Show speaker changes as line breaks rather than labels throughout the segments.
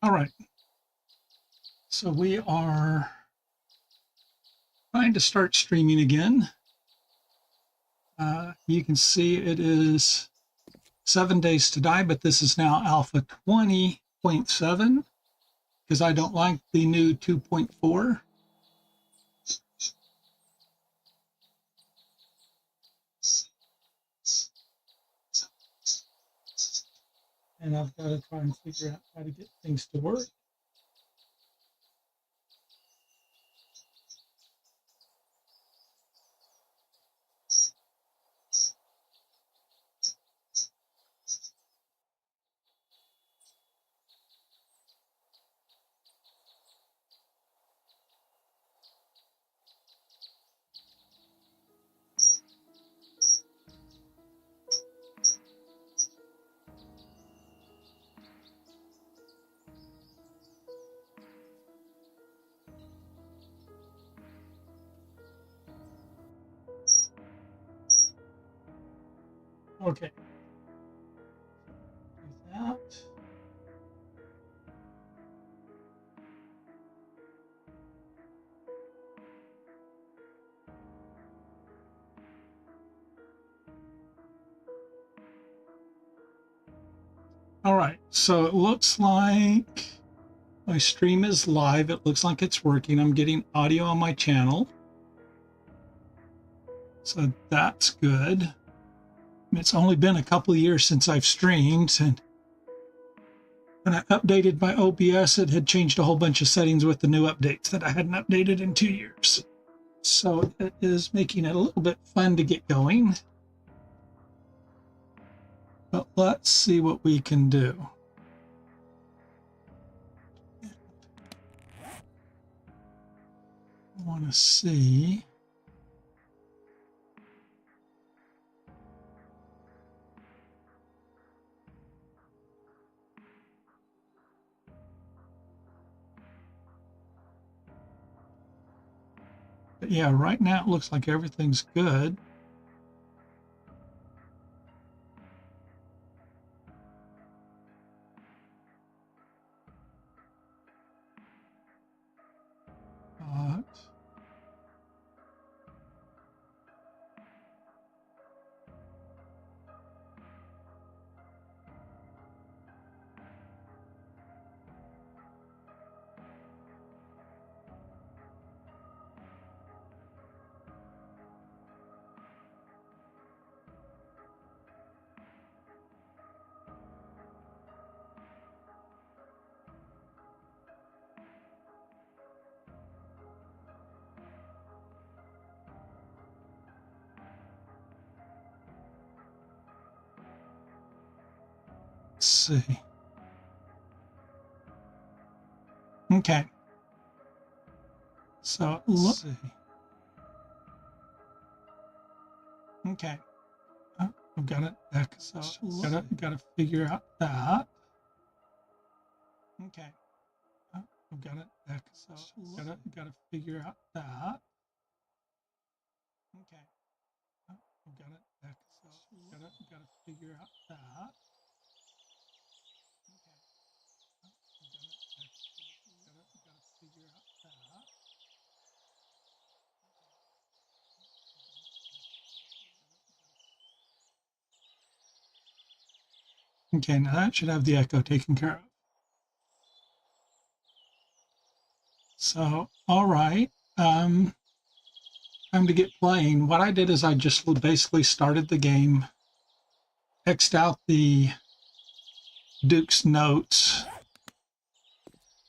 All right. So we are trying to start streaming again. You can see it is 7 days to die, but this is now alpha 20.7 because I don't like the new 2.4. And I've got to try and figure out how to get things to work. Okay. Do that. All right, so it looks like my stream is live. It looks like it's working. I'm getting audio on my channel. So that's good. It's only been a couple of years since I've streamed, and when I updated my OBS, it had changed a whole bunch of settings with the new updates that I hadn't updated in 2 years. So it is making it a little bit fun to get going. But let's see what we can do. I want to see. But yeah, right now it looks like everything's good. But let's see. Okay. So let's see. Okay. I've got it back. So gotta figure out that. Okay. I've got it back. So gotta figure out that. Okay. I've got it back. So gotta figure out that. Okay. I've got it back. So gotta figure out that. Okay, now that should have the echo taken care of. So, all right. Time to get playing. What I did is I just basically started the game, X'd out the Duke's notes,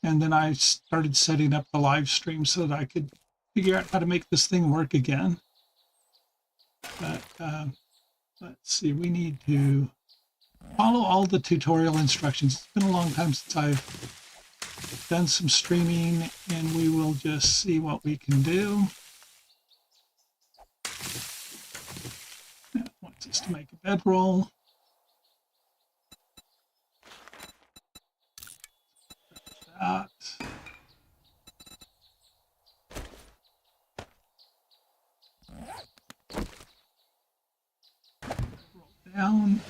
and then I started setting up the live stream so that I could figure out how to make this thing work again. But let's see, we need to follow all the tutorial instructions. It's been a long time since I've done some streaming, and we will just see what we can do. It wants us to make a bedroll. That. Roll down.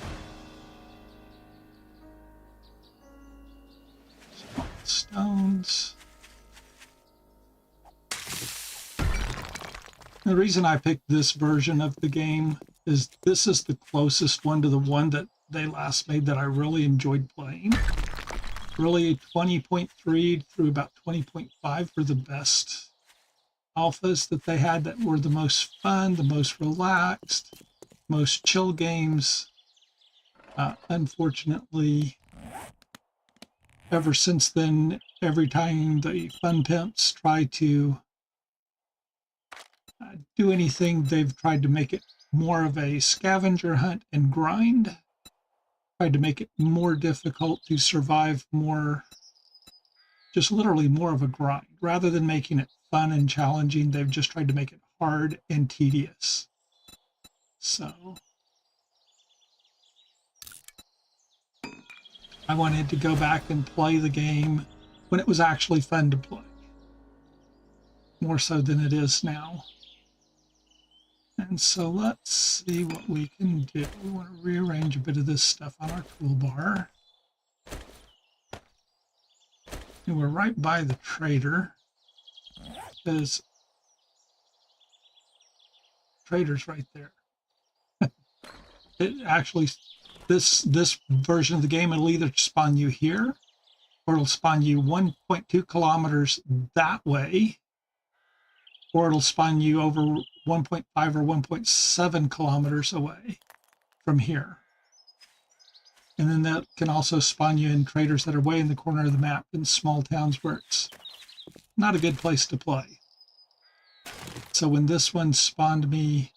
The reason I picked this version of the game is this is the closest one to the one that they last made that I really enjoyed playing. Really 20.3 through about 20.5 were the best alphas that they had, that were the most fun, the most relaxed, most chill games. Unfortunately, ever since then, every time the fun pimps try to do anything, they've tried to make it more of a scavenger hunt and grind, tried to make it more difficult to survive, more, just literally more of a grind. Rather than making it fun and challenging, they've just tried to make it hard and tedious. So I wanted to go back and play the game when it was actually fun to play, more so than it is now. And so let's see what we can do. We want to rearrange a bit of this stuff on our toolbar. And we're right by the trader, because trader's right there. It actually, this version of the game, it'll either spawn you here, or it'll spawn you 1.2 kilometers that way, or it'll spawn you over 1.5 or 1.7 kilometers away from here. And then that can also spawn you in traders that are way in the corner of the map in small towns where it's not a good place to play. So when this one spawned me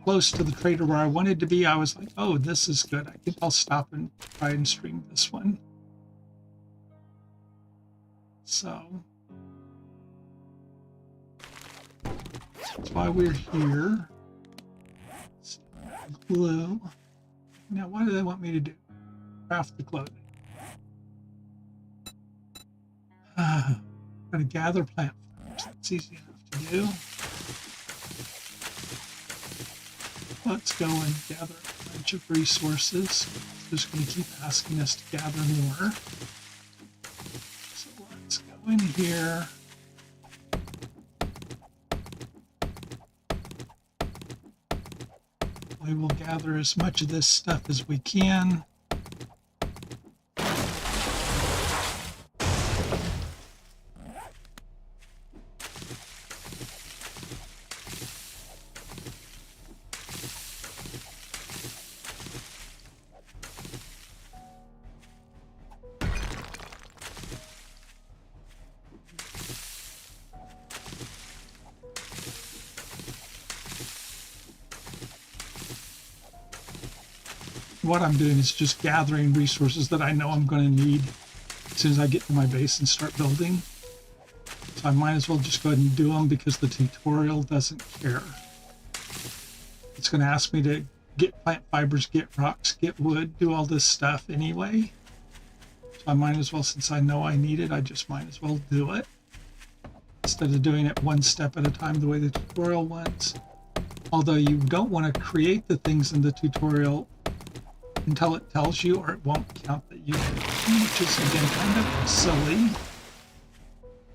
close to the trader where I wanted to be, I was like, oh, this is good. I think I'll stop and try and stream this one. So that's why we're here. Glue. Now, what do they want me to do? Craft the clothing. Gotta gather plant fibers. That's easy enough to do. Let's go and gather a bunch of resources. It's just going to keep asking us to gather more. So let's go in here. We will gather as much of this stuff as we can. What I'm doing is just gathering resources that I know I'm going to need as soon as I get to my base and start building. So I might as well just go ahead and do them because the tutorial doesn't care. It's going to ask me to get plant fibers, get rocks, get wood, do all this stuff anyway. So I might as well, since I know I need it, I just might as well do it. Instead of doing it one step at a time the way the tutorial wants. Although you don't want to create the things in the tutorial until it tells you, or it won't count that you did, which is again kind of silly.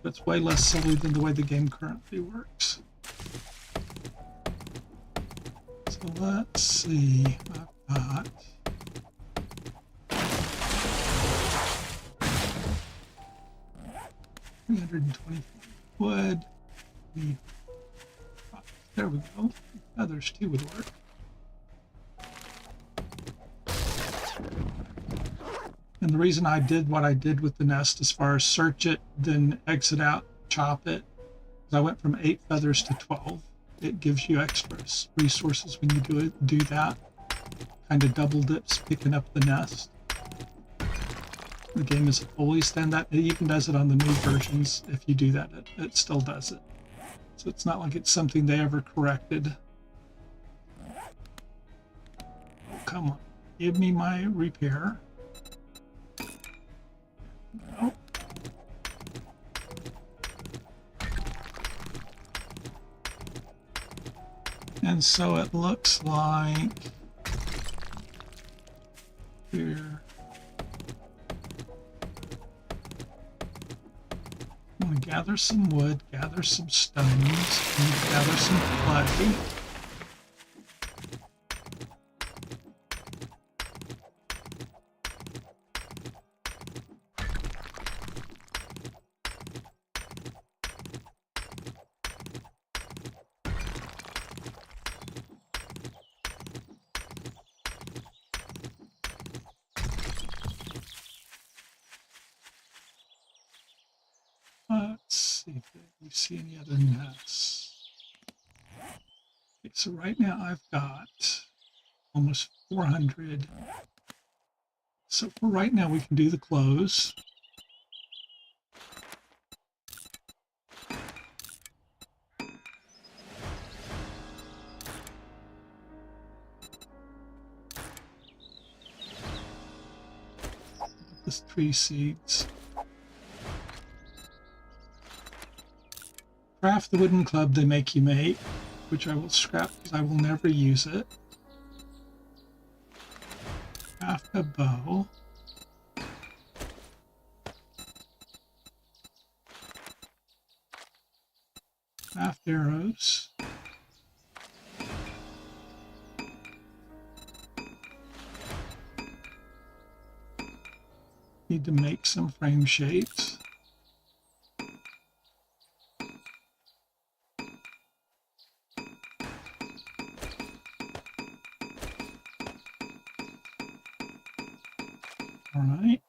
But it's way less silly than the way the game currently works. So let's see. I've got 325 wood. Need, there we go. Feathers too would work. And the reason I did what I did with the nest as far as search it, then exit out, chop it, is I went from 8 feathers to 12. It gives you extra resources when you do that. Kind of double dips picking up the nest. The game has always done that. It even does it on the new versions. If you do that, it still does it. So it's not like it's something they ever corrected. Oh, come on. Give me my repair. No. And so it looks like we're I'm going to gather some wood, gather some stones, and gather some clay. Let's see if we see any other nests. Okay, so right now I've got almost 400. So for right now we can do the close. This tree seeds. Craft the wooden club they make you make, which I will scrap because I will never use it. Craft a bow. Craft arrows. Need to make some frame shapes. All right.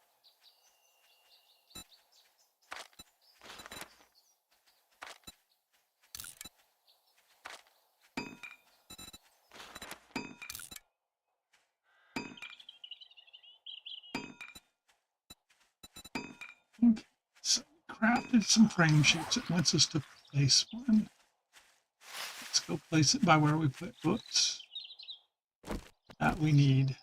Okay, so crafted some frame shapes. It wants us to place one. Let's go place it by where we put books. That we need.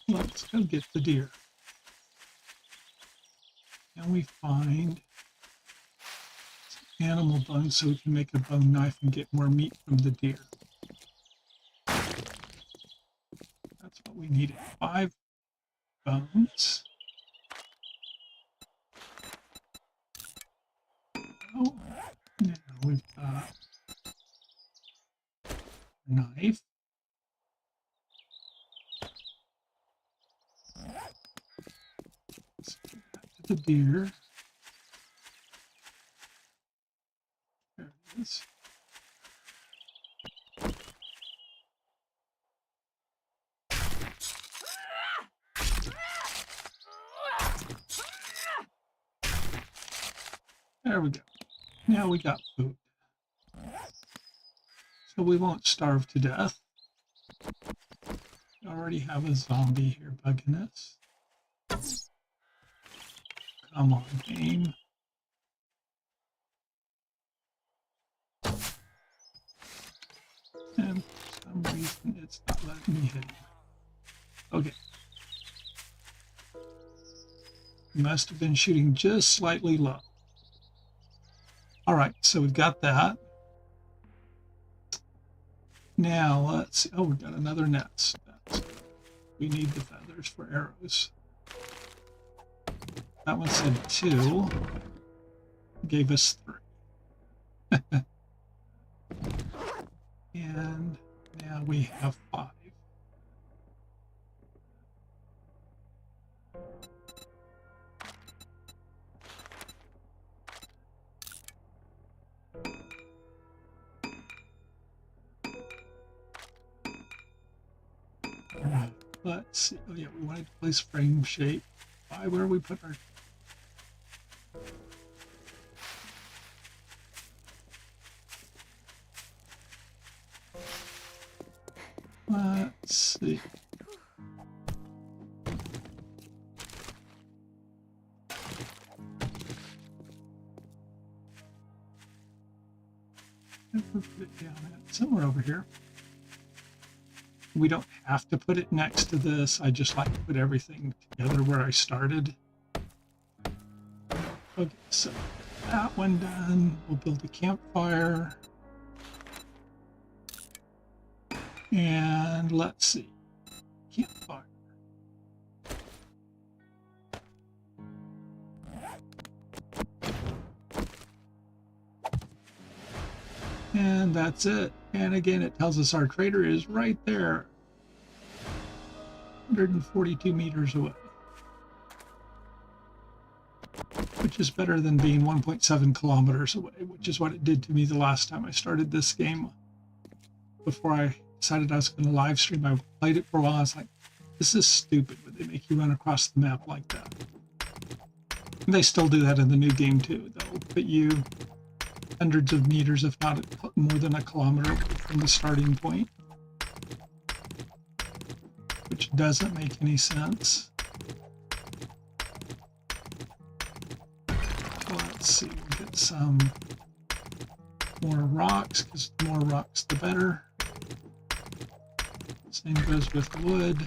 Let's go get the deer. And we find some animal bones so we can make a bone knife and get more meat from the deer. That's what we needed. 5 bones. Oh, now we've got a knife. Let's get back to the deer. There it is. There we go. Now we got food. So we won't starve to death. We already have a zombie here bugging us. Come on, game. And for some reason it's not letting me hit him. Okay. We must have been shooting just slightly low. All right, so we've got that. Now let's see. Oh, we've got another nest. We need the feathers for arrows. That one said 2. Gave us 3. And now we have 5. Let's see. Oh yeah, we wanted to place frame shape. Why? Where we put our... Let's see. Put it down somewhere over here. We don't have to put it next to this. I just like to put everything together where I started. Okay, so that one done. We'll build a campfire. And let's see. Campfire. And that's it. And again, it tells us our crater is right there, 142 meters away, which is better than being 1.7 kilometers away, which is what it did to me the last time I started this game. Before I decided I was going to live stream, I played it for a while. I was like, this is stupid, but they make you run across the map like that. And they still do that in the new game too. They'll put you hundreds of meters, if not more than a kilometer from the starting point, which doesn't make any sense. Let's see, we'll get some more rocks, because the more rocks the better. Same goes with wood.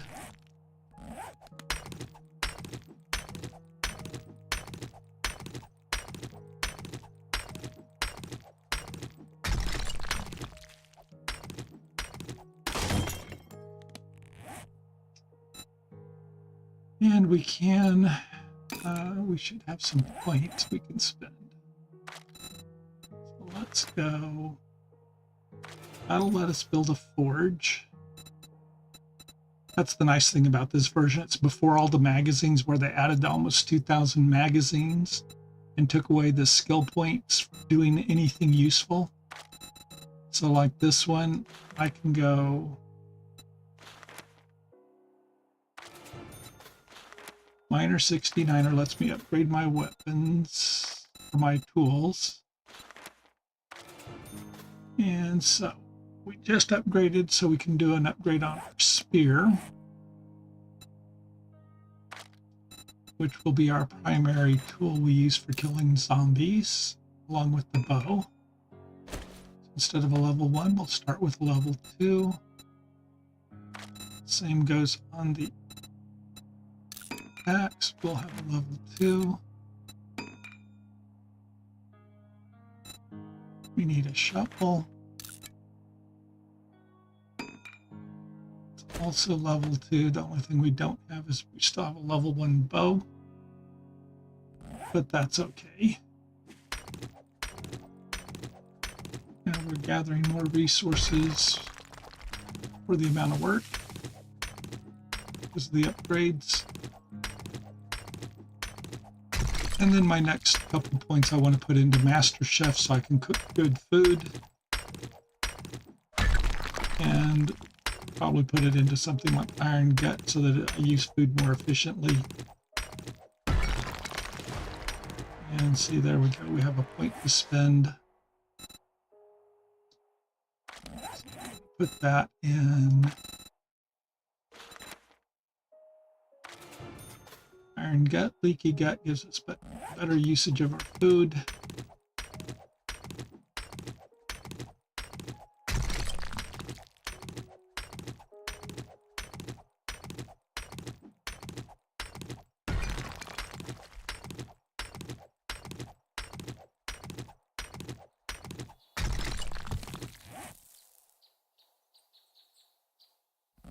And we can, we should have some points we can spend. So let's go. That'll let us build a forge. That's the nice thing about this version. It's before all the magazines, where they added almost 2,000 magazines and took away the skill points for doing anything useful. So like this one, I can go Miner 69er lets me upgrade my weapons or my tools. And so we just upgraded, so we can do an upgrade on our spear, which will be our primary tool we use for killing zombies, along with the bow. So instead of a level 1, we'll start with level 2. Same goes on the axe, we'll have a level 2. We need a shovel. It's also level 2. The only thing we don't have is we still have a level 1 bow, but that's okay. Now we're gathering more resources for the amount of work because of the upgrades. And then my next couple points I want to put into Master Chef so I can cook good food. And probably put it into something like Iron Gut so that I use food more efficiently. And see, there we go. We have a point to spend. Put that in Iron Gut. Leaky Gut gives us better usage of our food.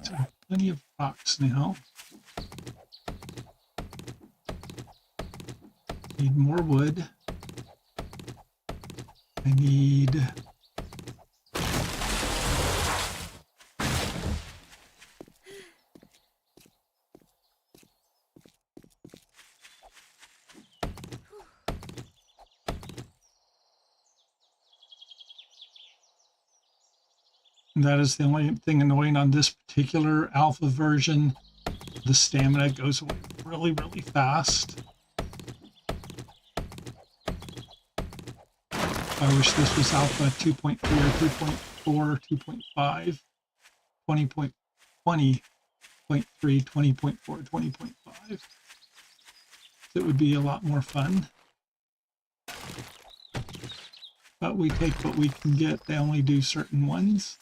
So plenty of rocks now. Need more wood. I need that is the only thing annoying on this particular alpha version. The stamina goes away really, really fast. I wish this was alpha 2.3 or 3.4, 2.5, 20.20.3, 20.4, 20.5. It would be a lot more fun. But we take what we can get. They only do certain ones.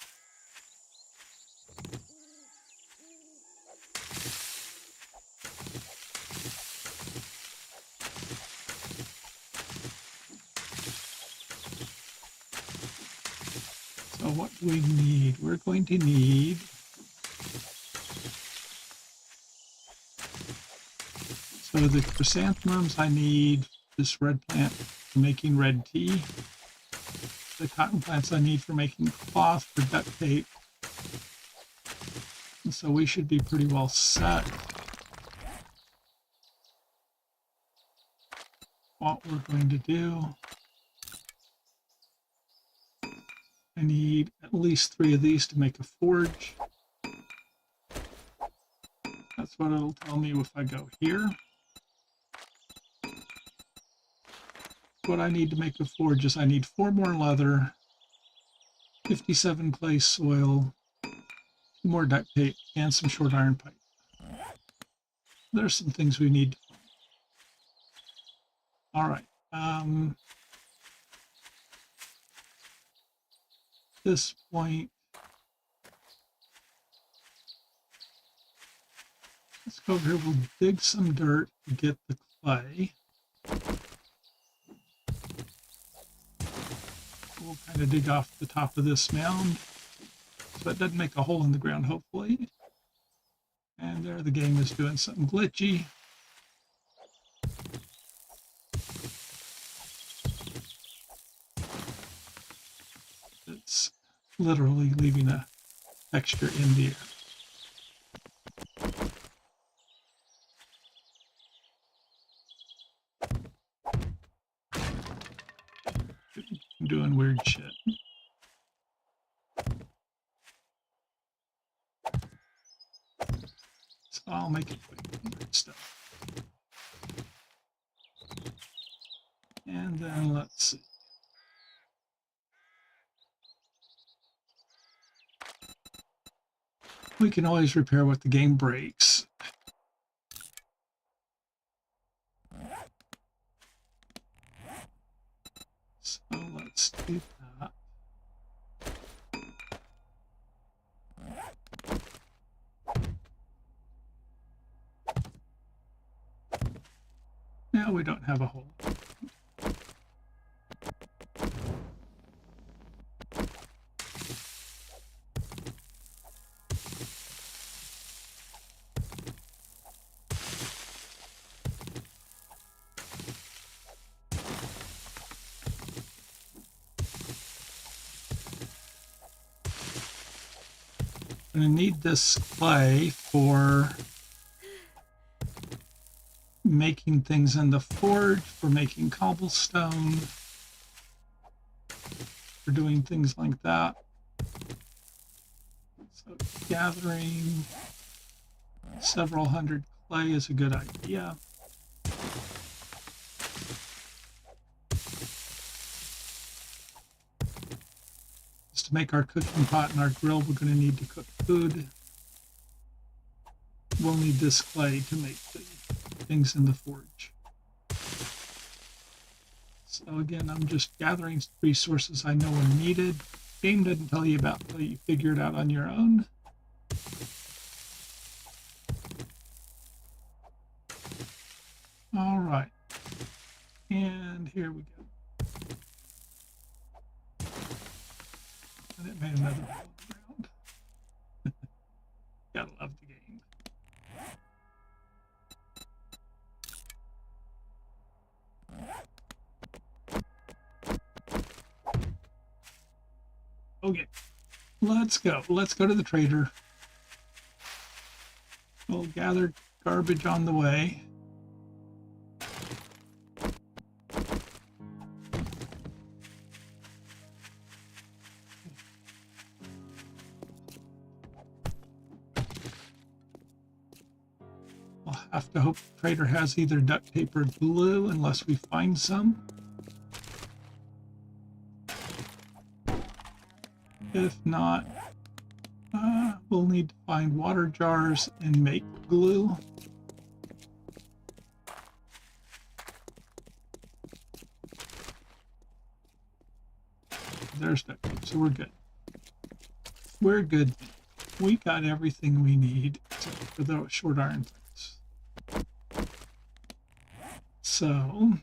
So what do we need? We're going to need so the chrysanthemums I need this red plant for making red tea. The cotton plants I need for making cloth for duct tape. And so we should be pretty well set. What we're going to do, I need at least 3 of these to make a forge. That's what it'll tell me if I go here. What I need to make a forge is I need 4 more leather, 57 clay soil, 2 more duct tape, and some short iron pipe. There's some things we need. All right. This point, let's go over here. We'll dig some dirt to get the clay. We'll kind of dig off the top of this mound so it doesn't make a hole in the ground, hopefully. And there, the game is doing something glitchy. It's literally leaving a texture in the air. I'm doing weird shit. So I'll make it quick. Weird stuff. And then let's see. We can always repair what the game breaks. So let's do that. Now we don't have a hole. I'm going to need this clay for making things in the forge, for making cobblestone, for doing things like that. So gathering several hundred clay is a good idea. To make our cooking pot and our grill, we're going to need to cook food. We'll need this clay to make the things in the forge. So again, I'm just gathering resources I know are needed. Game doesn't tell you about until you figure it out on your own. All right, and here we go. And it made another hole in the ground. Gotta love the game. Okay, let's go. Let's go to the trader. We'll gather garbage on the way. We'll have to hope the trader has either duct tape or glue unless we find some. If not, we'll need to find water jars and make glue. There's duct tape, so we're good. We're good. We got everything we need except for the short iron things. So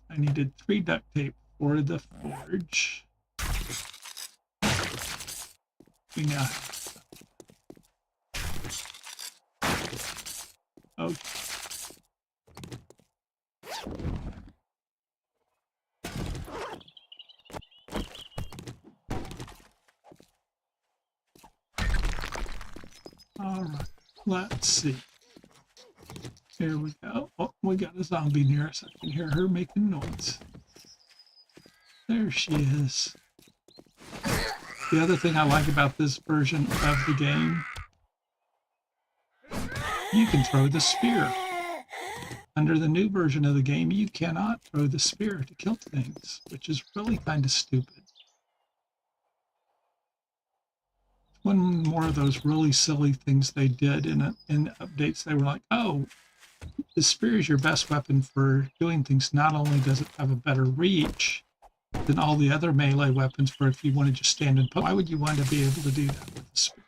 I needed 3 duct tape for the forge. We now have, okay. All right, let's see. Here we go. Oh, we got a zombie near us. I can hear her making noise. There she is. The other thing I like about this version of the game, you can throw the spear. Under the new version of the game, you cannot throw the spear to kill things, which is really kind of stupid. One more of those really silly things they did in updates. They were like, oh, the spear is your best weapon for doing things. Not only does it have a better reach than all the other melee weapons for if you want to just stand and poke. Why would you want to be able to do that with the spear?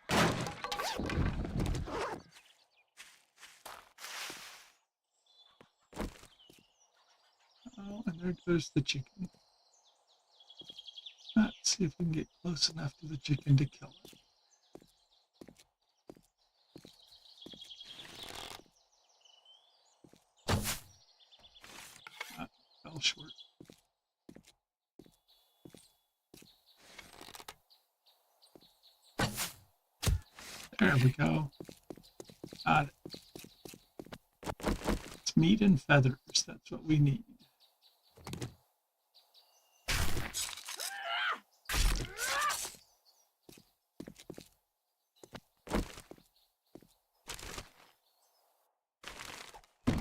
Oh, and there goes the chicken. Let's see if we can get close enough to the chicken to kill it. Fell short. There we go. Got it. It's meat and feathers. That's what we need.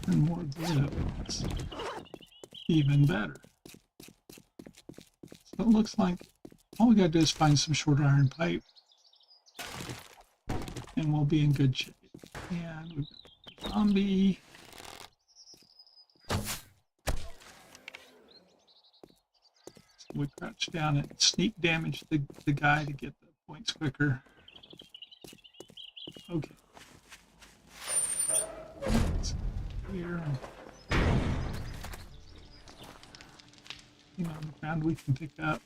And more glue. Even better. So it looks like all we gotta do is find some short iron pipe and we'll be in good shape. And we've got a zombie. So we crouch down and sneak damage the guy to get the points quicker. Okay. Let's go here. On the ground we can pick up.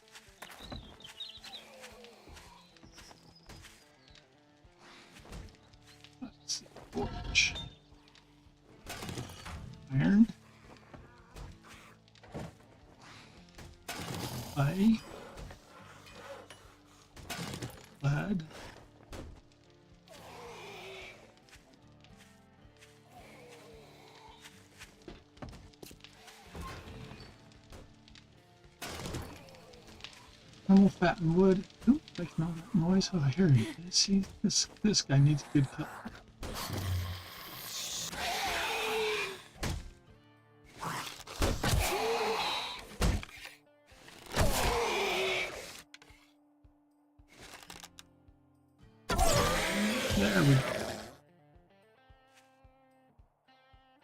Let's see, forge. Iron. Clay. Lead. Normal fat and wood. Oop, making all that noise. Oh, here he is. See, this guy needs a good kill. There we go.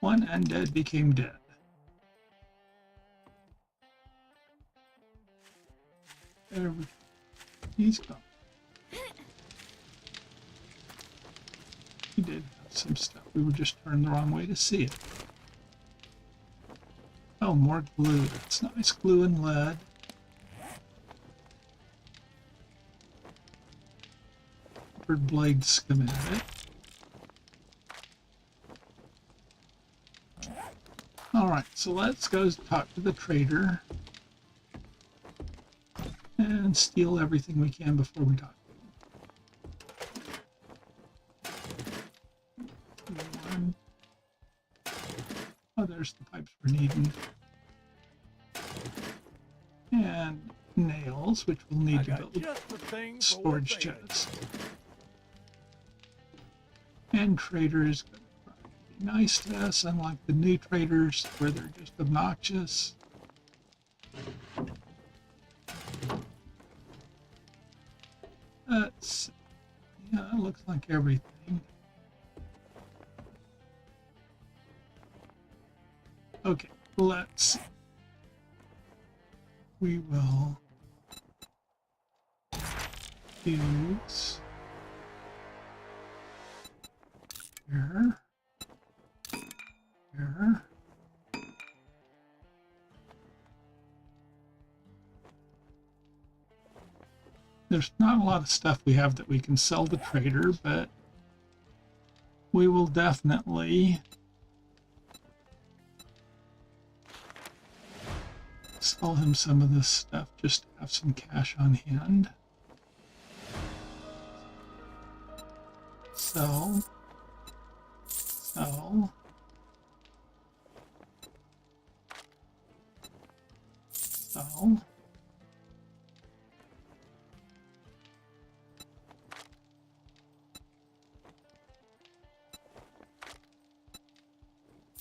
One undead became dead. There we go. He's gone. He did have some stuff. We were just turned the wrong way to see it. Oh, more glue. That's nice. Glue and lead. Coppered blade schematic. Alright, so let's go talk to the trader. And steal everything we can before we talk to him. Oh, there's the pipes we're needing. And nails, which we'll need to build storage chests. And trader is going to be nice to us, unlike the new traders where they're just obnoxious. Yeah, it looks like everything. Okay, let's. We will use here, here, There's not a lot of stuff we have that we can sell the trader, but we will definitely sell him some of this stuff just to have some cash on hand. Sell. Sell. Sell.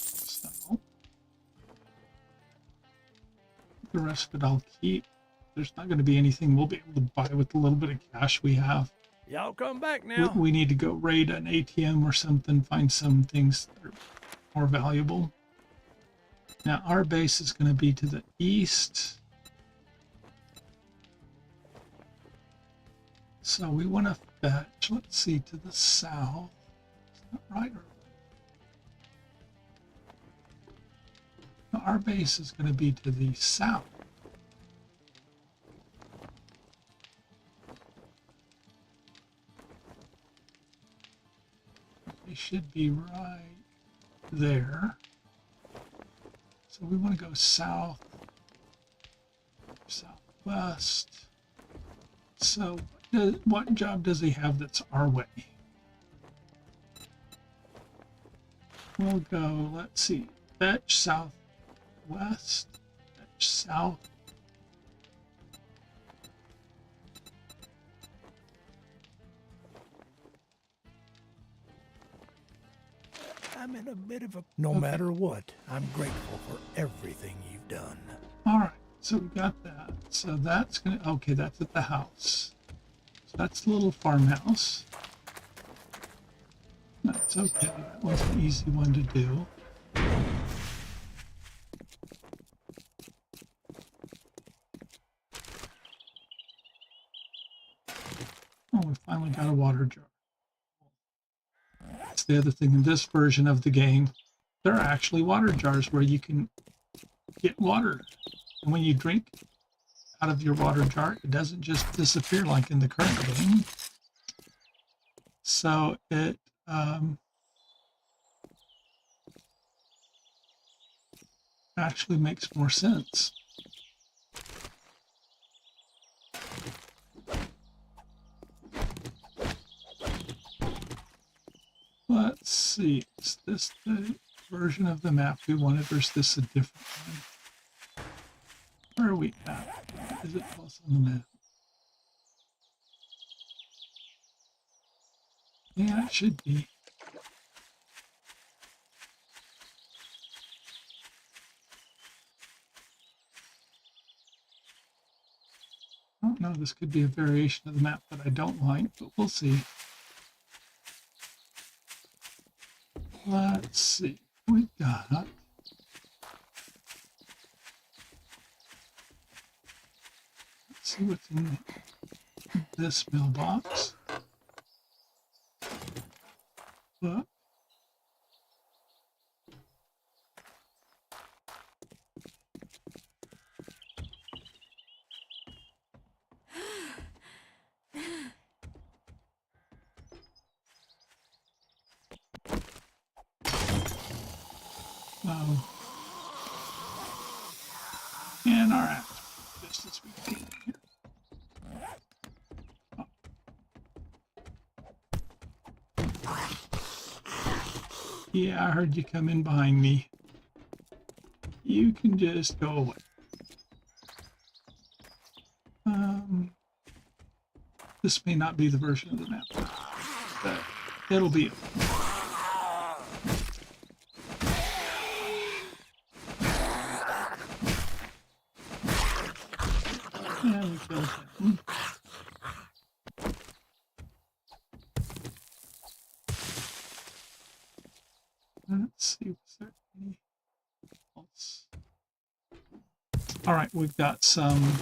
Sell. The rest of it I'll keep. There's not going to be anything we'll be able to buy with the little bit of cash we have.
Y'all come back now.
We need to go raid an ATM or something, find some things that are more valuable. Now our base is going to be to the east. So we want to fetch, let's see, to the south. Is that right? Now our base is going to be to the south. They should be right there. So we want to go south, southwest. So what job does he have that's our way? We'll go, let's see, fetch southwest, fetch south.
I'm in a bit of a... No matter what, I'm grateful for everything you've done.
All right, so we got that. So that's gonna, okay, that's at the house. So that's the little farmhouse. That's okay, that was an easy one to do. Oh, we finally got a water jar. That's the other thing in this version of the game. There are actually water jars where you can get water. And when you drink out of your water jar, it doesn't just disappear like in the current game. So it actually makes more sense. Let's see, is this the version of the map we wanted, or is this a different one? Where are we at? Is it plus on the map? Yeah, it should be. I don't know, this could be a variation of the map that I don't like, but we'll see. Let's see, we got... Let's see what's in this mailbox. But and our act, just as we can here. Yeah, I heard you come in behind me. You can just go away. This may not be the version of the map, but it'll be. Yeah, we killed him. Let's see, was there any else? All right, we've got some.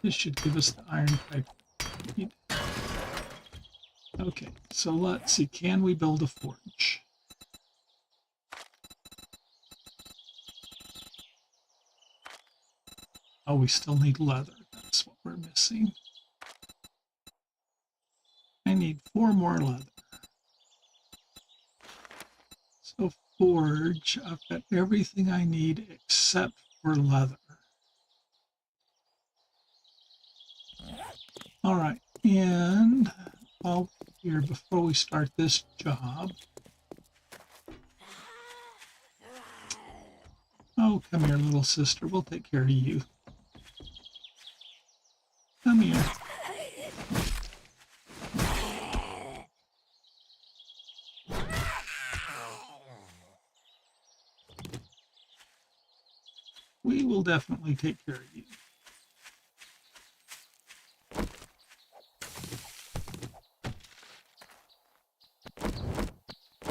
This should give us the iron pipe. Okay, so let's see, can we build a forge? Oh, we still need leather. That's what we're missing. I need 4 more leather. So forge, I've got everything I need except for leather. All right, and I'll here before we start this job. Oh, come here, little sister. We'll take care of you. Come here. We will definitely take care of you.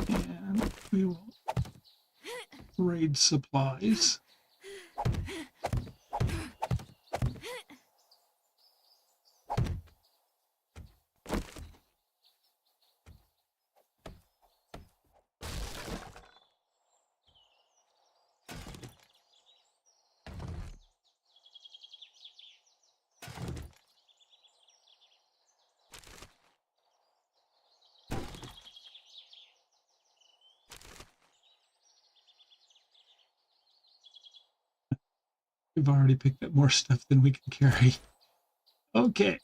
And we will raid supplies. We've already picked up more stuff than we can carry. Okay.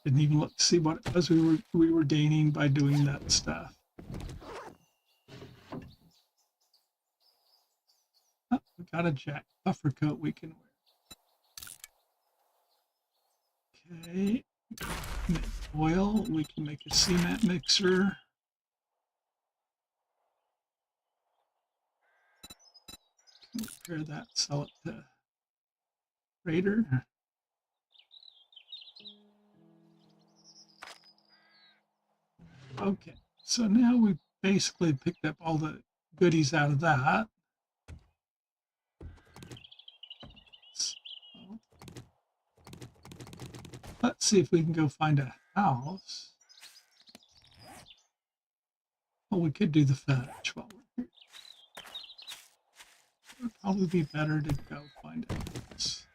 Didn't even look to see what it was we were gaining by doing that stuff. Oh, we got a jack puffer coat we can wear. Okay. Make oil. We can make a cement mixer. Repair that, sell it to trader. Okay, so now we've basically picked up all the goodies out of that. So, let's see if we can go find a house. Well, we could do the fetch while we're here. It would probably be better to go find a house.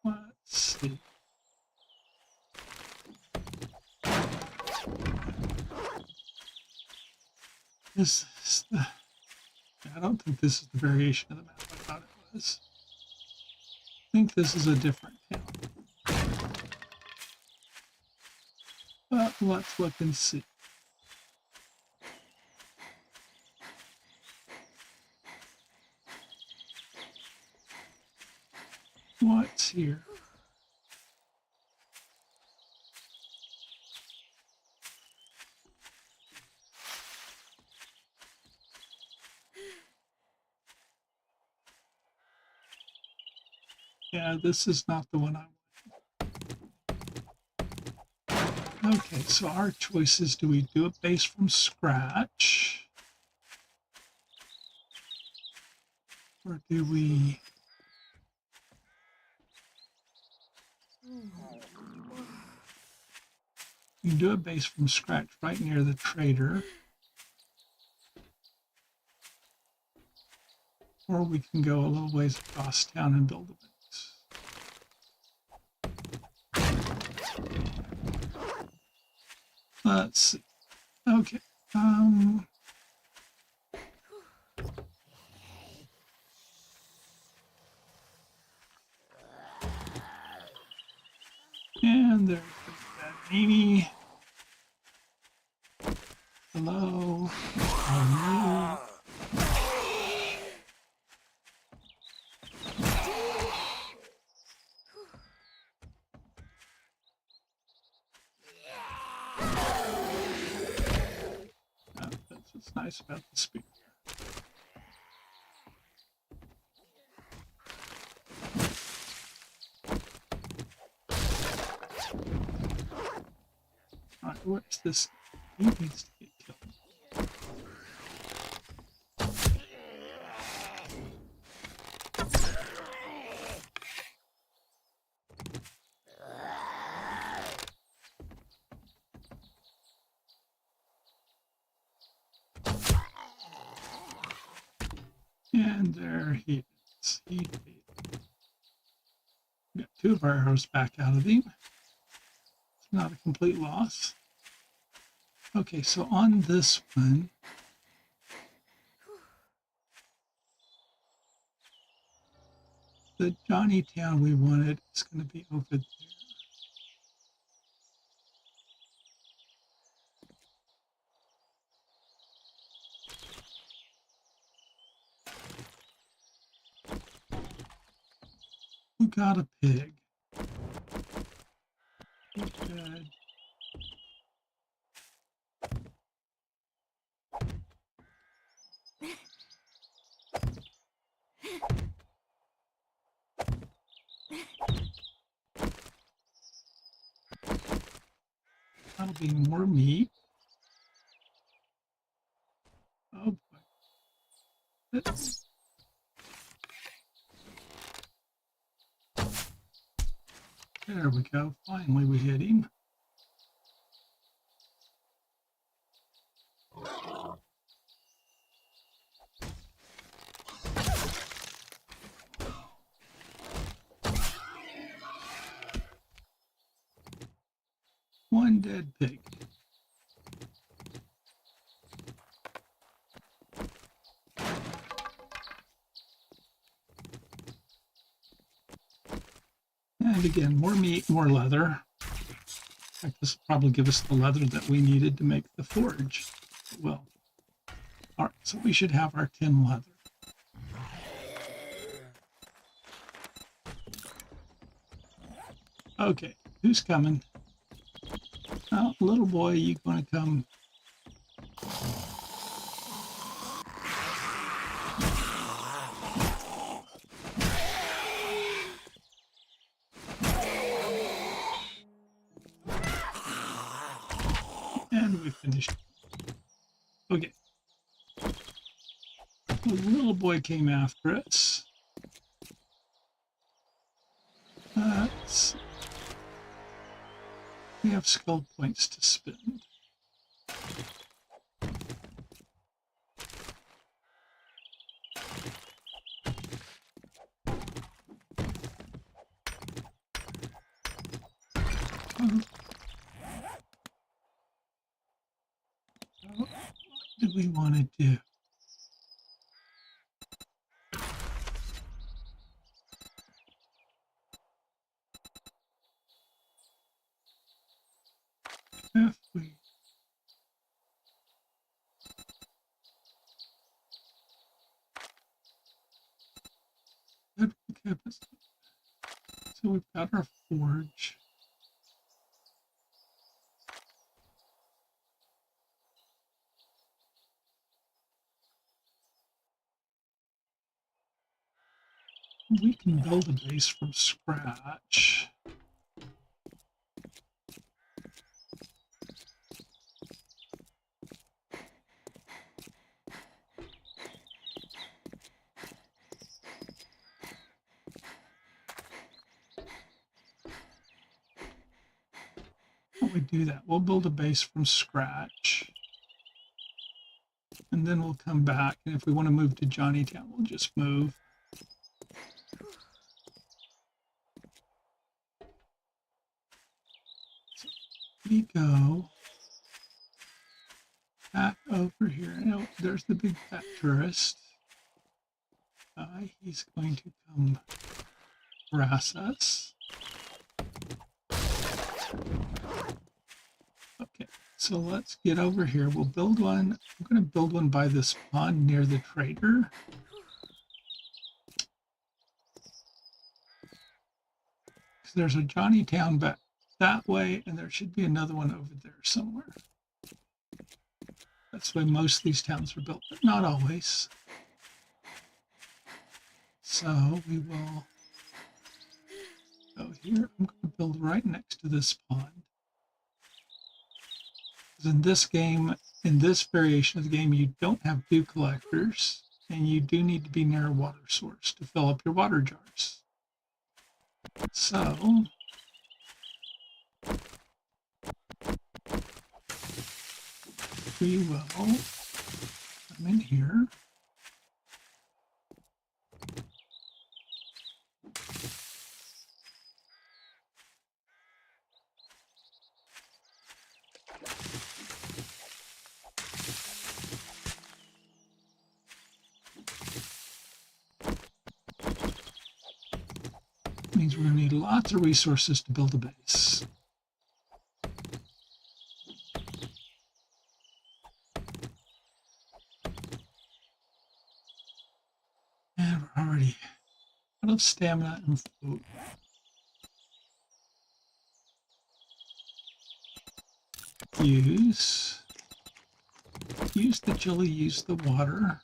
Let's see. This is the... I don't think this is the variation of the map I thought it was. I think this is a different town. But let's look and see. What's here? Yeah, this is not the one I want. Okay, so our choices, do we do a base from scratch? Or do we... You can do a base from scratch right near the trader. Or we can go a little ways across town and build a base. Let's see. Okay. And there's that Amy. Hello. Hello. That's what's nice about the speaker. All right, where's this? He needs to get killed. And there he is. He got 2 of our arrows back out of him. It's not a complete loss. Okay, so on this one, the Johnny Town we wanted is going to be over there. We got a pig. Good. That'll be more meat. Oh boy. There we go. Finally, we hit him. One dead pig. And again, more meat, more leather. In fact, this will probably give us the leather that we needed to make the forge. It will. All right, so we should have our 10 leather. Okay, who's coming? Oh, little boy, you going to come? And we finished. Okay. The little boy came after us. We have skill points to spend. So what do we want to do? If we so we've got our forge. We can build a base from scratch. How we do that? We'll build a base from scratch. And then we'll come back. And if we want to move to Johnnytown, we'll just move. So we go back over here. Oh, there's the big fat tourist. He's going to come harass us. Okay, so let's get over here. We'll build one. I'm going to build one by this pond near the trader. Because there's a Johnnytown back that way, and there should be another one over there somewhere. That's the way most of these towns are built, but not always. So we will go here. I'm going to build right next to this pond. Because in this game, in this variation of the game, you don't have dew collectors, and you do need to be near a water source to fill up your water jars. So we will come in here. means we're going to need lots of resources to build a base. And we're already out of stamina and food. Use the jelly, use the water.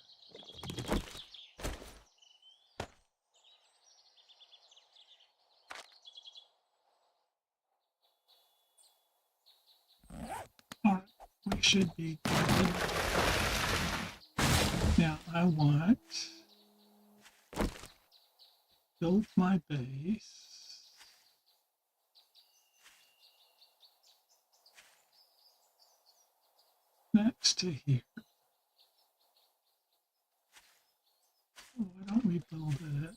All right, we should be good. Now I want to build my base. Next to here. Why don't we build it?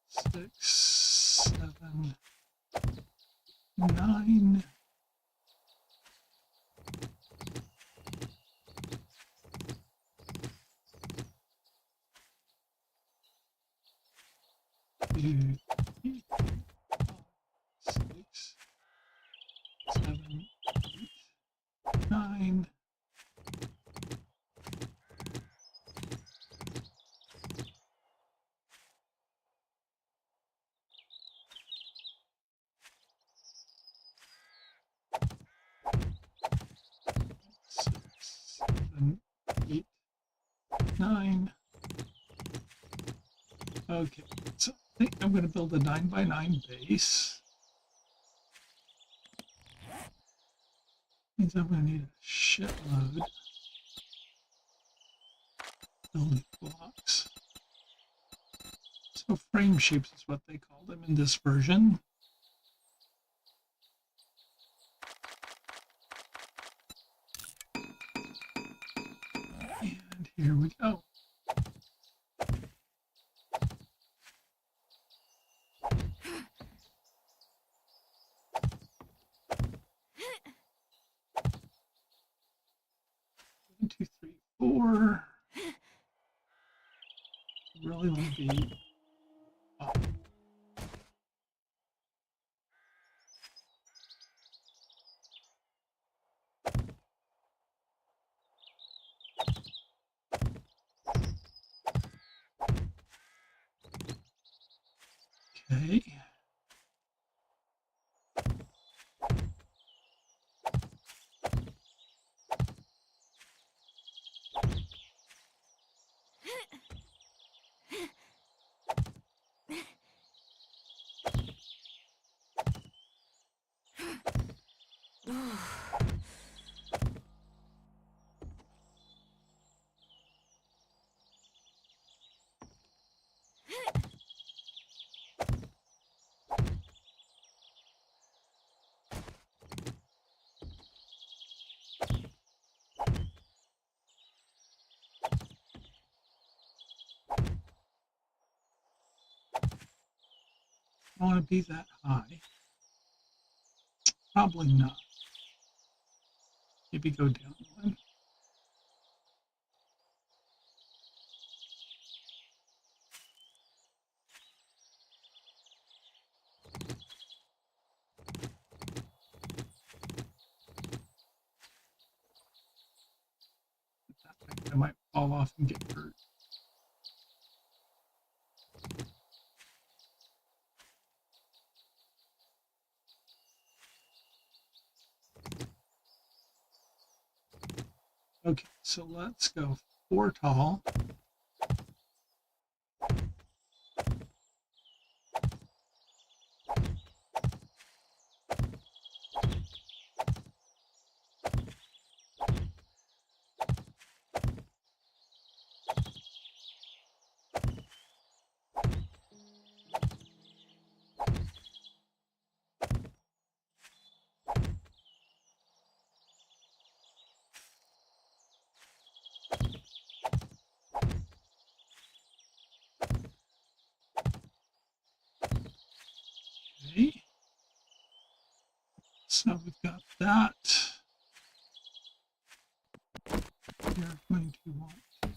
Six, 7, 9. Two, 3, 4, 5, 6, 7, 8, 9. Six, 7, 8, 9. Okay, so I think I'm going to build a 9x9 base. Means I'm going to need a shitload of building blocks. So frame shapes is what they call them in this version. And here we go. One, two, three, 4. Really want to be up. Okay. I want to be that high. Probably not. Maybe go down one. I might fall off and get hurt. Okay, so let's go 4 tall. Okay. So we've got that. We're going to want to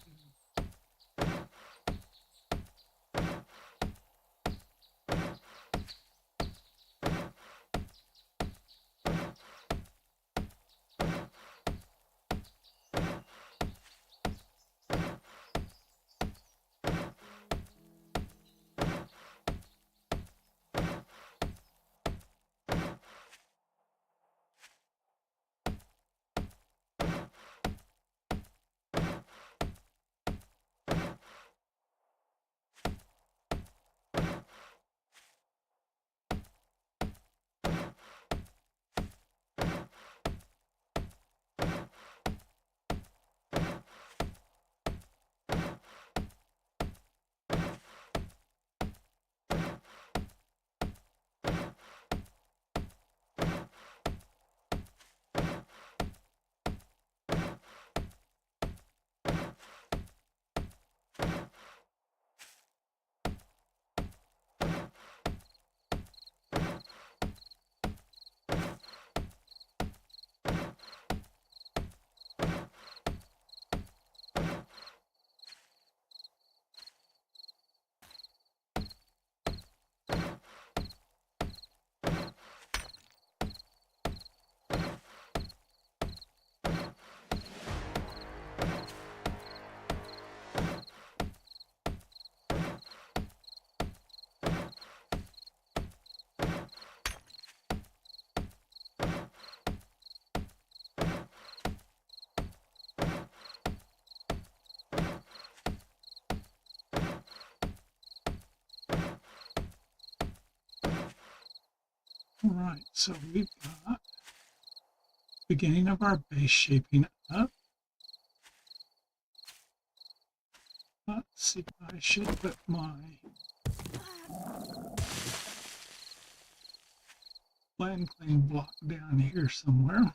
All right, so we've got beginning of our base shaping up. Let's see, I should put my land claim block down here somewhere.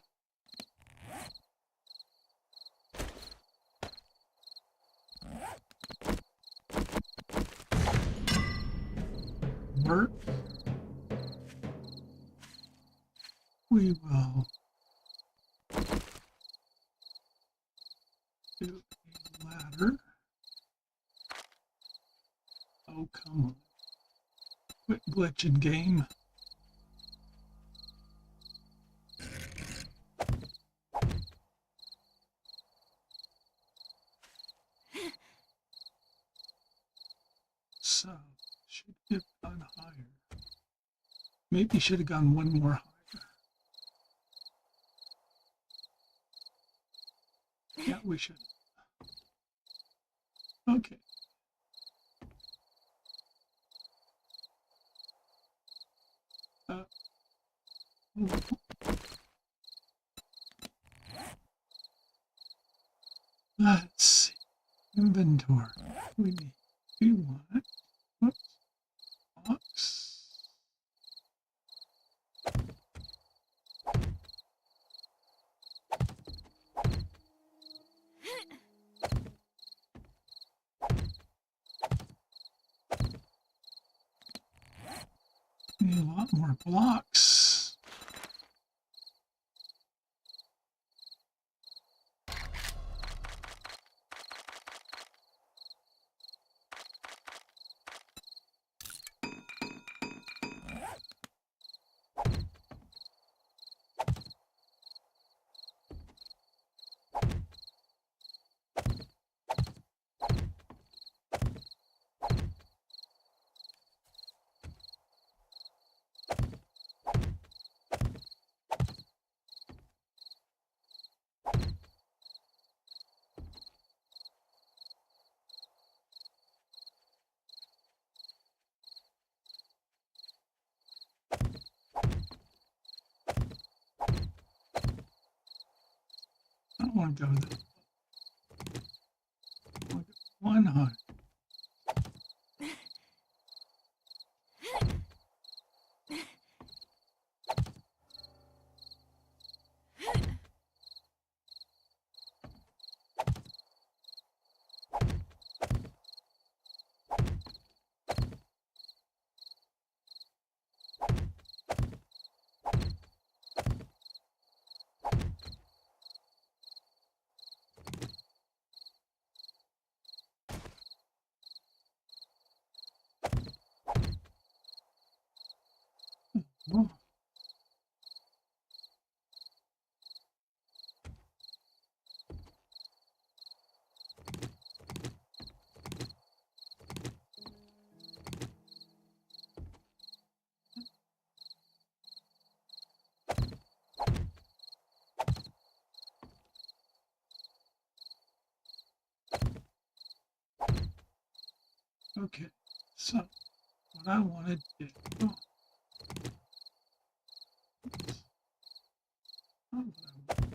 Work. We will do a ladder. Oh, come on. Quit glitching, game. So, should have gone higher. Maybe should have gone one more higher. Yeah, we should. Okay. Let's see. Inventory. We want, whoops, box. Need a lot more blocks. I don't want to go there. I want to go 100. Oh, okay, so what I want to do, oh, not what I want to do.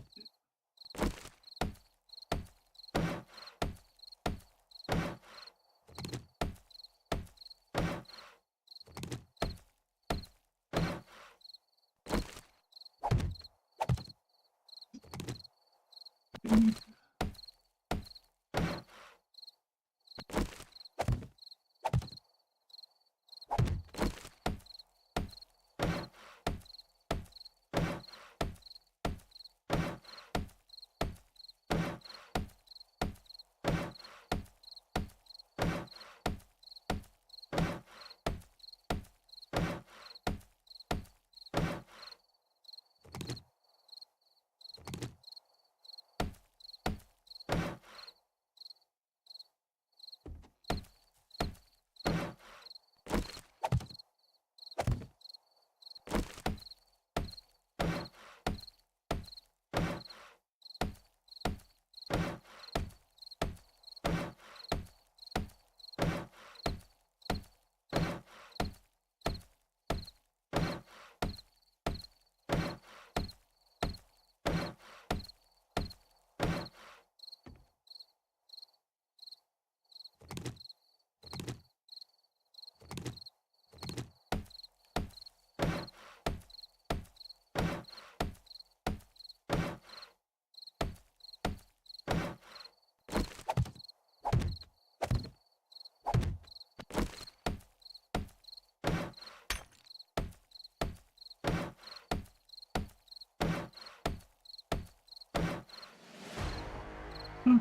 Okay,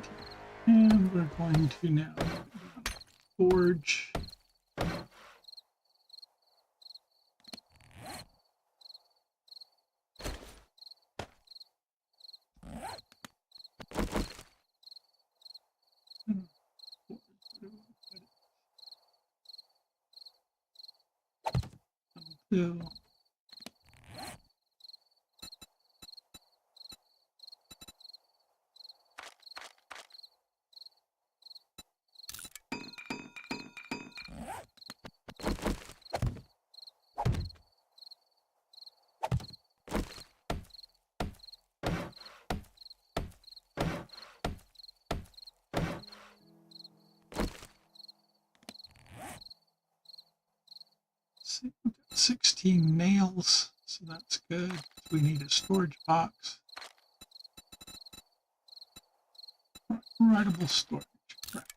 and we're going to now forge. So, 16 nails, so that's good. We need a storage box. Writable storage, correct.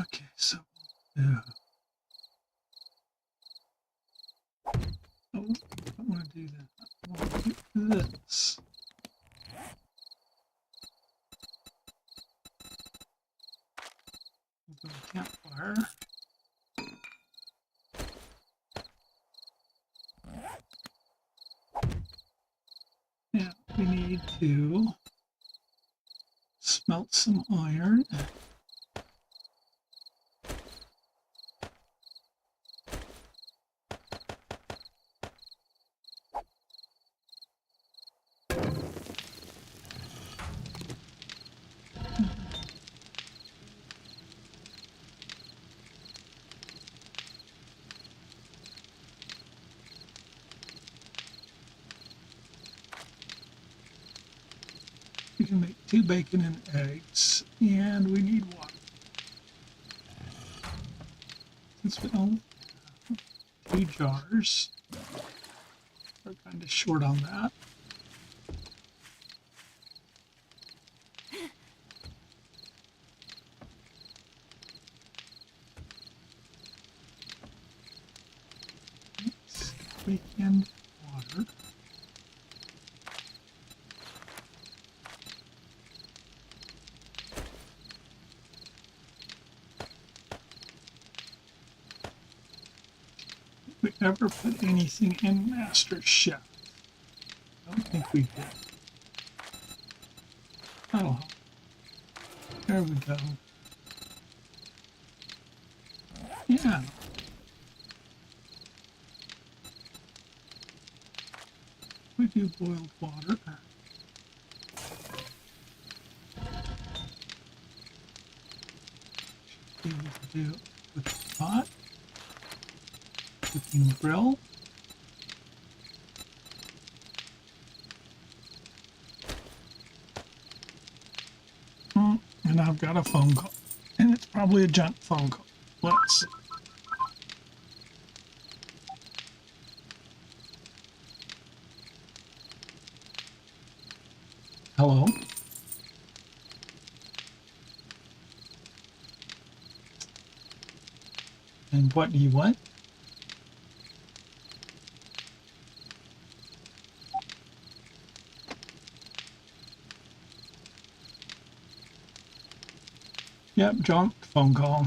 Okay, so oh, I don't want to do that. I want to do this. We'll go to campfire. Yeah, we need to smelt some iron. We can make 2 bacon and eggs, and we need water. Since we only have 2 jars, we're kind of short on that. Bacon, water. Did we ever put anything in Master Chef? I don't think we did. Oh, there we go. Yeah. We do boiled water. Be able to do cooking pot, cooking grill. And I've got a phone call. And it's probably a junk phone call. Let's see. Hello? And what do you want? Yep, junk phone call.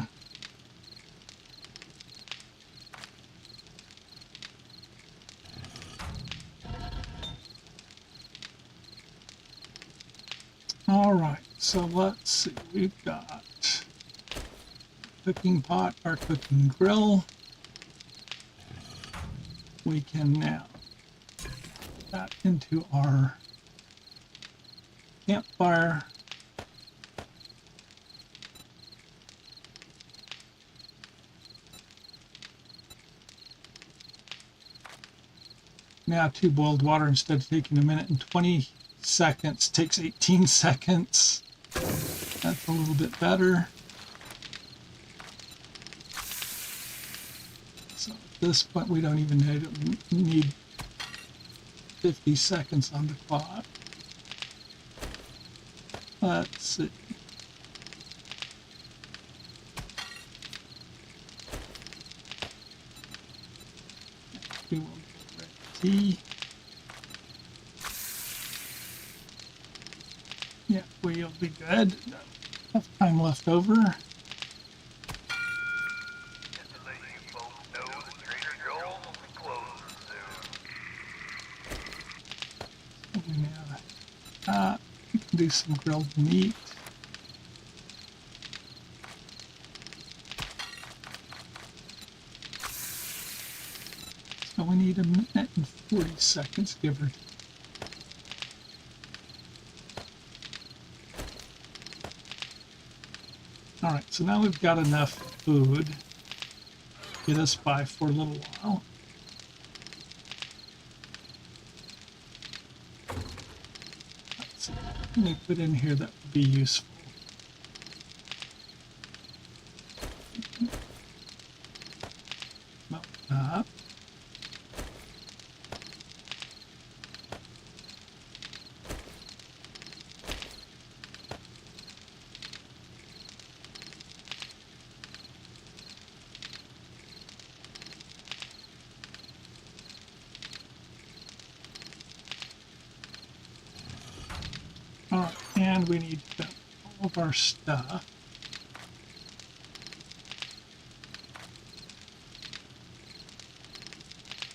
All right, so let's see. We've got cooking pot, our cooking grill. We can now put that into our campfire. Now 2 boiled water instead of taking 1 minute and 20 seconds takes 18 seconds. That's a little bit better. So at this point we don't even need 50 seconds on the clock. Let's see. tea. Yeah, we'll be good. Enough time left over. So we now we can do some grilled meat. So we need a minute and 40 seconds, give or take. All right, so now we've got enough food to get us by for a little while. Let's see, what can we put in here that would be useful? Melt that. All right, and we need to dump all of our stuff.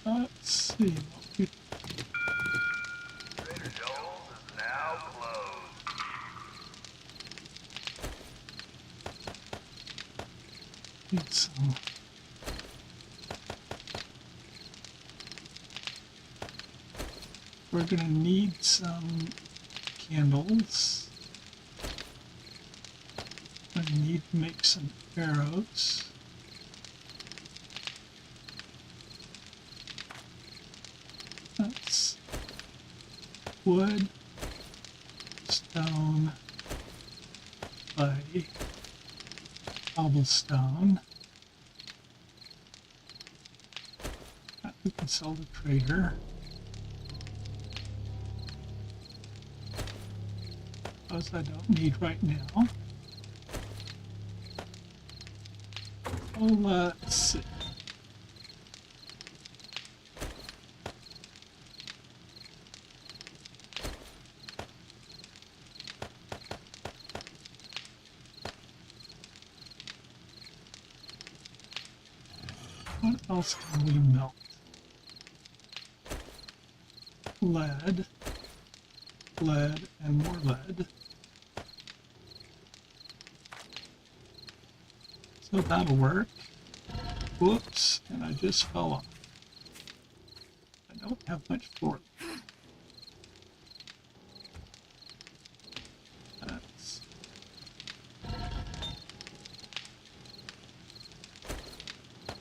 Let's see what we
Trader Joel's is now closed.
need some. We're gonna need some candles. I need to make some arrows. That's wood, stone, clay, cobblestone. That we can sell to trader. Those I don't need right now. So let's see. What else can we melt? Lead, lead, and more lead. So that'll work. Whoops, and I just fell off. I don't have much for it. That's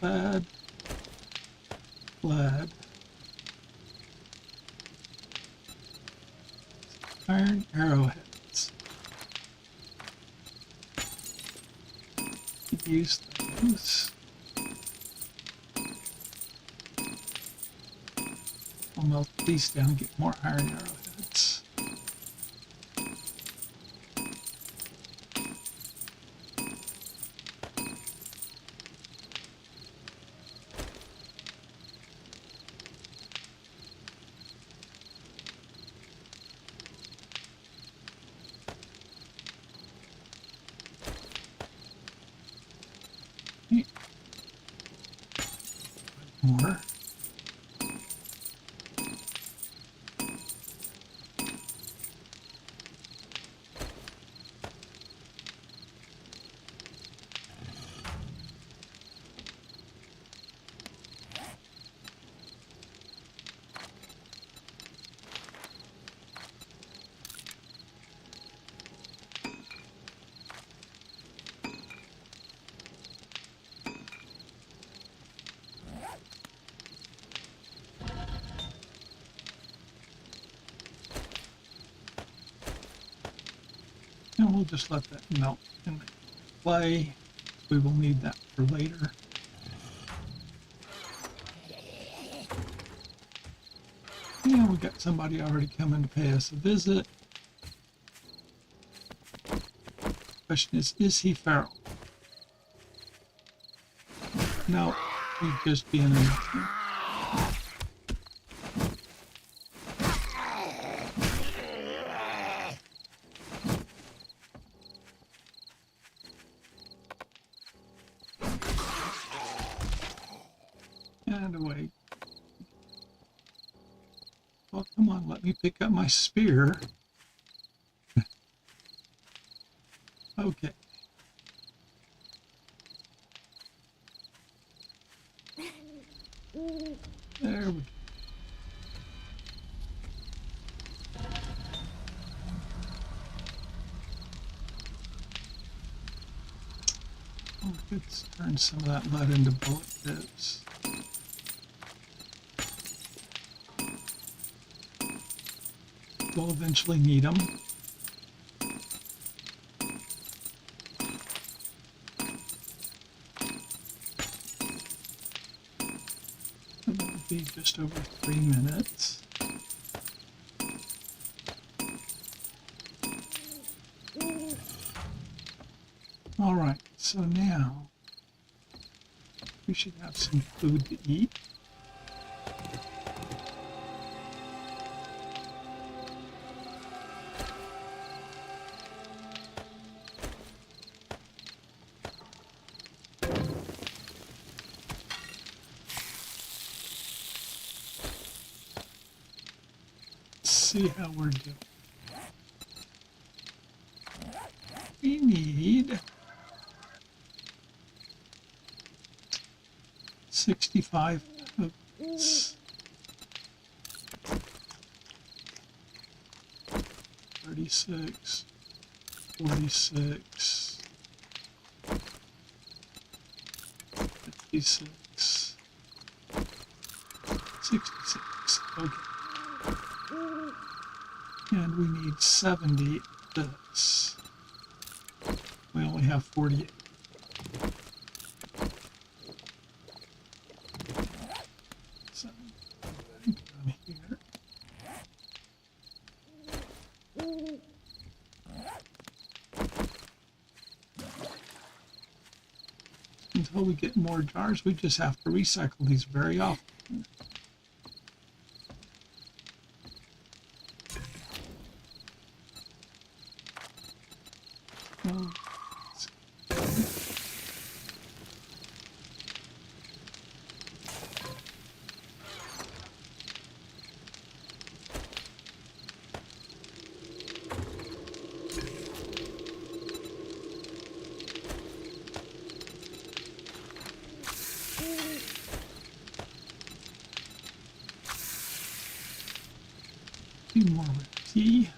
lead, lead, iron arrowheads. Use those. I'll melt these down and get more iron arrowheads. More. And we'll just let that melt in the clay. We will need that for later. Yeah, we got somebody already coming to pay us a visit. Question is he feral? No, he's just being a nuisance. And away. Well, come on, let me pick up my spear. Okay. There we go. Oh, let's turn some of that mud into bullet tips. We'll eventually need them. That'll be just over 3 minutes. All right, so now we should have some food to eat. See how we're doing. We need 65 hooks, 36, 46, 56, 66. Okay. And we need 70 of this. We only have 48. So, down here. Until we get more jars, we just have to recycle these very often. Oh. 2 more with tea.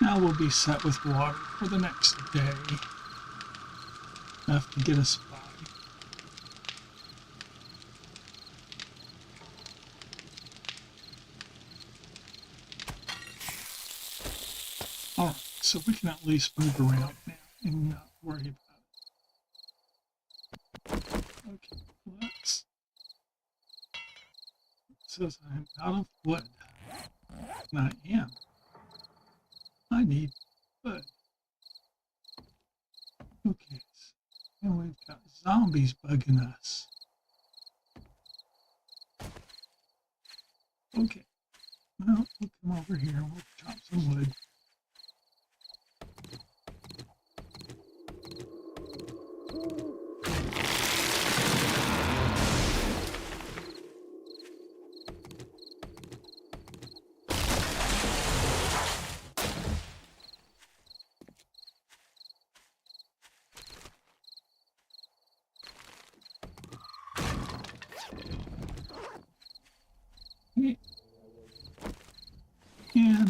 Now we'll be set with water for the next day. Enough to get us by. Alright, so we can at least move around now and not worry about it. Okay, let's... It says I'm out of wood. And I am. I need wood. Okay, and we've got zombies bugging us. Okay, well, we'll come over here and we'll chop some wood.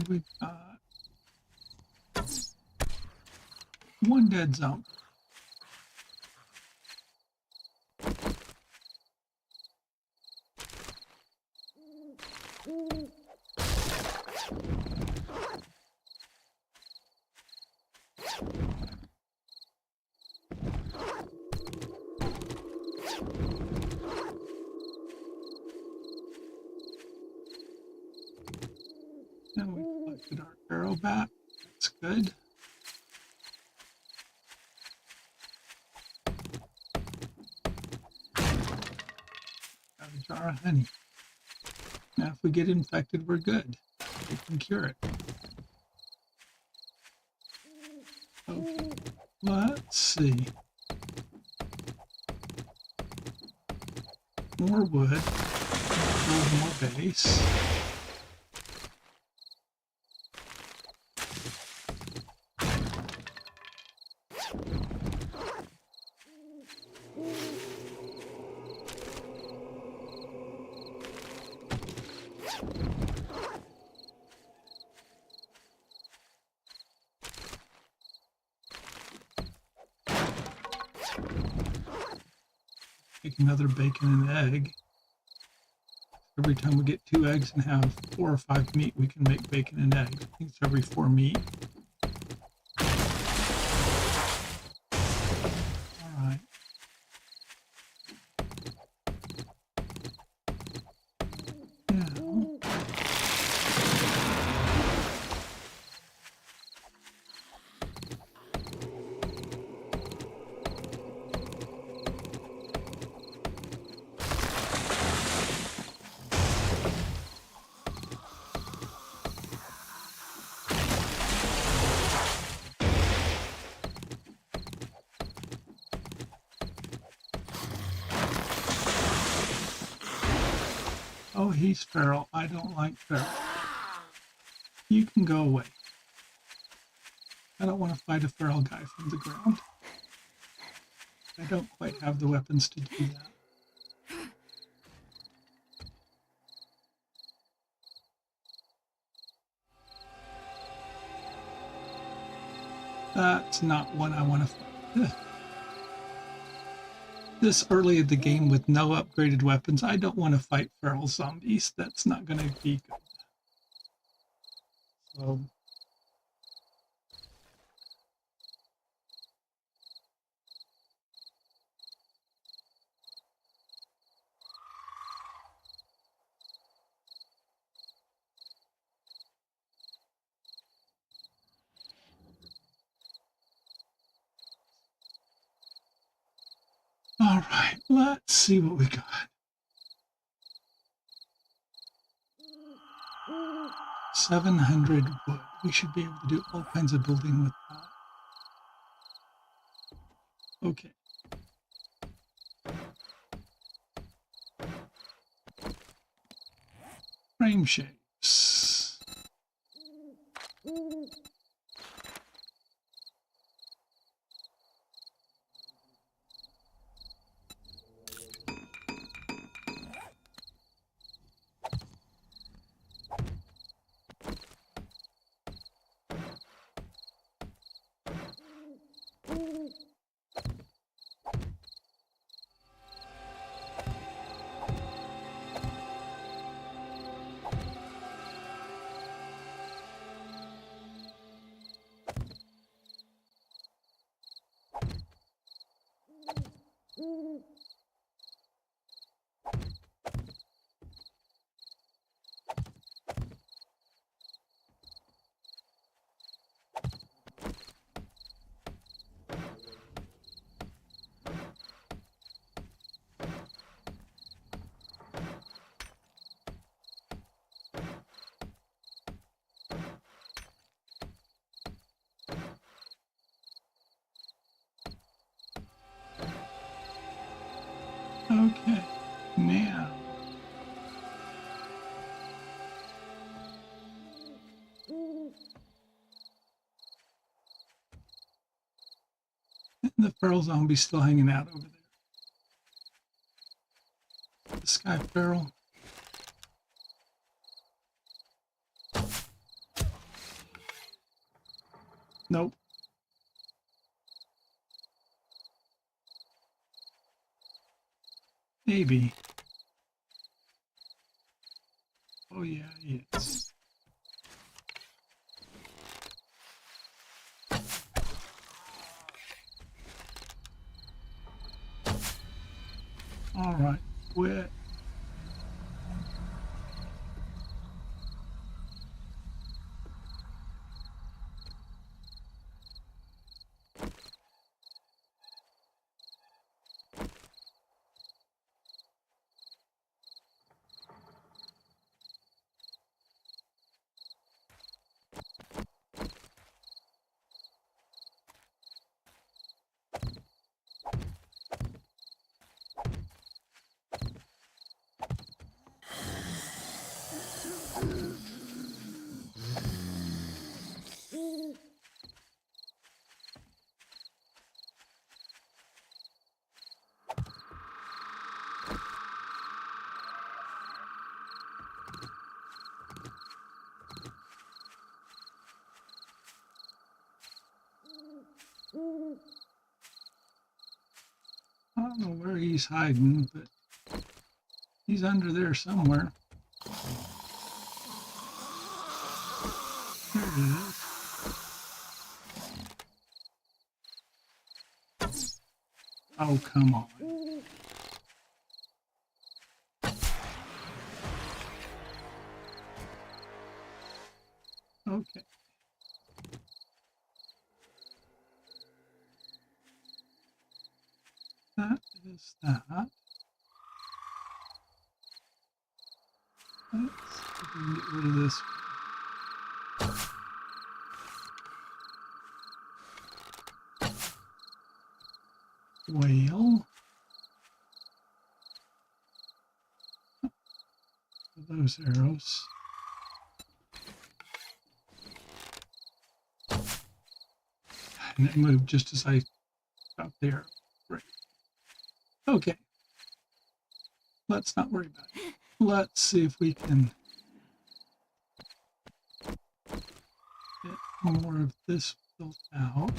And we've got one dead zombie. And we collected our arrow back. That's good. Got a jar of honey. Now, if we get infected, we're good. We can cure it. Okay, let's see. More wood. Build more base. Make another bacon and egg. Every time we get 2 eggs and have 4 or 5 meat, we can make bacon and egg. I think it's every 4 meat. All right. Now, oh, he's feral. I don't like feral. You can go away. I don't want to fight a feral guy from the ground. I don't quite have the weapons to do that. That's not one I want to fight. This early in the game with no upgraded weapons, I don't want to fight feral zombies. That's not going to be good. So, all right, let's see what we got. 700 wood. We should be able to do all kinds of building with that. Okay. Frame shapes. Okay, now. The feral zombie's still hanging out over there. The sky feral. Nope. Maybe. Oh yeah, yes. All right, quit. I don't know where he's hiding, but he's under there somewhere. There he is. Oh, come on. Okay. That is that. Let's see if we can get rid of this. Whale. Those arrows. And it moved just as I got there. Right. Okay. Let's not worry about it. Let's see if we can get more of this built out.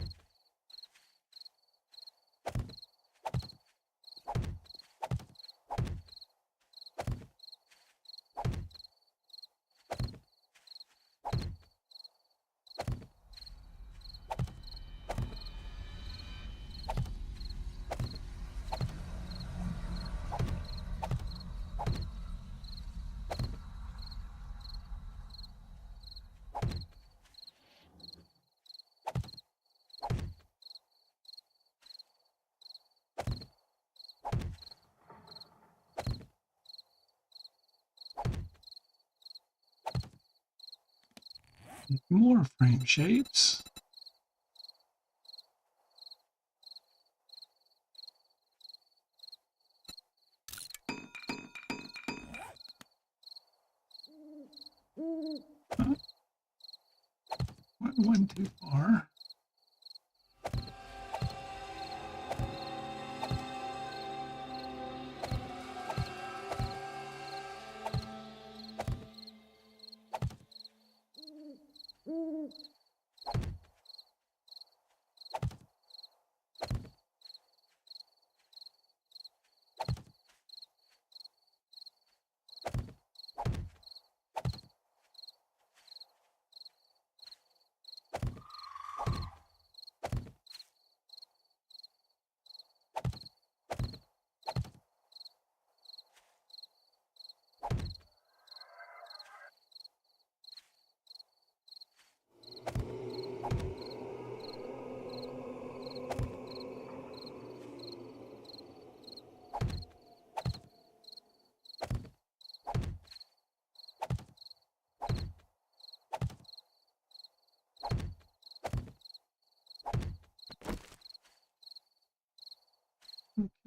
More frame shapes. Went one too far.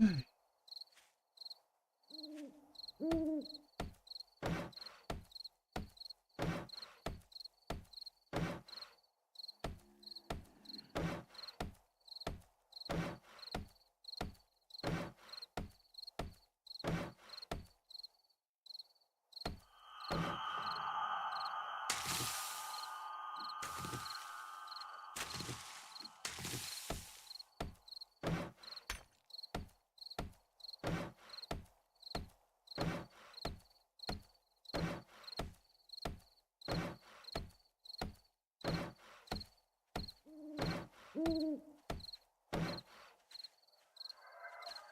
Okay.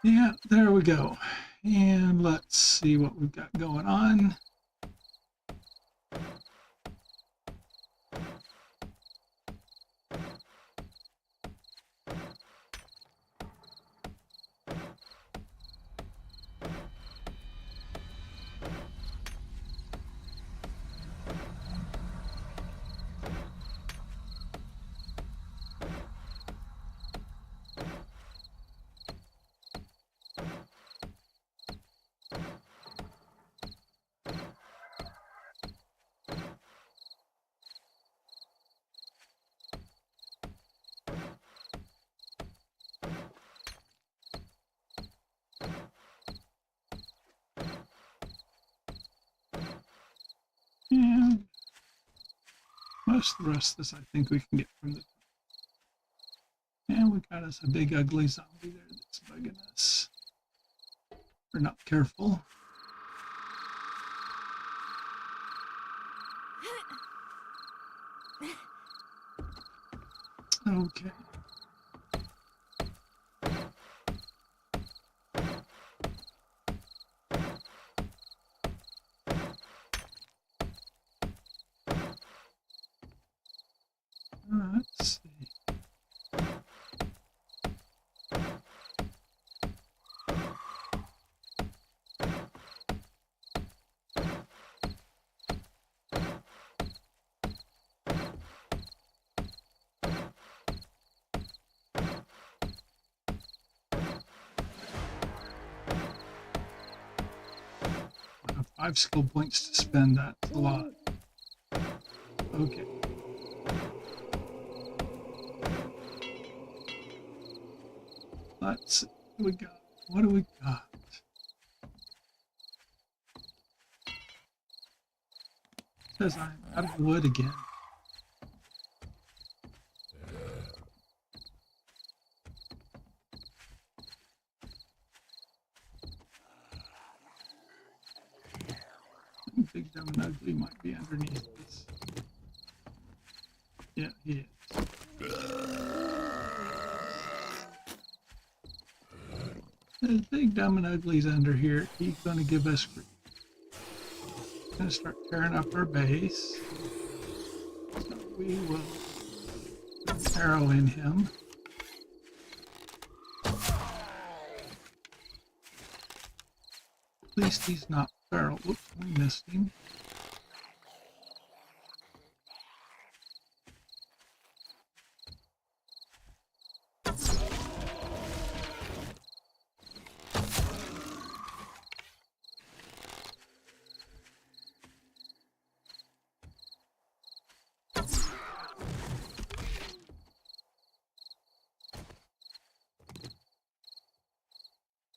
Yeah, there we go. And let's see what we've got going on. And most of the rest of this I think we can get from the... And we got us a big ugly zombie there that's bugging us. We're not careful. Okay. Let's see. I have 5 skill points to spend. That's a lot. Okay. Let's see what we got. What do we got? Says I'm out of wood again. Big Dumb and Ugly might be underneath this. Yeah, he is. There's Big Dumb and Ugly's under here. He's going to give us grief. Going to start tearing up our base. So we will put an arrow in him. At least he's not feral. Whoops, we missed him.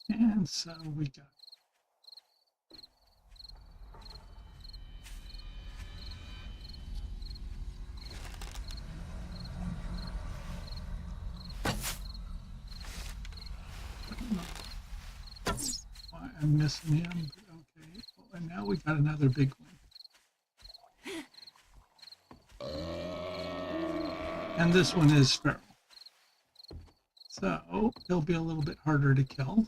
And so we got why I'm missing him, but okay. Oh, and now we got another big one. And this one is feral. So he'll be a little bit harder to kill.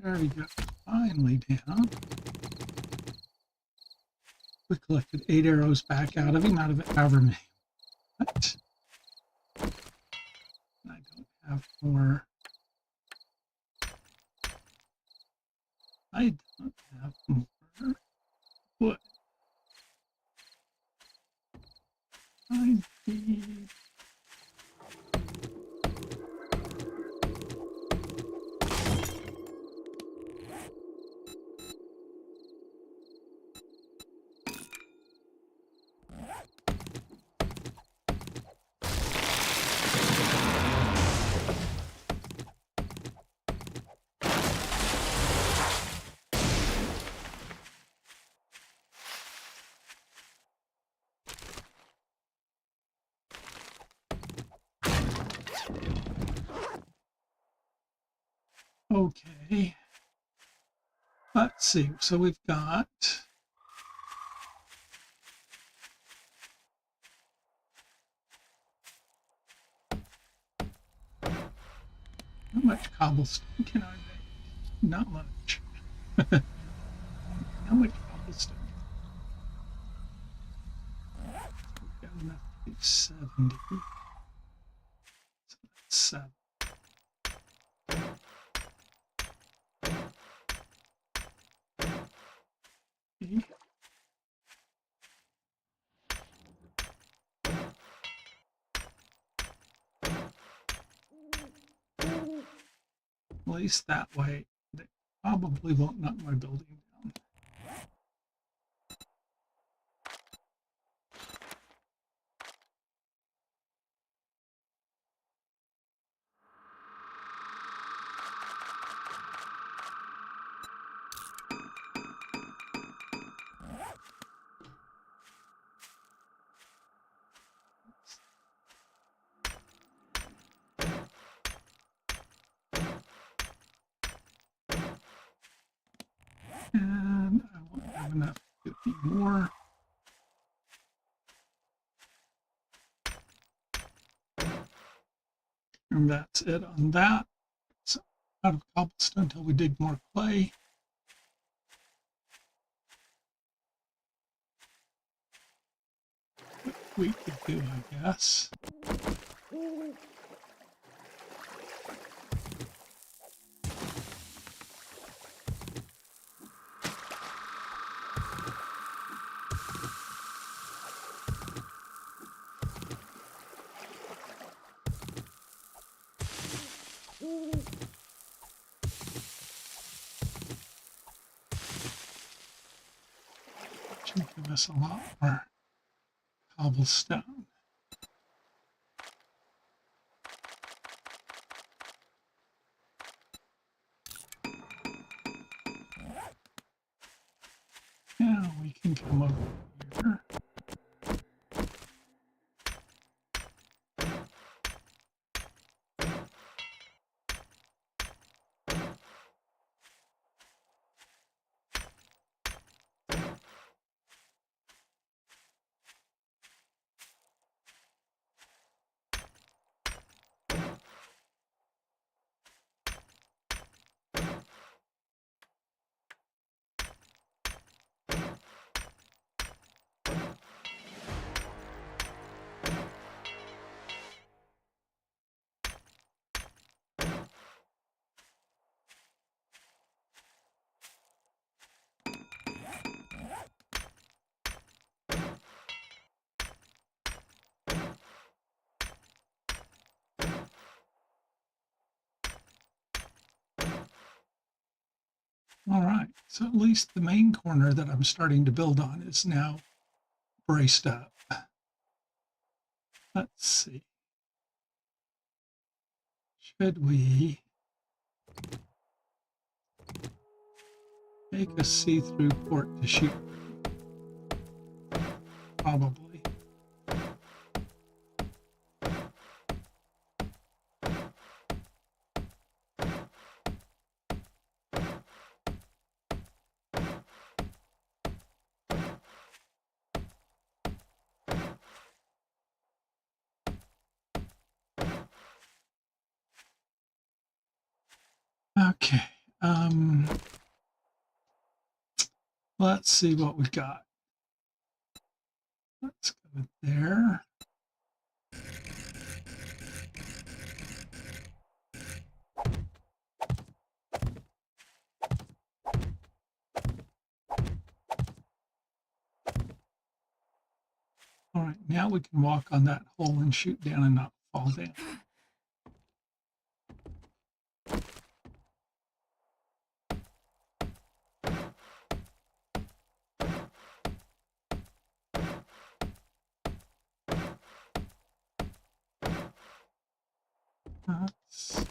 There we go. Finally down. We collected 8 arrows back out of him, out of it, however many. What? I don't have more. I don't have more wood. I need... Okay. Let's see. So we've got how much cobblestone can I make? Not much. How much cobblestone? We've got enough to do 70. So that's 7. Okay. At least that way, they probably won't knock my building down. And I won't have enough to do any more. And that's it on that. So out of cobblestone until we dig more clay. What we could do, I guess. Should give us a lot more cobblestone. Now we can come over here. All right, so at least the main corner that I'm starting to build on is now braced up. Let's see. Should we make a see-through port to shoot? Probably. Okay. Let's see what we've got. Let's go there. All right, now we can walk on that hole and shoot down and not fall down. That's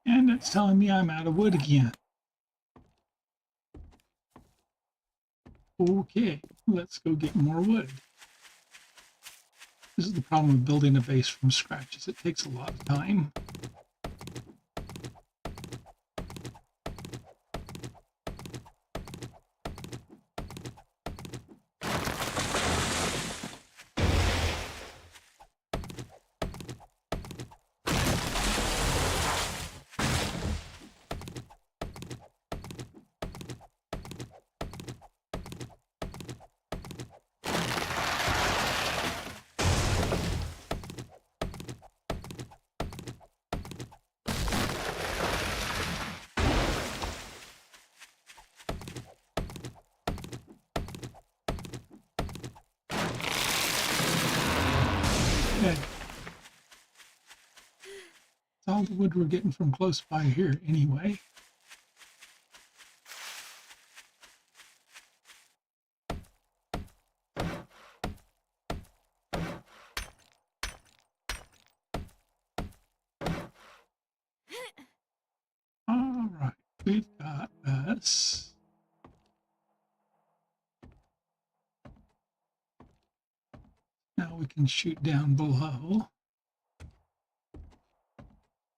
And it's telling me I'm out of wood again. Okay, let's go get more wood. This is the problem with building a base from scratch, is it takes a lot of time. Okay. It's all the wood we're getting from close by here anyway. All right, we've got us. Now we can shoot down below.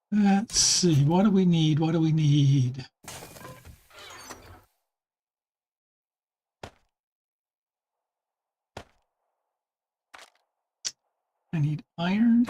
Let's see, what do we need? What do we need? I need iron.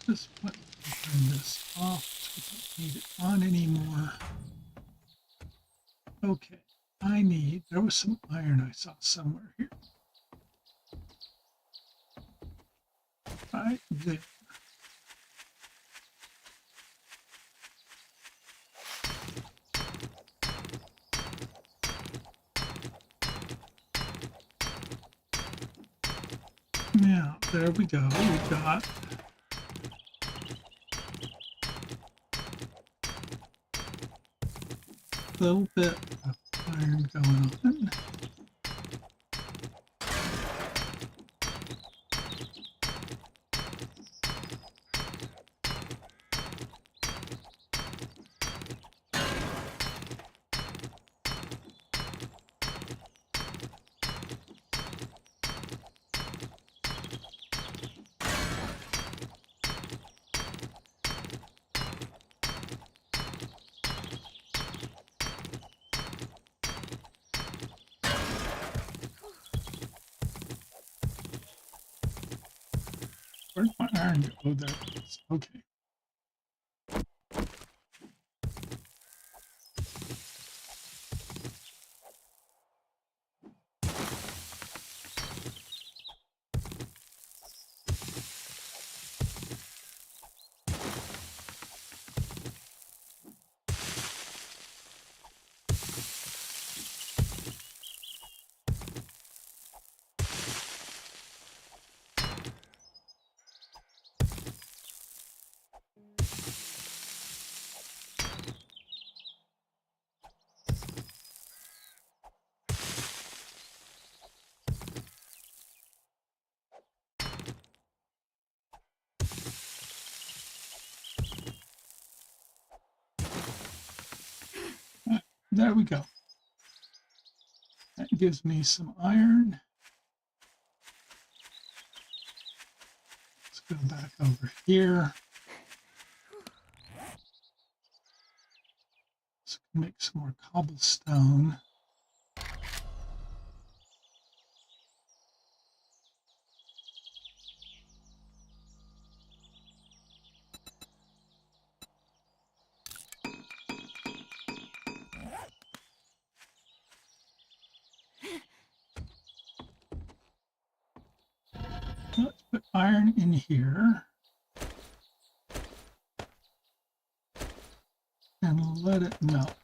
This one, turn this off. We don't need it on anymore. Okay, there was some iron I saw somewhere here. Right there. Now, there we go. We've got a little bit of iron going on. Where's my iron go? Oh, there it is. Okay. There we go. That gives me some iron. Let's go back over here. Let's make some more cobblestone. Put iron in here and let it melt.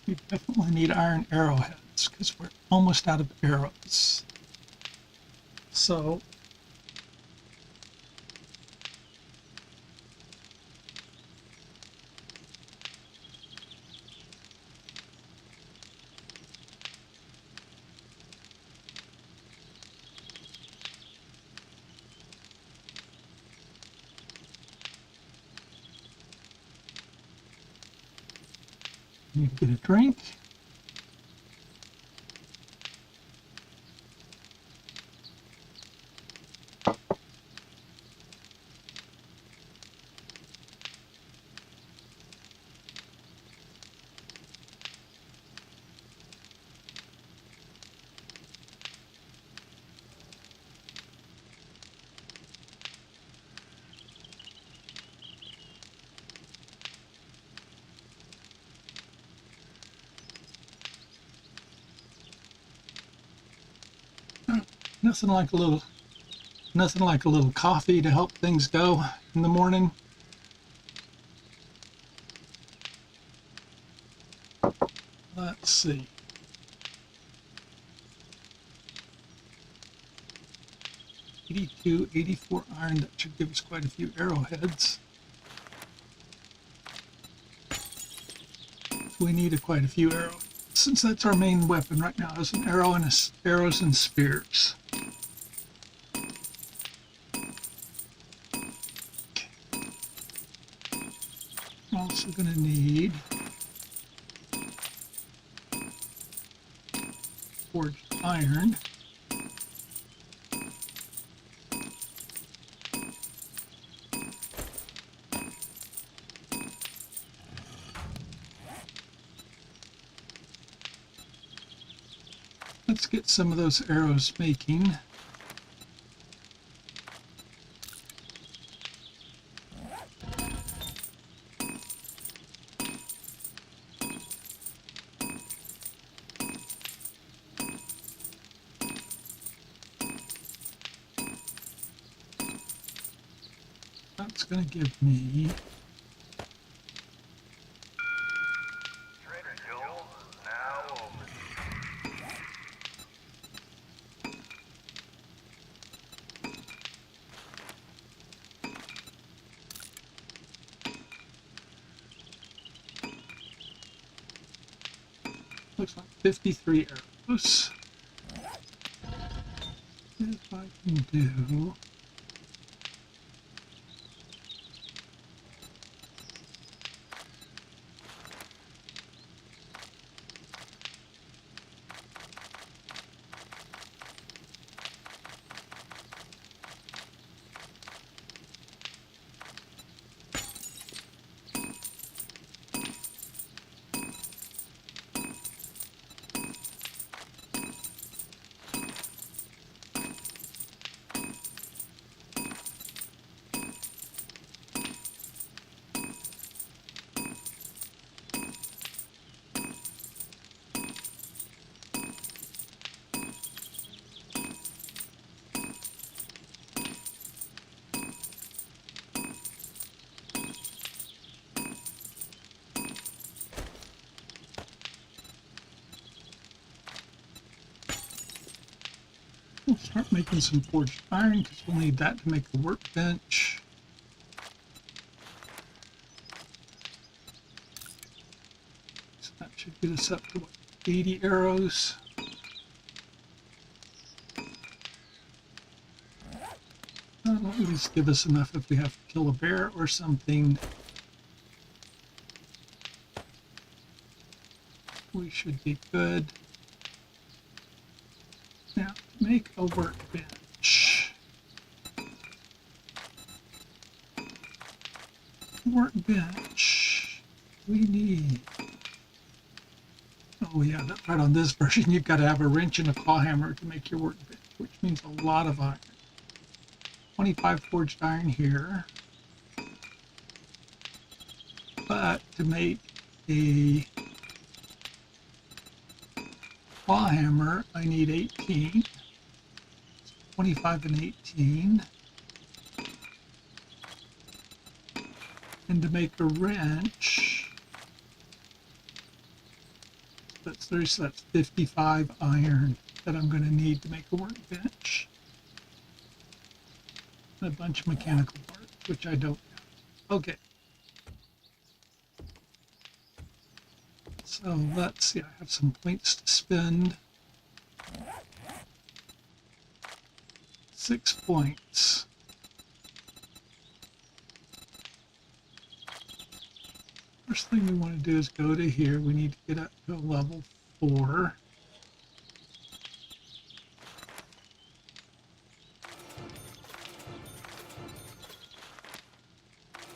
We definitely need iron arrowheads because we're almost out of arrows. So need to get a drink. Nothing like a little coffee to help things go in the morning. Let's see. 82, 84 iron. That should give us quite a few arrowheads. We need quite a few arrows, since that's our main weapon right now, is an arrow and arrows and spears. I'm also going to need forged iron. Let's get some of those arrows making. That's going to give me looks like 53 arrows. If I can do we'll start making some forged iron because we'll need that to make the workbench. So that should get us up to what, 80 arrows. That'll at least give us enough if we have to kill a bear or something. We should be good. Now, to make a workbench. We need... Oh yeah, right on this version, you've got to have a wrench and a claw hammer to make your workbench, which means a lot of iron. 25 forged iron here. But to make a claw hammer, I need 18. 25 and 18. And to make a wrench, that's 30, so that's 55 iron that I'm going to need to make a workbench. And a bunch of mechanical parts, which I don't have. Okay. So let's see, I have some points to spend. 6 points. First thing we want to do is go to here. We need to get up to a level 4.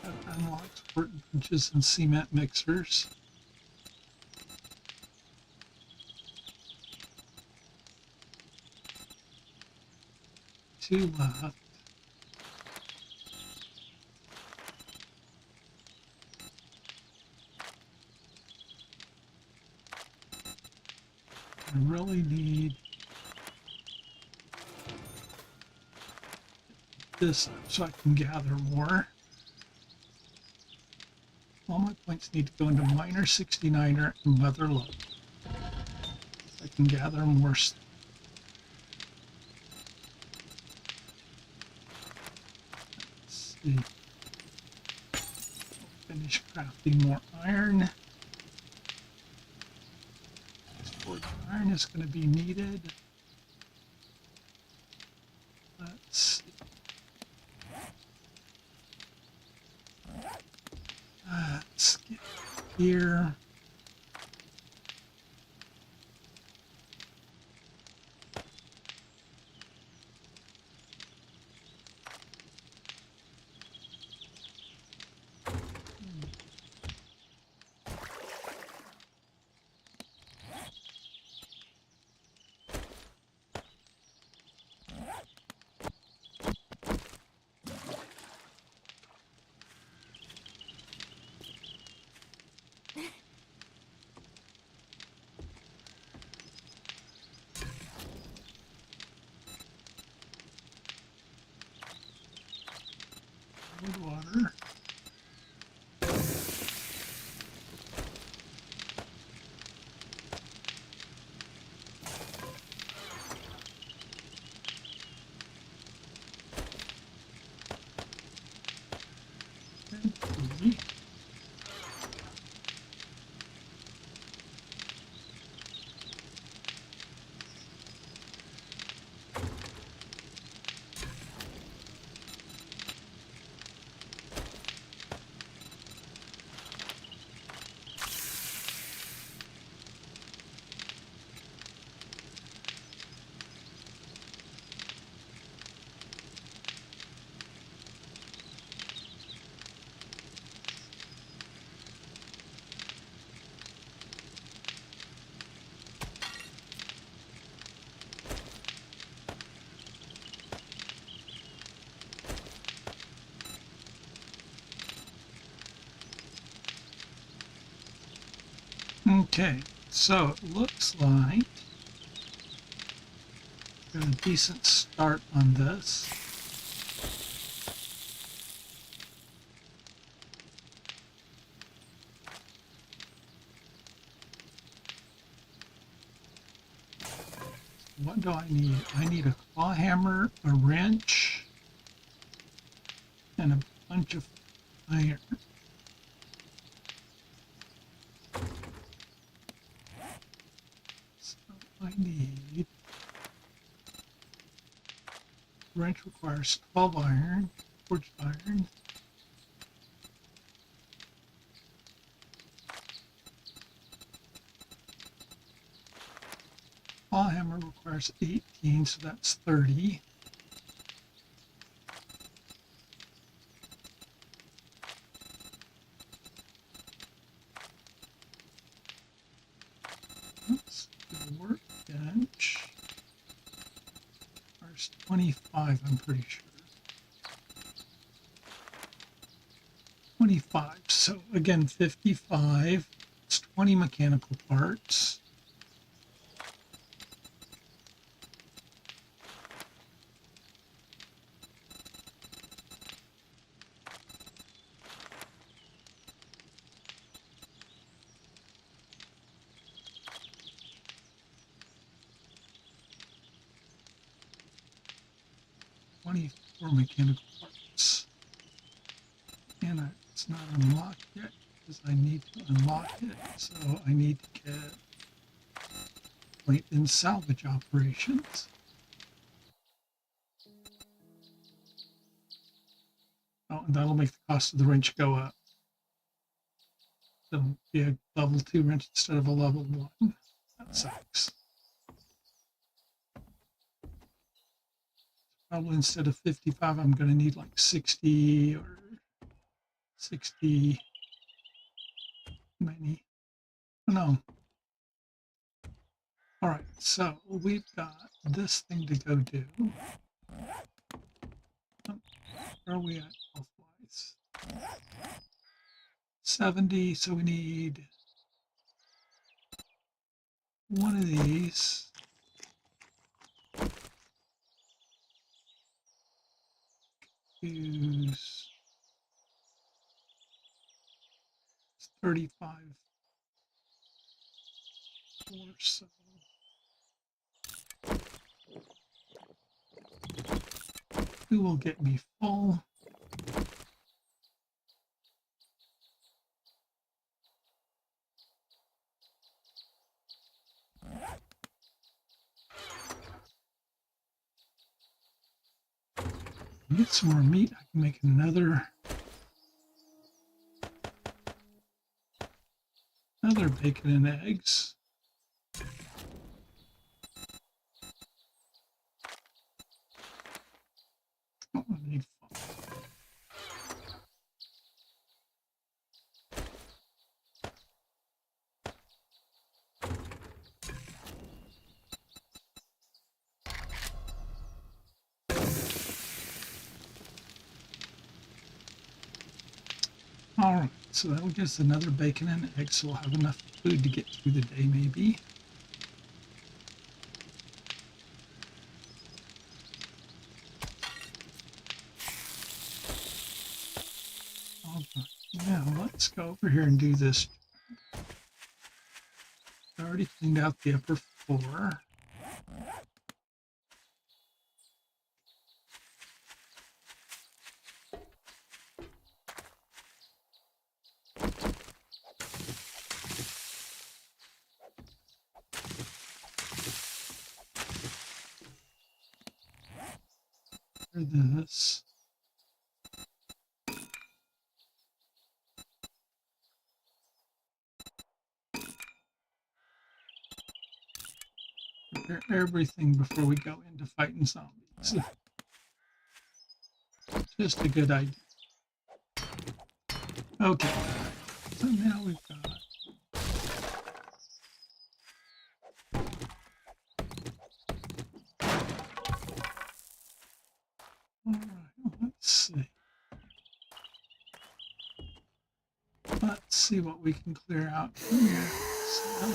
That unlocks workbenches and cement mixers. 2 left. I really need this so I can gather more. All my points need to go into miner, 69er, and weather low. I can gather more stuff. Let's see. Finish crafting more iron. Iron is going to be needed. Let's see. Let's get here. Good water. And 3. Okay, so it looks like got a decent start on this. What do I need? I need a claw hammer, a wrench, and a bunch of iron. So I need, wrench requires 12 iron, forged iron. Claw hammer requires 18, so that's 30. Let's do a workbench. Requires 25, I'm pretty sure. 25, so again 55. It's 20 mechanical parts. 24 mechanical parts. And it's not unlocked yet because I need to unlock it. So I need to get late in salvage operations. Oh, and that'll make the cost of the wrench go up. It'll be a level 2 wrench instead of a level 1. That sucks. Probably instead of 55, I'm going to need like 60 or 60. Many. Oh, no. All right, so we've got this thing to go do. Oh, where are we at health-wise? 70, so we need one of these. Use 35 or so. Who will get me full? Get some more meat. I can make another bacon and eggs. Oh, I need all right, so that'll give us another bacon and eggs, so we'll have enough food to get through the day, maybe. All right, now let's go over here and do this. I already cleaned out the upper floor. For this. Prepare everything before we go into fighting zombies. Just a good idea. Okay, so now we've got all right, let's see. Let's see what we can clear out here. So,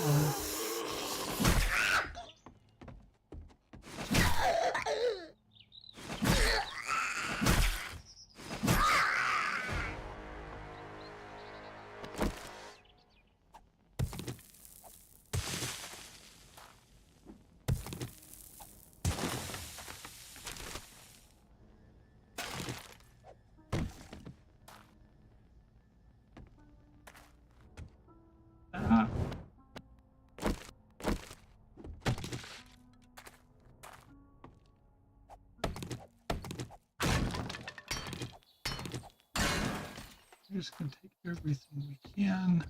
we're just going to take everything we can.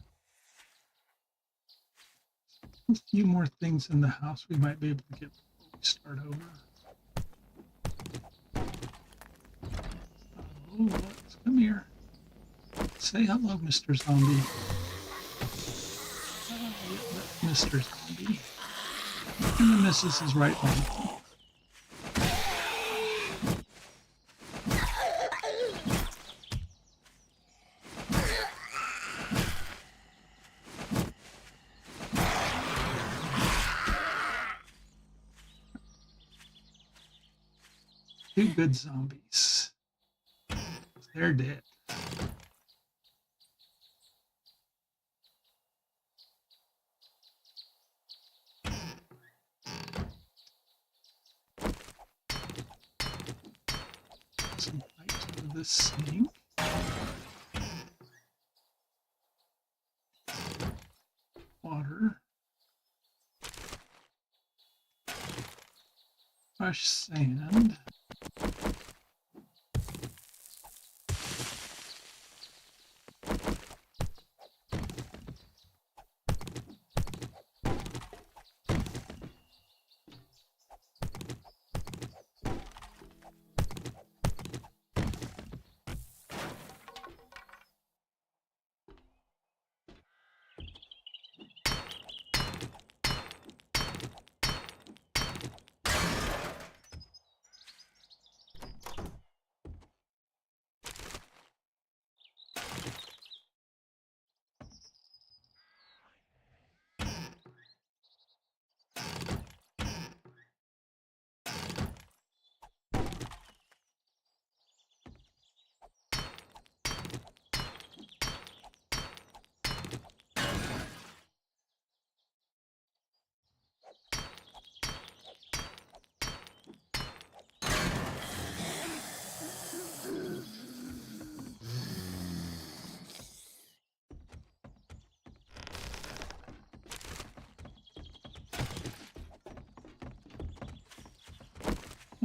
A few more things in the house we might be able to get before we start over. Oh, let's come here. Say hello, Mr. Zombie. Yeah, Mr. Zombie. And the missus is right on. Two good zombies. They're dead. some pipes out of this sink. Water. Fresh sand.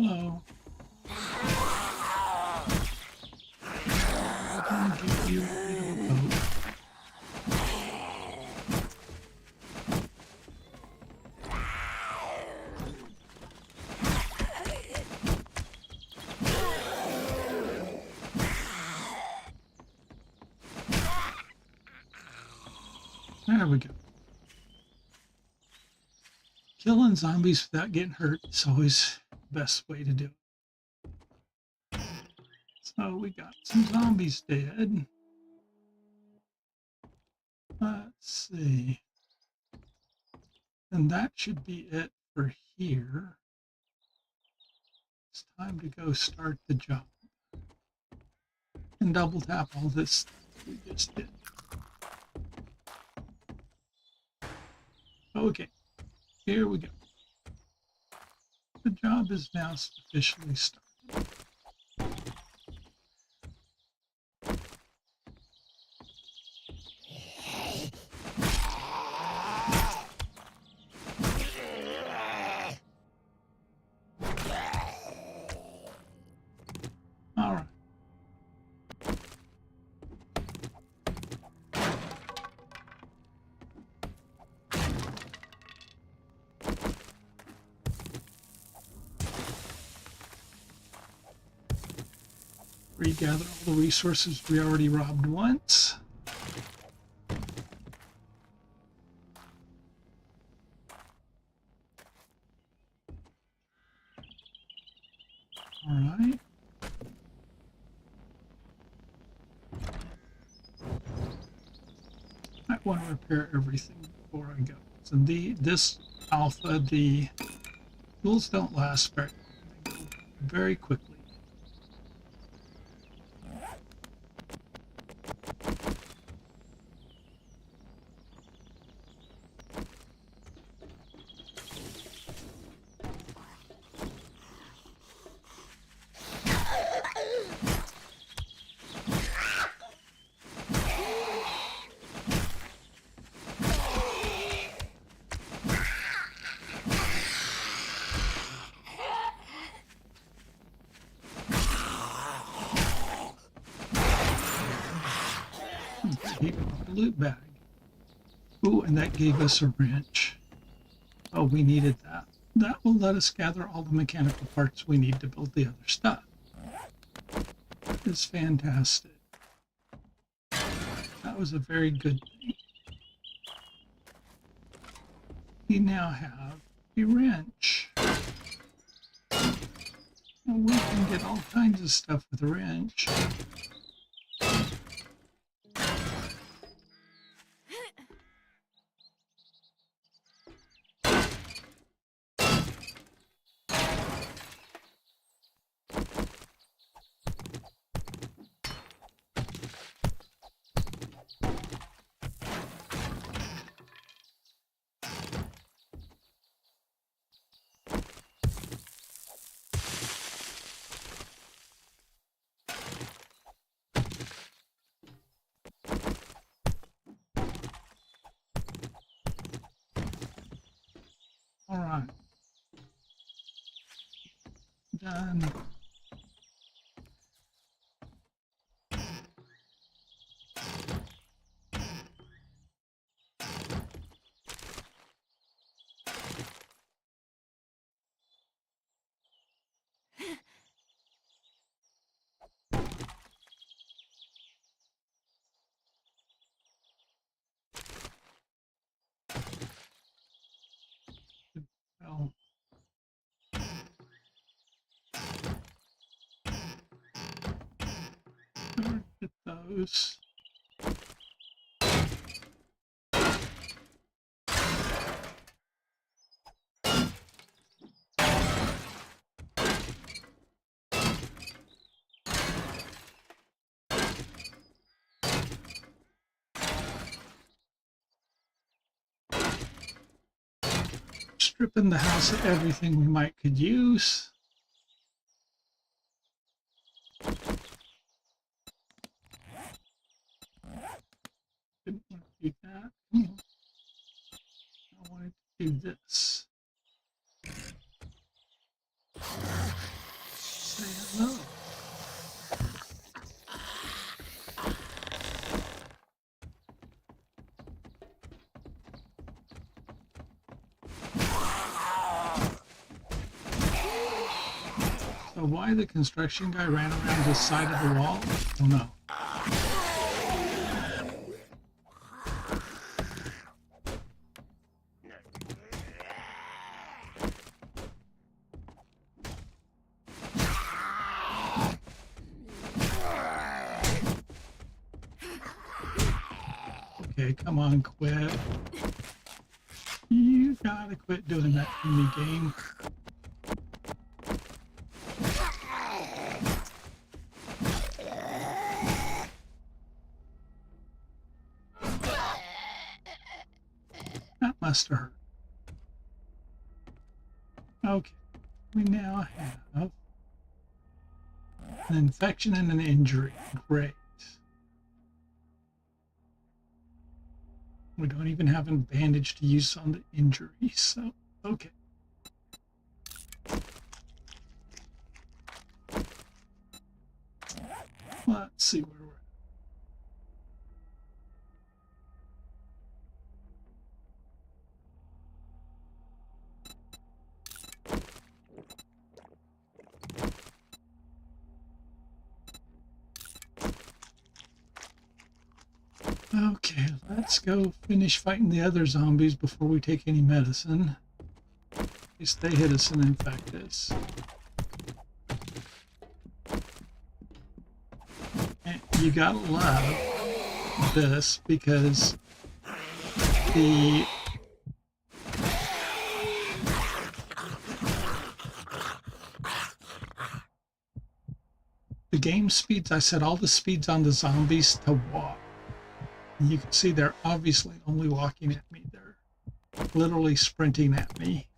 Hello. I'm gonna give you a bit of a boat. There we go. Killing zombies without getting hurt is always the best way to do it. So we got some zombies dead. Let's see. And that should be it for here. It's time to go start the job. And double tap all this we just did. Okay, here we go. The job is now officially started. All right. Regather all the resources we already robbed once. All right. I want to repair everything before I go. So this alpha, the tools don't last very long. They go very quickly. Keep the loot bag. Ooh, and that gave us a wrench. Oh, we needed that. That will let us gather all the mechanical parts we need to build the other stuff. That is fantastic. That was a very good thing. We now have a wrench. And we can get all kinds of stuff with a wrench. All right. Done. Well, get those. Stripping the house of everything we might could use. Didn't want to do that. I wanted to do this. Say hello. So why the construction guy ran around the side of the wall? I don't know. Okay, come on, quit. You gotta quit doing that to me, game. That must have hurt. Okay, we now have an infection and an injury. Great. We don't even have a bandage to use on the injury, so okay. Let's see where we're at. Okay, let's go finish fighting the other zombies before we take any medicine. In case they hit us and infect us. And you gotta love this because the game speeds, I set all the speeds on the zombies to walk. And you can see they're obviously only walking at me. They're literally sprinting at me.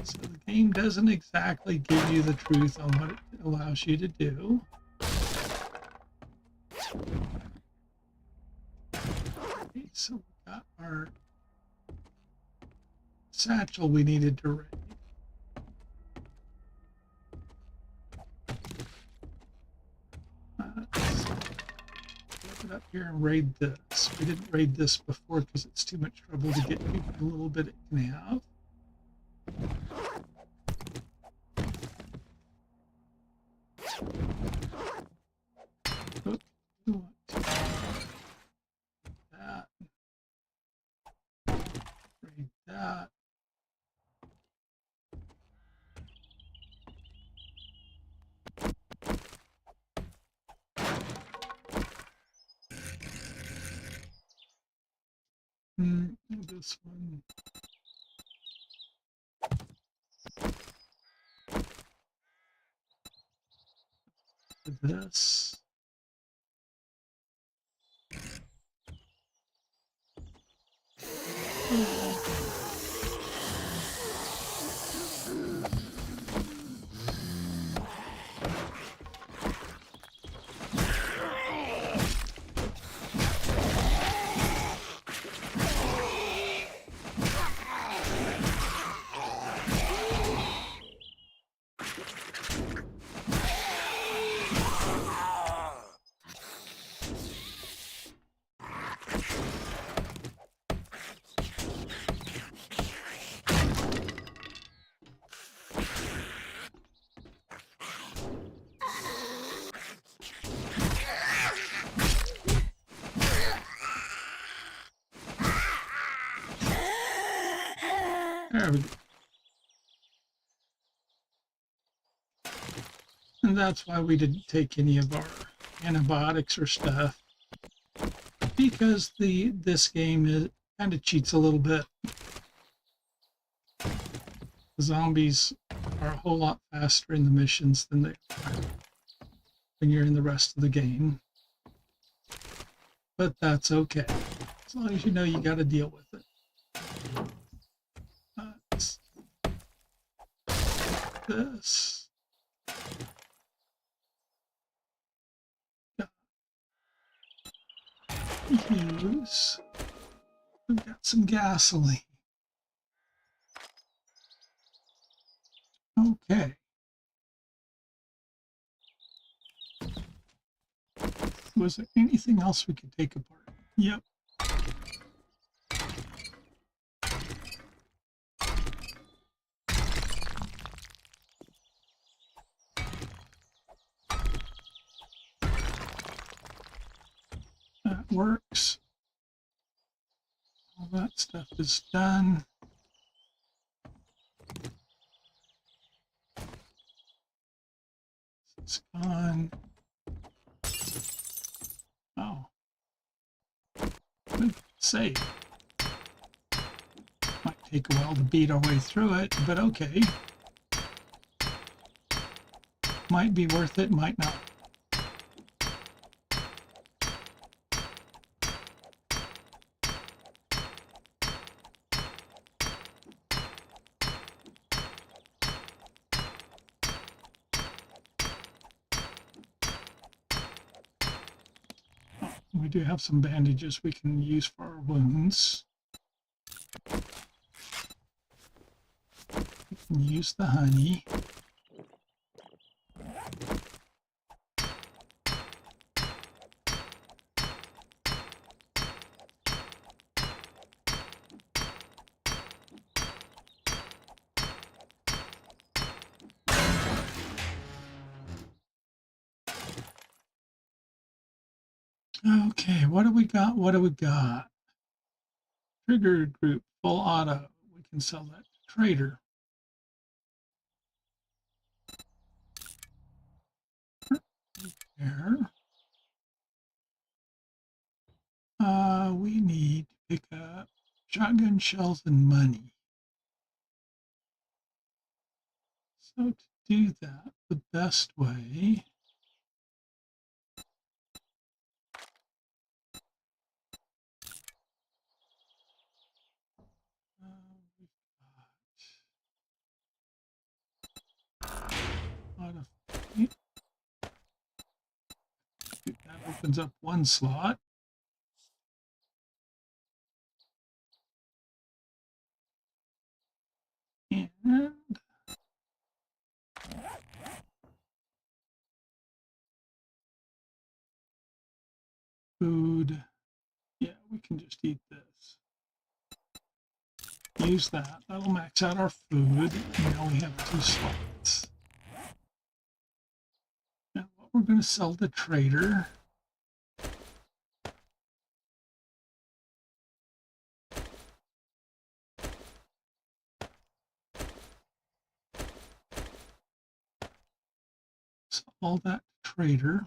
So the game doesn't exactly give you the truth on what it allows you to do. Okay, so we got our satchel we needed to raid. Up here and raid this. We didn't raid this before because it's too much trouble to get people a little bit it can have. Oops, we want to that. Raid that. This one. This. There we go. And that's why we didn't take any of our antibiotics or stuff, because this game kind of cheats a little bit. The zombies are a whole lot faster in the missions than they are when you're in the rest of the game. But that's okay, as long as you know you got to deal with it. This. Use. We've got some gasoline. Okay. Was there anything else we could take apart? Yep. That works. All that stuff is done. It's gone. Oh. Good save. Might take a while to beat our way through it, but okay. Might be worth it, might not. We do have some bandages we can use for our wounds. We can use the honey. Okay, what do we got? What do we got? Trigger group, full auto. We can sell that to trader. There. We need to pick up shotgun shells and money. So to do that, the best way that opens up one slot. And food. Yeah, we can just eat this. Use that. That'll max out our food. Now we have 2 slots. Now what we're going to sell to trader. Sell all that to trader.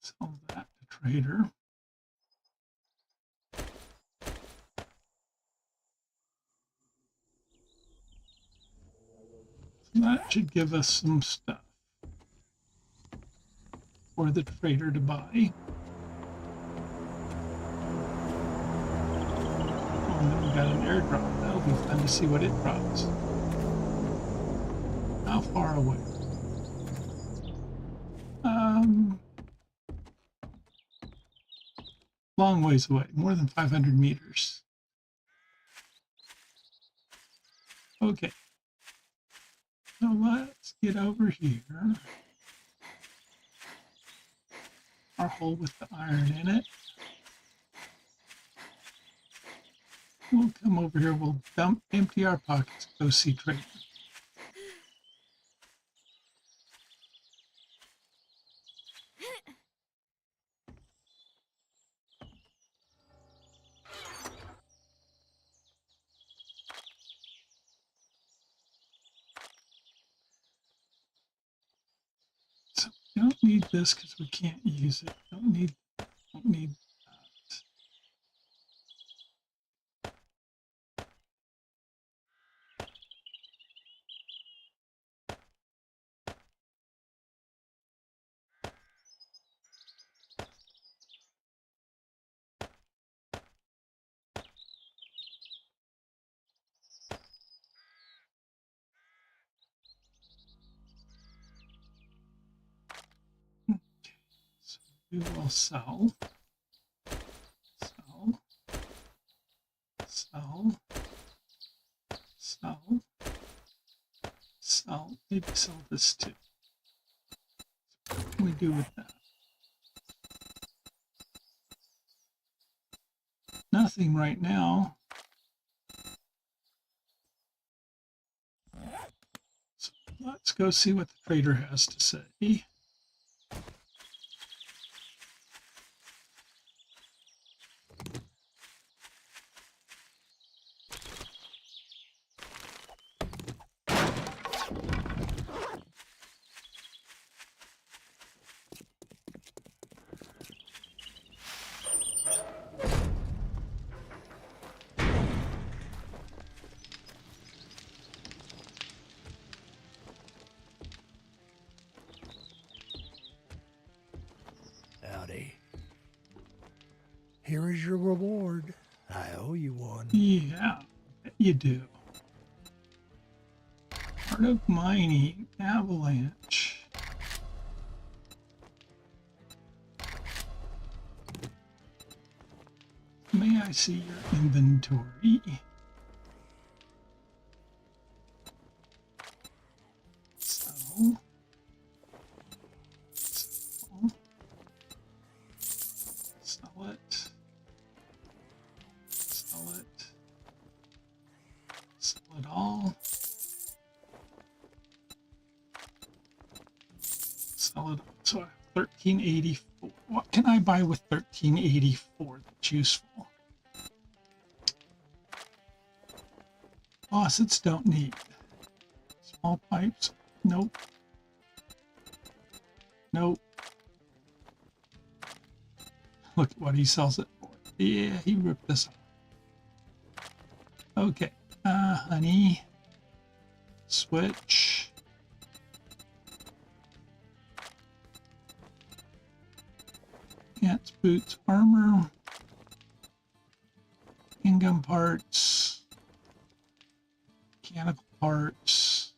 Sell that to trader. So that should give us some stuff for the trader to buy. Oh, and then we got an airdrop. That'll be fun to see what it drops. How far away? Long ways away, more than 500 meters. Okay. So let's get over here. Our hole with the iron in it. We'll come over here, we'll empty our pockets, go see trader. need this because we can't use it. Don't need that. So we will sell, sell, sell, sell, sell. Maybe sell this too. What can we do with that? Nothing right now. So let's go see what the trader has to say.
Howdy. Here is your reward. I owe you one.
Yeah, you do. Part of mining, avalanche. May I see your inventory? Sell. Sell. Sell it. Sell it. Sell it all. Sell it. So I have 1384. What can I buy with 1384 that's useful? Faucets don't need. Small pipes. Nope. Nope. Look at what he sells it for. Yeah, he ripped this off. Okay. Honey. Switch. Pants, boots, armor. Handgun parts. Mechanical parts.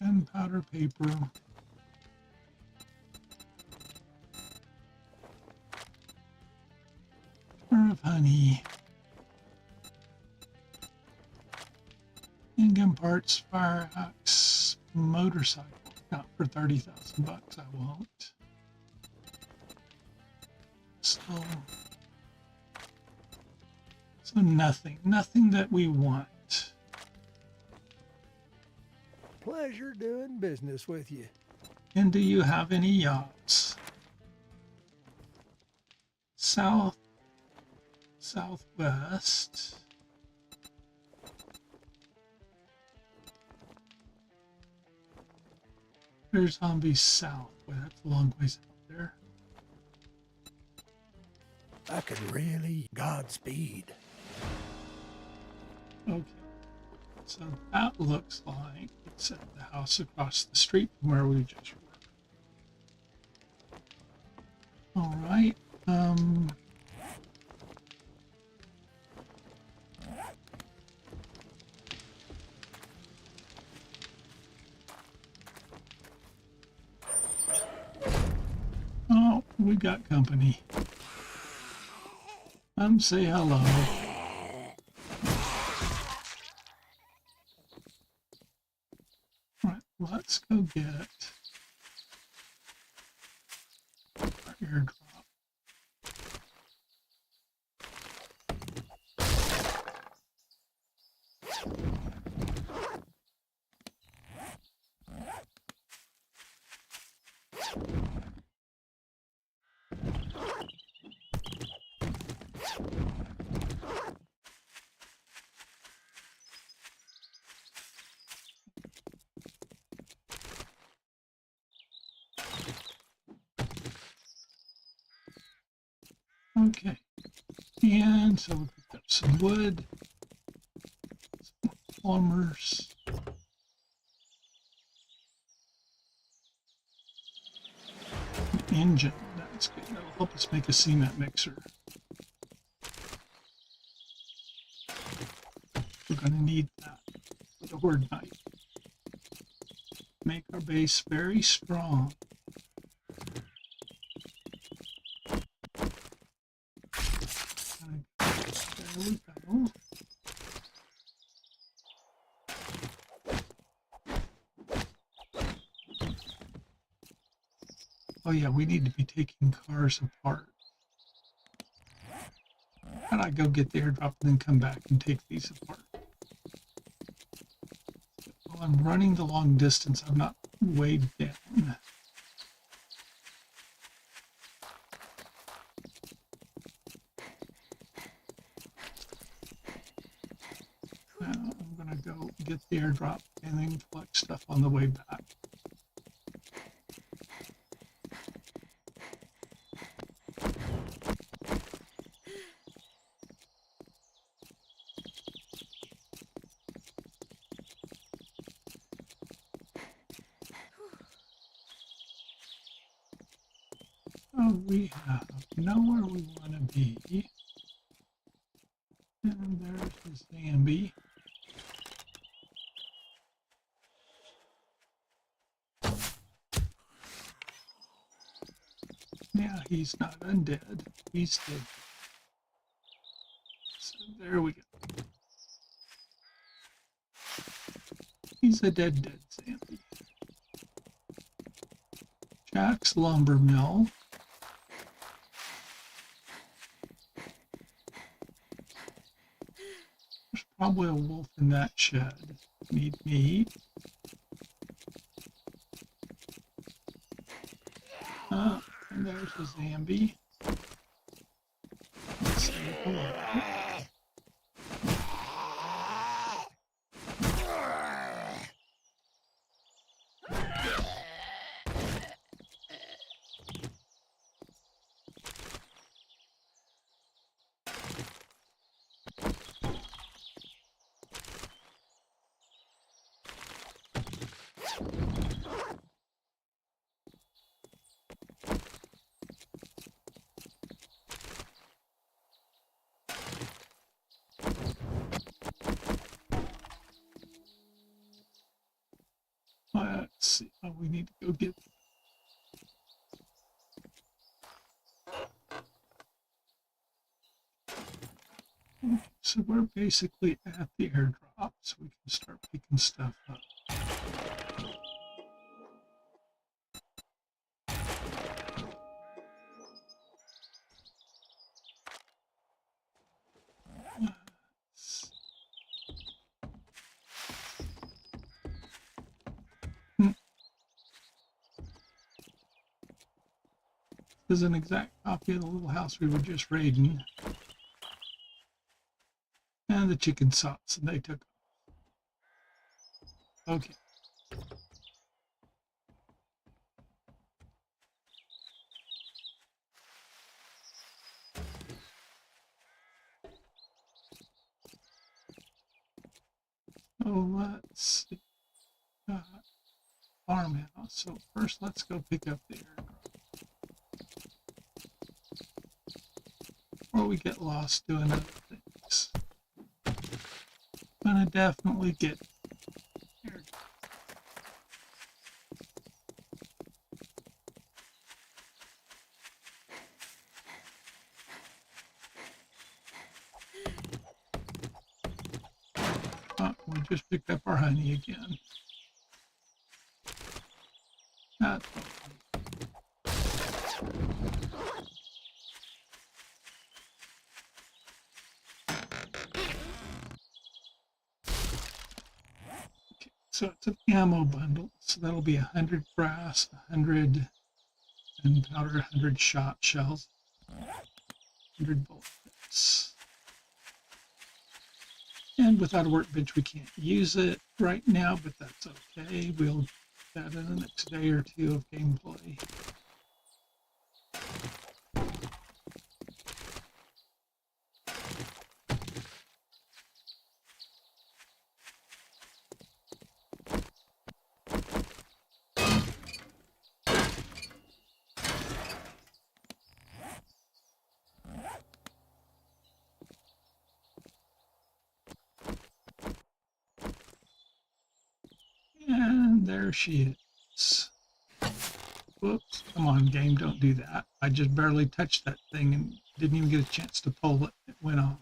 Gunpowder paper. Jar of honey. Handgun parts, fire axe, motorcycle. Not for 30,000 bucks, I won't. So nothing that we want.
Pleasure doing business with you.
And do you have any yachts? Southwest. There's zombies south. Boy, that's a long ways out there.
I could really Godspeed.
Okay. So that looks like it's at the house across the street from where we just were. All right. Oh, we got company. Say hello. All right, let's go get our airdrop. Okay. And so we picked up some wood, some polymers. An engine. That's good. That'll help us make a cement mixer. We're going to need that for the horde night. Make our base very strong. There we go. Oh yeah, we need to be taking cars apart. How do I go get the airdrop and then come back and take these apart? While I'm running the long distance, I'm not weighed down. Now I'm going to go get the airdrop and then collect stuff on the way back. Oh, we know where we want to be. And there's the Zambi. Yeah, he's not undead. He's dead. So there we go. He's a dead Zambi. Jack's lumber mill. There's probably a wolf in that shed. Need meat. And there's a Zambi. Let's say hello. Let's see. Oh, we need to go get. So we're basically at the airdrop, so we can start picking stuff up. This is an exact copy of the little house we were just raiding. And the chicken sots, and they took off. Okay. So let's see. Farmhouse. So first let's go pick up the airdrop. Before we get lost doing other things. Gonna definitely get airdrop. Oh, we just picked up our honey again. That's okay. So it's an ammo bundle. So that'll be 100 brass, 100 gunpowder, 100 shot shells, 100 bullets. And without a workbench, we can't use it right now, but that's okay. We'll do that in the next day or two of gameplay. And there she is. Whoops. Come on, game, don't do that. I just barely touched that thing and didn't even get a chance to pull it. It went off.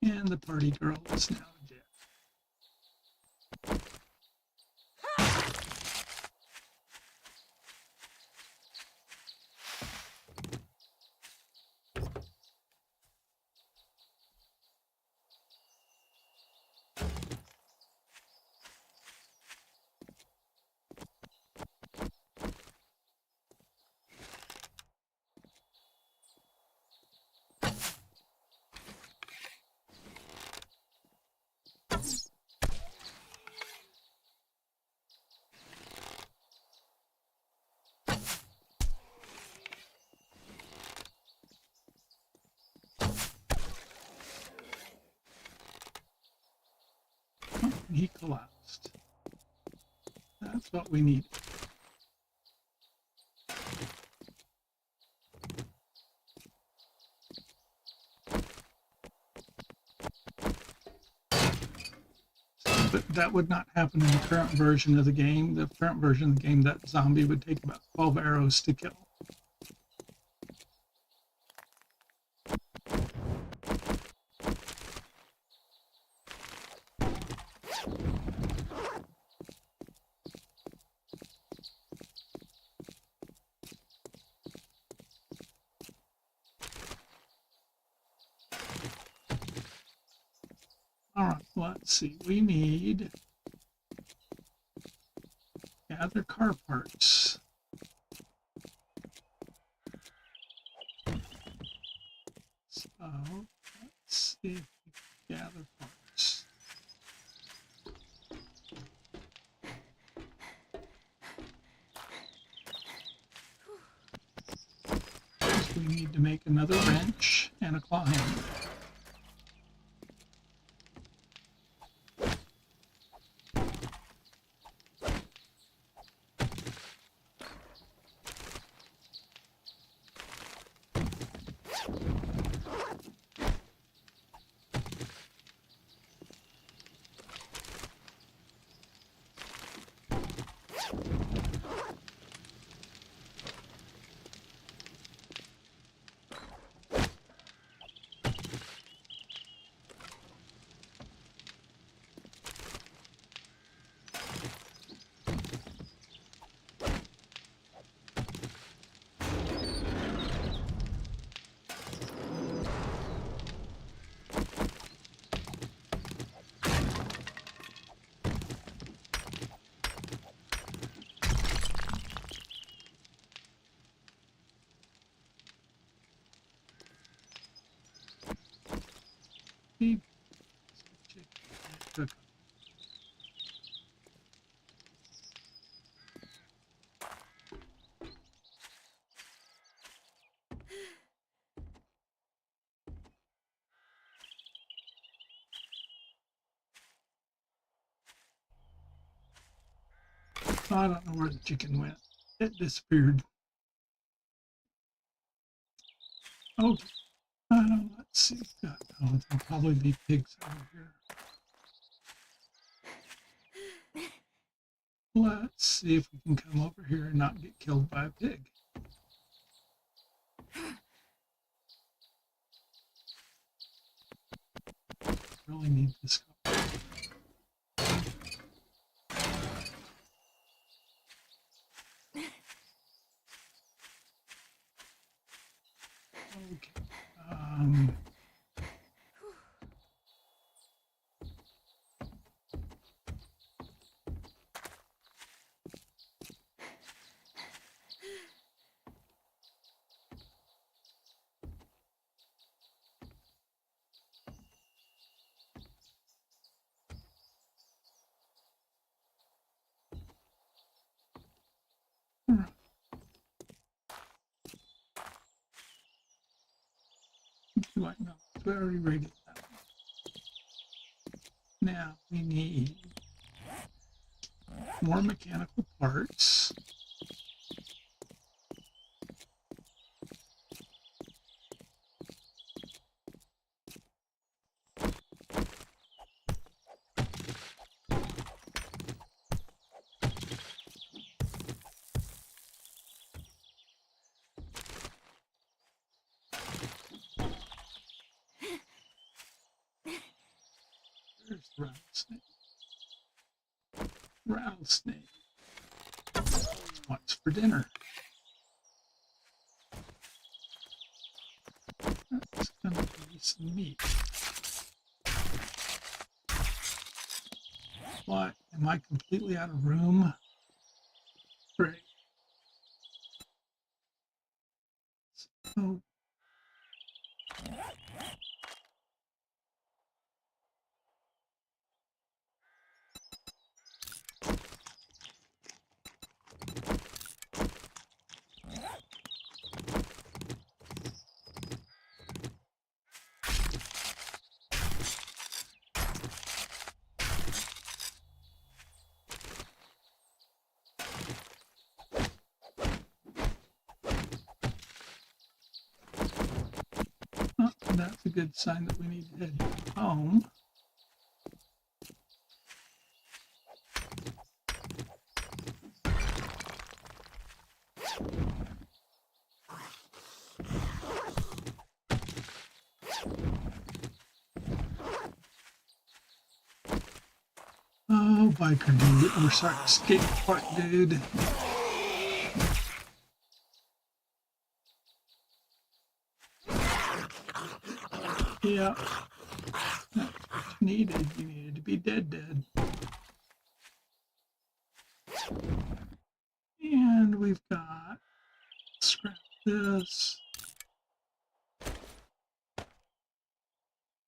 And the party girl is now dead. He collapsed. That's what we need. But that would not happen in the current version of the game. The current version of the game, that zombie would take about 12 arrows to kill. All right, let's see. We need gather car parts. So let's see if we can gather parts. First, we need to make another wrench and a claw hammer. I don't know where the chicken went. It disappeared. Oh, let's see. Oh, there'll probably be pigs over here. Let's see if we can come over here and not get killed by a pig. Really need this cover. Okay. Right now, it's very rated that one. Now we need more mechanical parts. there's the rattlesnake. Rattlesnake. What's for dinner? That's gonna be some meat. What? Am I completely out of room? Great. So, oh, that's a good sign that we need to head home. Oh, biker dude, or sorry, skate park dude. Yeah, that's what you needed. You needed to be dead. And we've got, scrap this,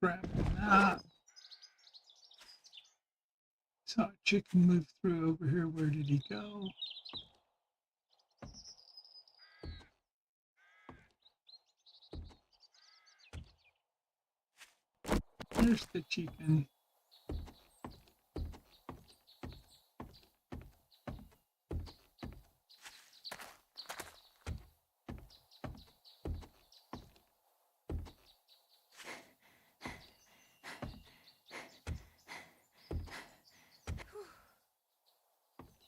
grab that. Saw a chicken move through over here. Where did he go? There's the chicken.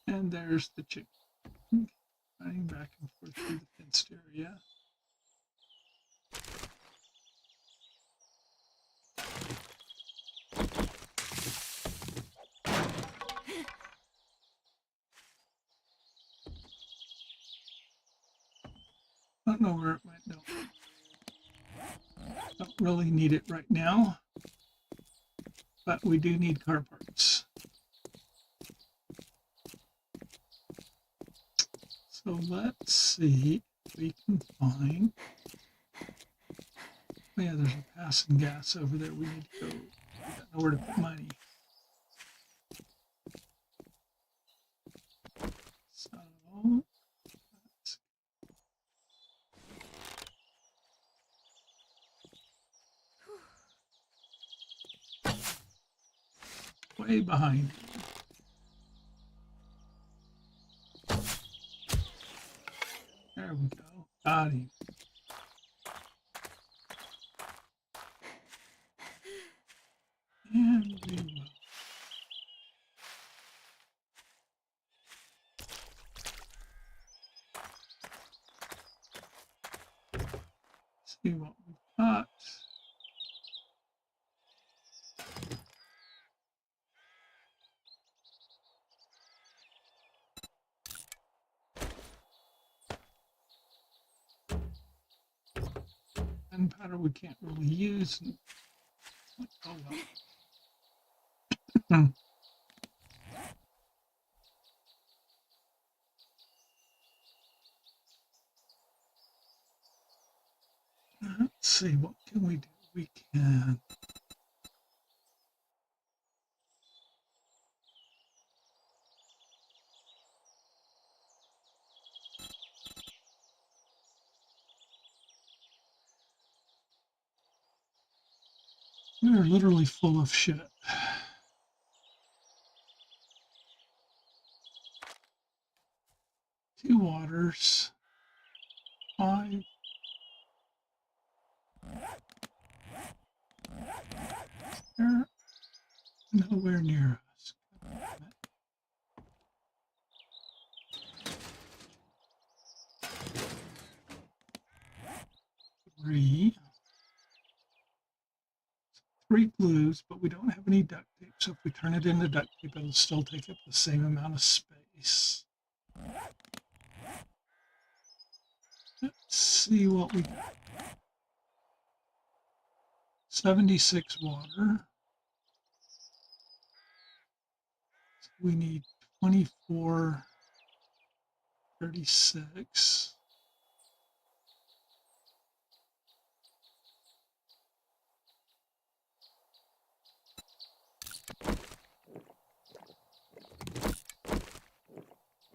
And there's the chicken. Running back and forth through the fenced area. Don't know where it went. No. Don't really need it right now. But we do need car parts. So let's see if we can find. Oh yeah, there's a passing gas over there. We need to go. We don't know where to put money. So let's way behind. There we go. Got him. And we will. See what we've got. Gunpowder we can't really use. Oh well. Let's see, what can we do? We can. We're literally full of shit. 2 waters. 5. They're nowhere near us. 3. 3 glues, but we don't have any duct tape. So if we turn it into duct tape, it'll still take up the same amount of space. Let's see what we got. 76 water. So we need 24, 36.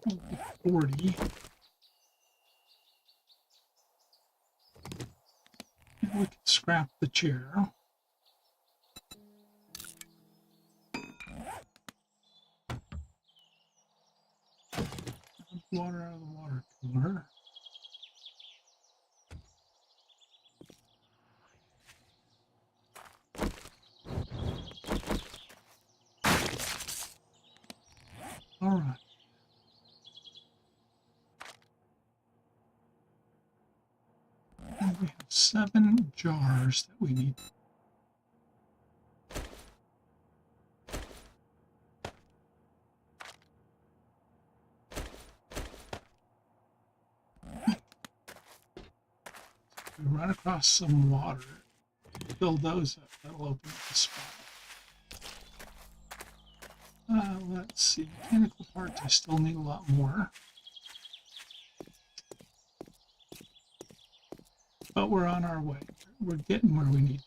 Okay, 40. And we can scrap the chair. Water out of the water cooler. All right. And we have 7 jars that we need. We run across some water, fill those up, that'll open up the spot. Let's see, mechanical parts, I still need a lot more. But we're on our way. We're getting where we need.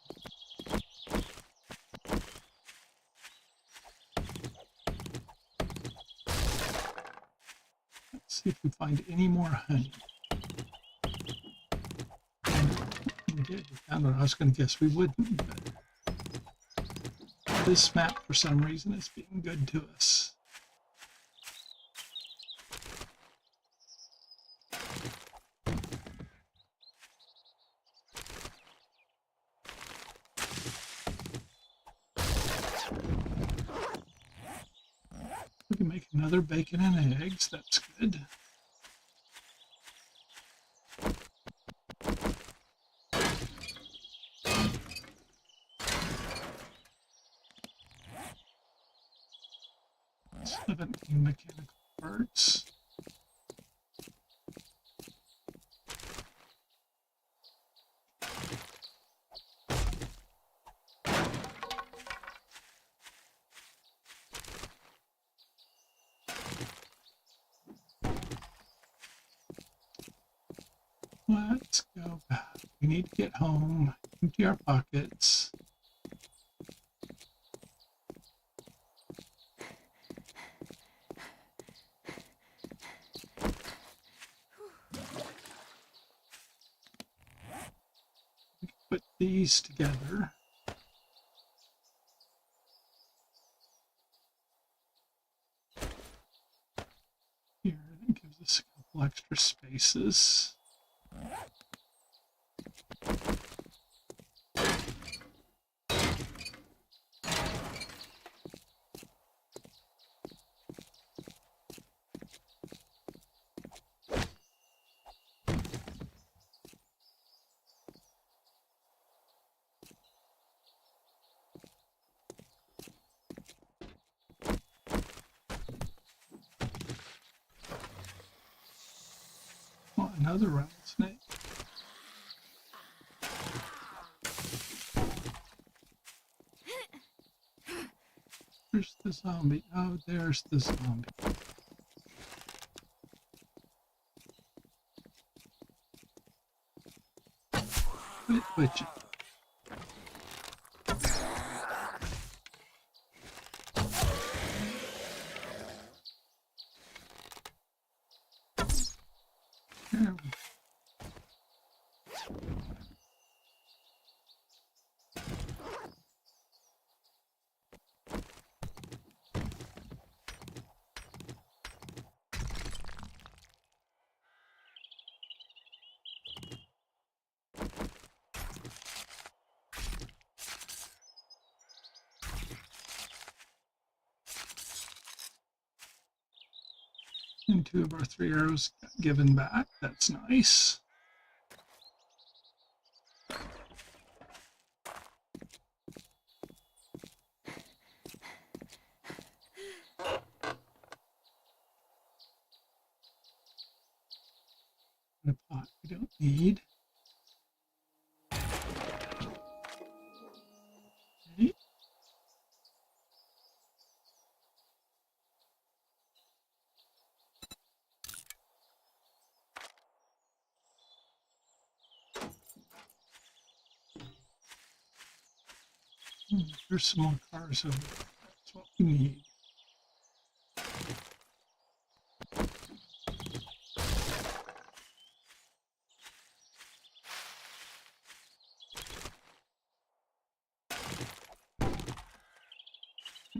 Let's see if we find any more honey. We did. We found it. I was going to guess we wouldn't, but this map, for some reason, is being good to us. We can make another bacon and eggs. That's good. Seventeen mechanical parts. Let's go back. We need to get home, empty our pockets. We can put these together. Here, that gives us a couple extra spaces. Oh, another rattlesnake. Where's the zombie? Oh, there's the zombie. Quit twitching. There we go. And 2 of our 3 arrows got given back. That's nice. That we don't need. Okay. There's some more cars over there. That's what we need.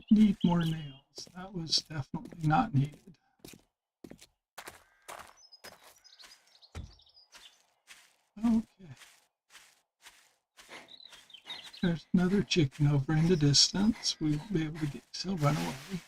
Need more nails. That was definitely not needed. Okay. There's another chicken over in the distance. We won't be able to get, so run away.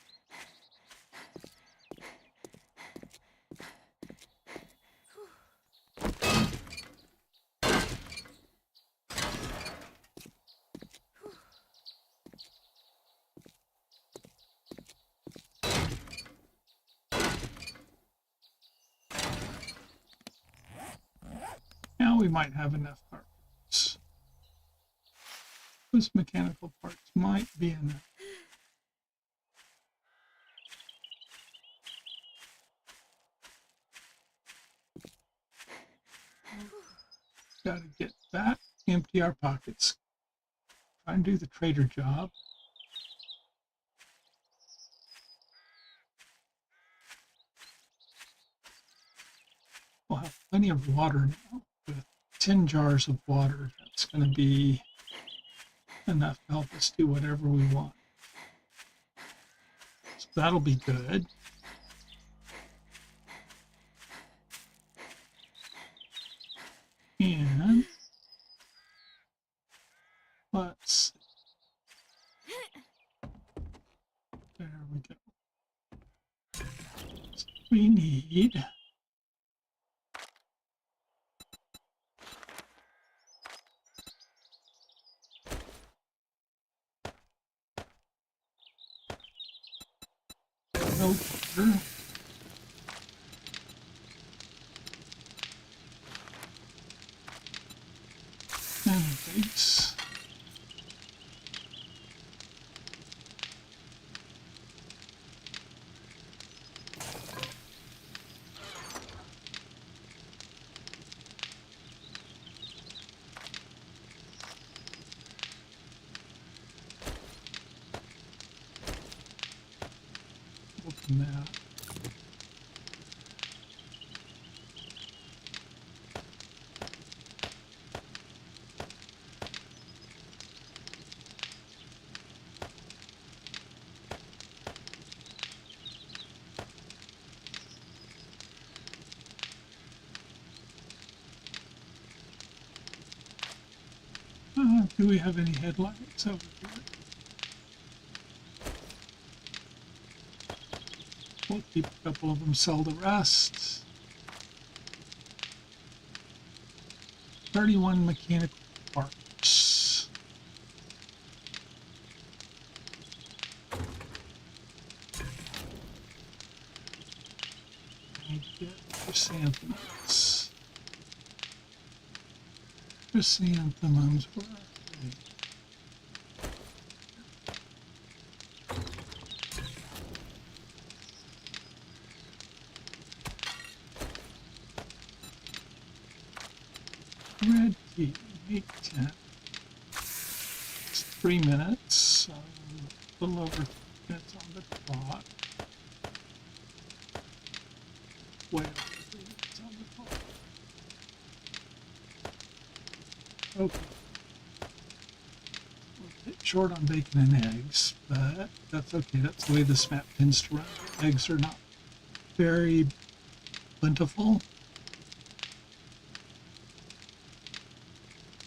Now we might have enough parts. Those mechanical parts might be enough. Got to get that, empty our pockets. Try and do the trader job. We'll have plenty of water now. With 10 jars of water, that's going to be enough to help us do whatever we want. So that'll be good. And let's see. There we go. So we need over. And base. Open that. Do we have any headlights over here? We'll keep a couple of them, sell the rest. 31 mechanical parts. I get chrysanthemums. Chrysanthemums, where are they? Red tea, 8:10. It's 3 minutes, so a little over 3 minutes on the clock. Way over 3 minutes on the clock. Okay. We're a bit short on bacon and eggs, but that's okay. That's the way this map tends to run. Eggs are not very plentiful,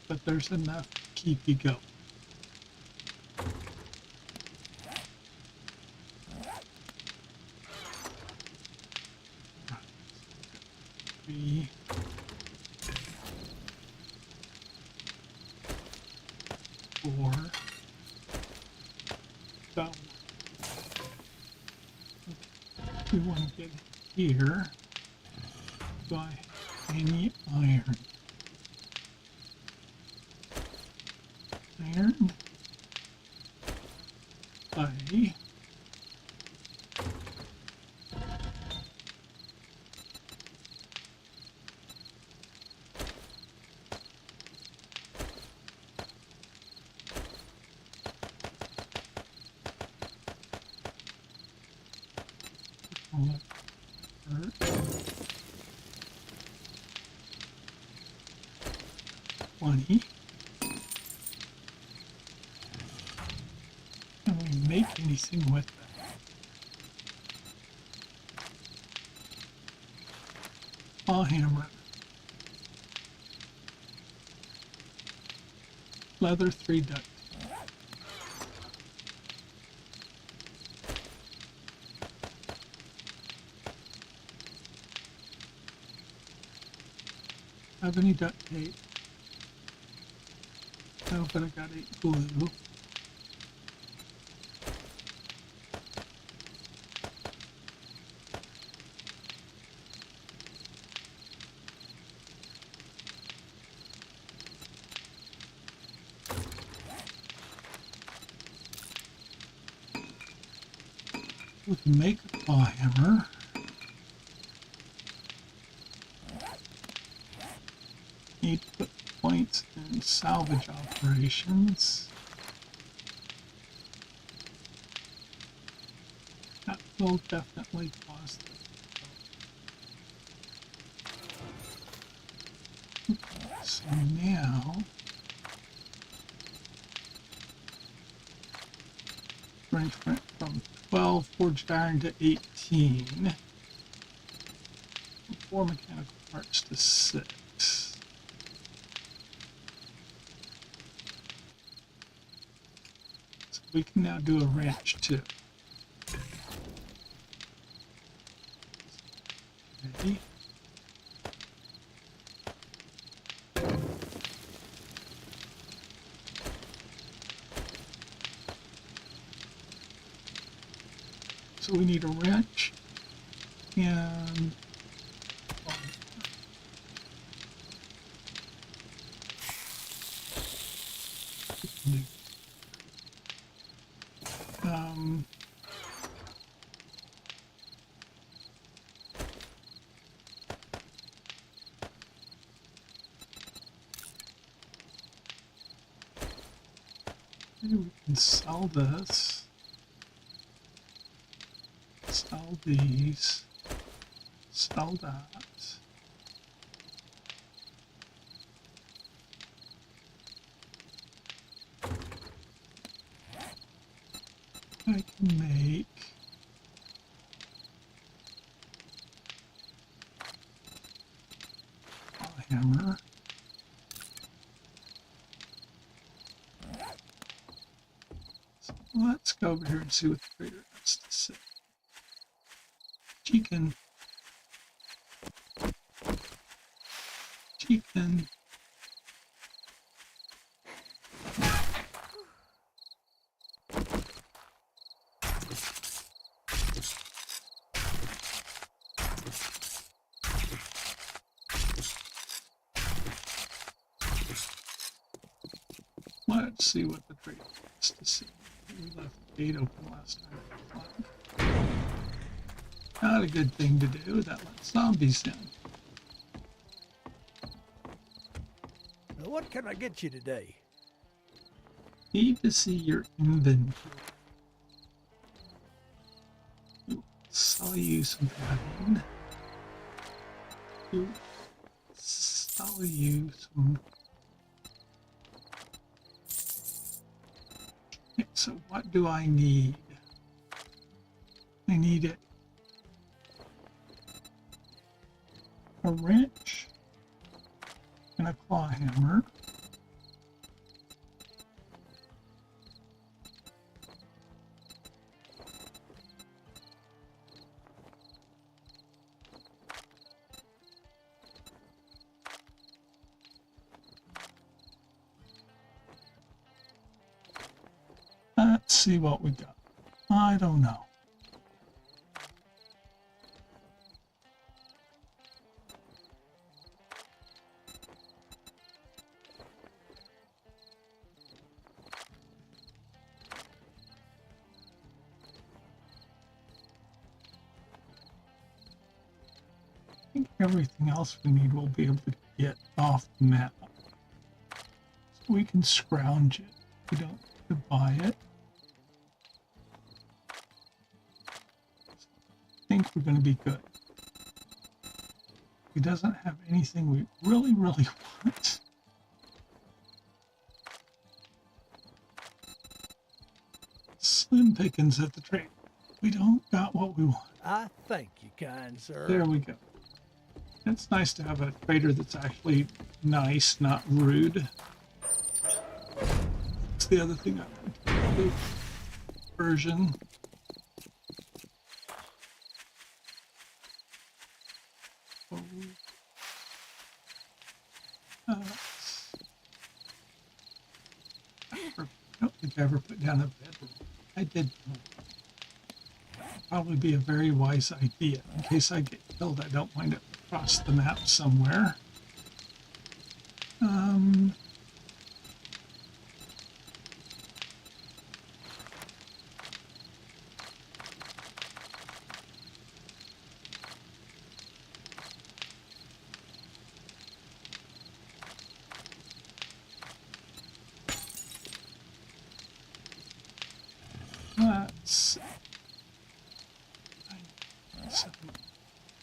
but there's enough to keep you going. Three. 4. That one. Okay. We want to get here by any iron. Iron. Clay. $20. Can we make anything with that? Claw hammer. Leather 3 duct. Have any duct tape? No, but I got 8 glue. We can make a claw hammer. Need to put points in salvage operations. That will definitely cost it. So now, range went from 12 forged iron to 18. 4 mechanical parts to 6. So we can now do a wrench too. Okay. So we need a wrench and maybe we can sell this, sell these, sell that. I can make a hammer. So let's go over here and see what the trader has to say. Chicken. Chicken. Let's see what the trader has to say. We left the gate open last time. Not a good thing to do. That lets zombies in.
What can I get you today?
Need to see your inventory. Sell you some padding. Sell you some. Okay, so what do I need? I need it. A wrench and a claw hammer. Let's see what we got. I don't know. think everything else we need we'll be able to get off the map. So we can scrounge it. We don't have to buy it. I think we're going to be good. He doesn't have anything we really want. Slim pickings at the trade. We don't got what we want.
I thank you, kind sir.
There we go. It's nice to have a trader that's actually nice, not rude. That's the other thing I like. The version. I don't think I ever put down a bedroom. I did. Probably be a very wise idea. In case I get killed, I don't wind up across the map somewhere. Let's see.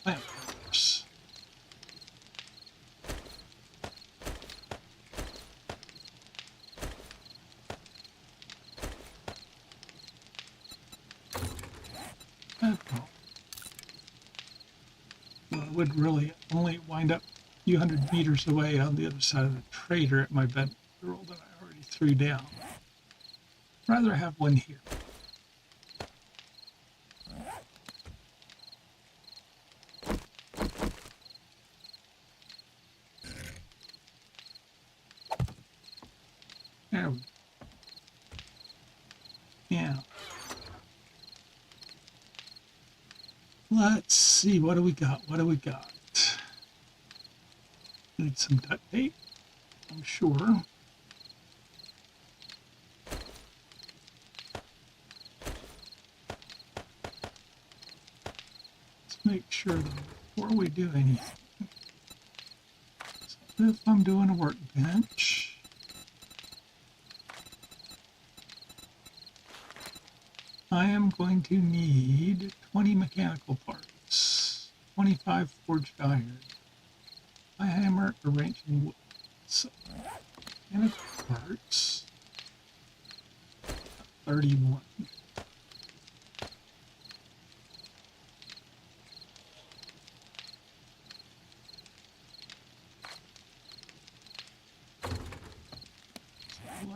Plant flowers. Well, I would really only wind up a few hundred meters away on the other side of the trader at my bedroll that I already threw down. Rather have one here. There we go. Yeah. Let's see, what do we got? What do we got? Need some duct tape, I'm sure. Let's make sure that before we do anything, so if I'm doing a workbench, I am going to need 20 mechanical parts, 25 forged iron, a hammer, a wrench, and wood. So, mechanical parts, 31. So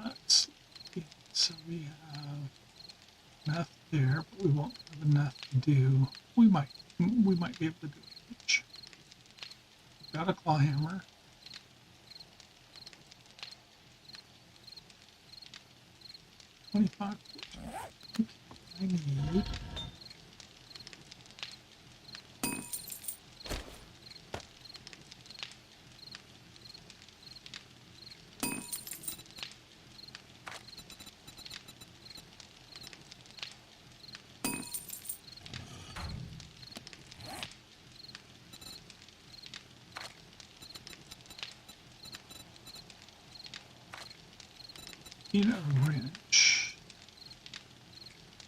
let's see. So we have enough there, but we won't have enough to do. We might be able to do a wrench. We've got a claw hammer. $25. Okay, I need. Need a wrench.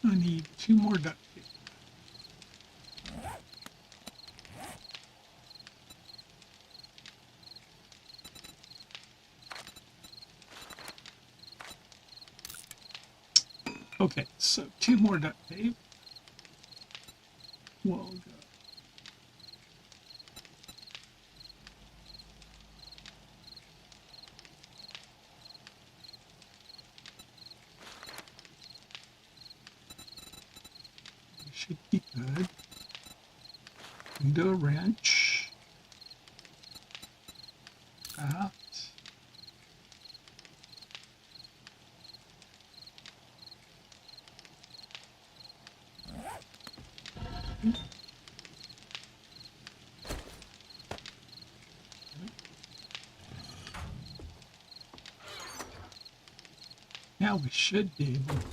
I need 2 more duct tape. Okay, so 2 more duct tape. We'll go. Should be good. We can do a wrench. Raft. Now we should be able to.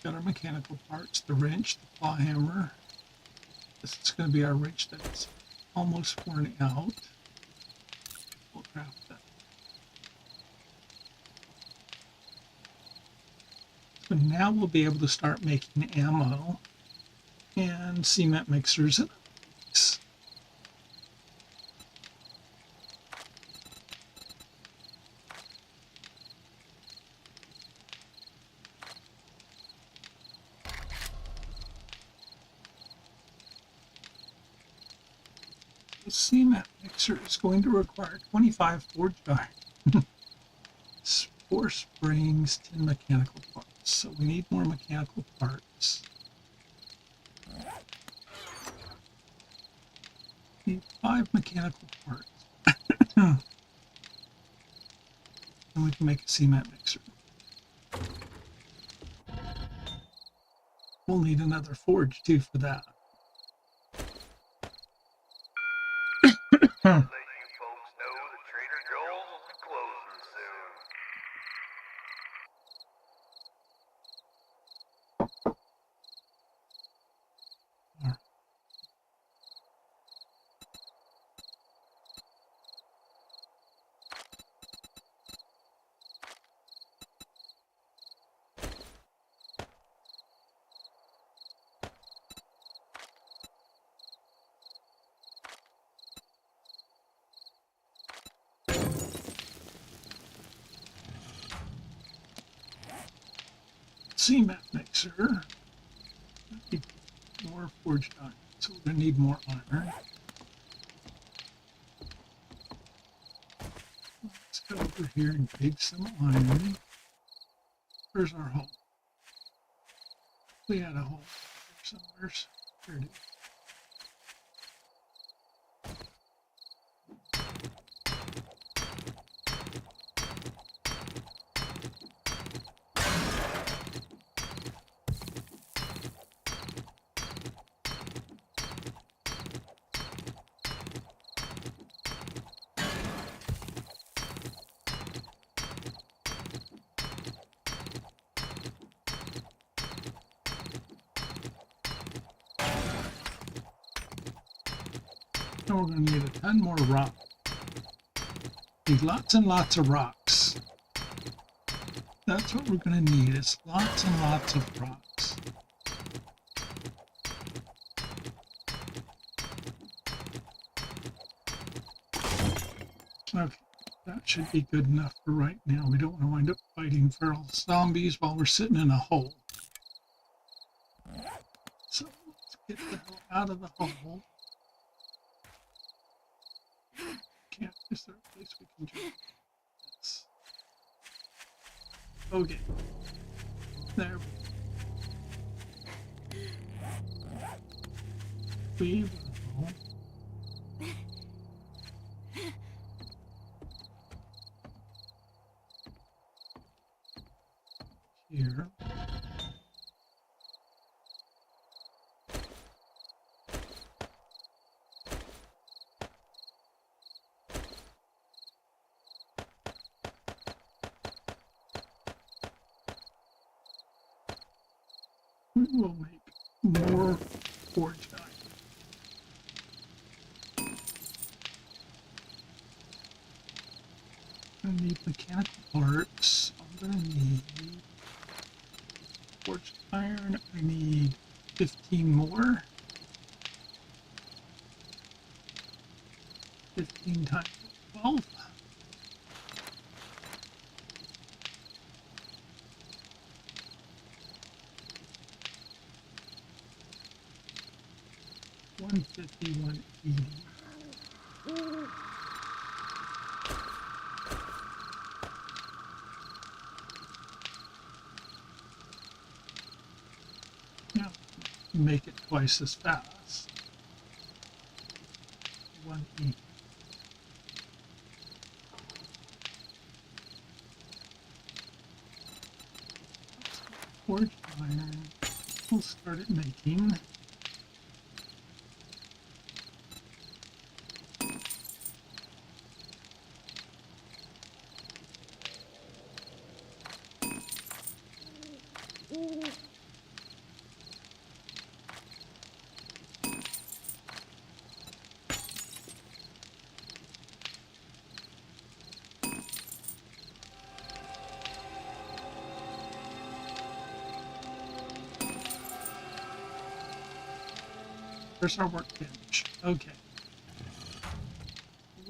Got our mechanical parts, the wrench, the claw hammer. This is going to be our wrench that's almost worn out. We'll craft that. So now we'll be able to start making ammo and cement mixers and things. The cement mixer is going to require 25 forge iron, 4 springs, 10 mechanical parts. So we need more mechanical parts. Need 5 mechanical parts. And we can make a cement mixer. We'll need another forge too for that.
Let you folks know that Trader Joel's will be closing soon.
Cement mixer. Need more forged iron, so we're going to need more iron. Let's go over here and dig some iron. Where's our hole? We had a hole somewhere. Here it is. Now we're going to need a ton more rock. Need lots and lots of rocks. That's what we're going to need, is lots and lots of rocks. Okay, that should be good enough for right now. We don't want to wind up fighting feral zombies while we're sitting in a hole. So let's get the hell out of the hole. Can't, is there a place we can jump? Yes. Okay. There we go. Here. We will make more forge iron. I need mechanical parts. I'm going to need forged iron. I need 15 more. 15 times 12. $150, $180. Now, make it twice as fast. 180. Forged iron. We'll start it making. Where's our workbench? Okay.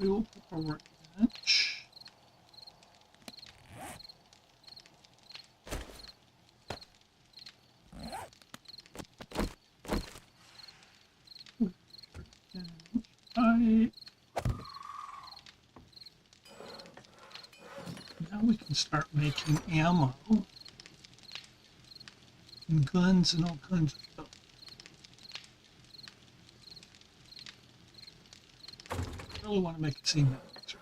We will put our workbench. Right. Now we can start making ammo and guns and all kinds of stuff. I really want to make it seem that picture.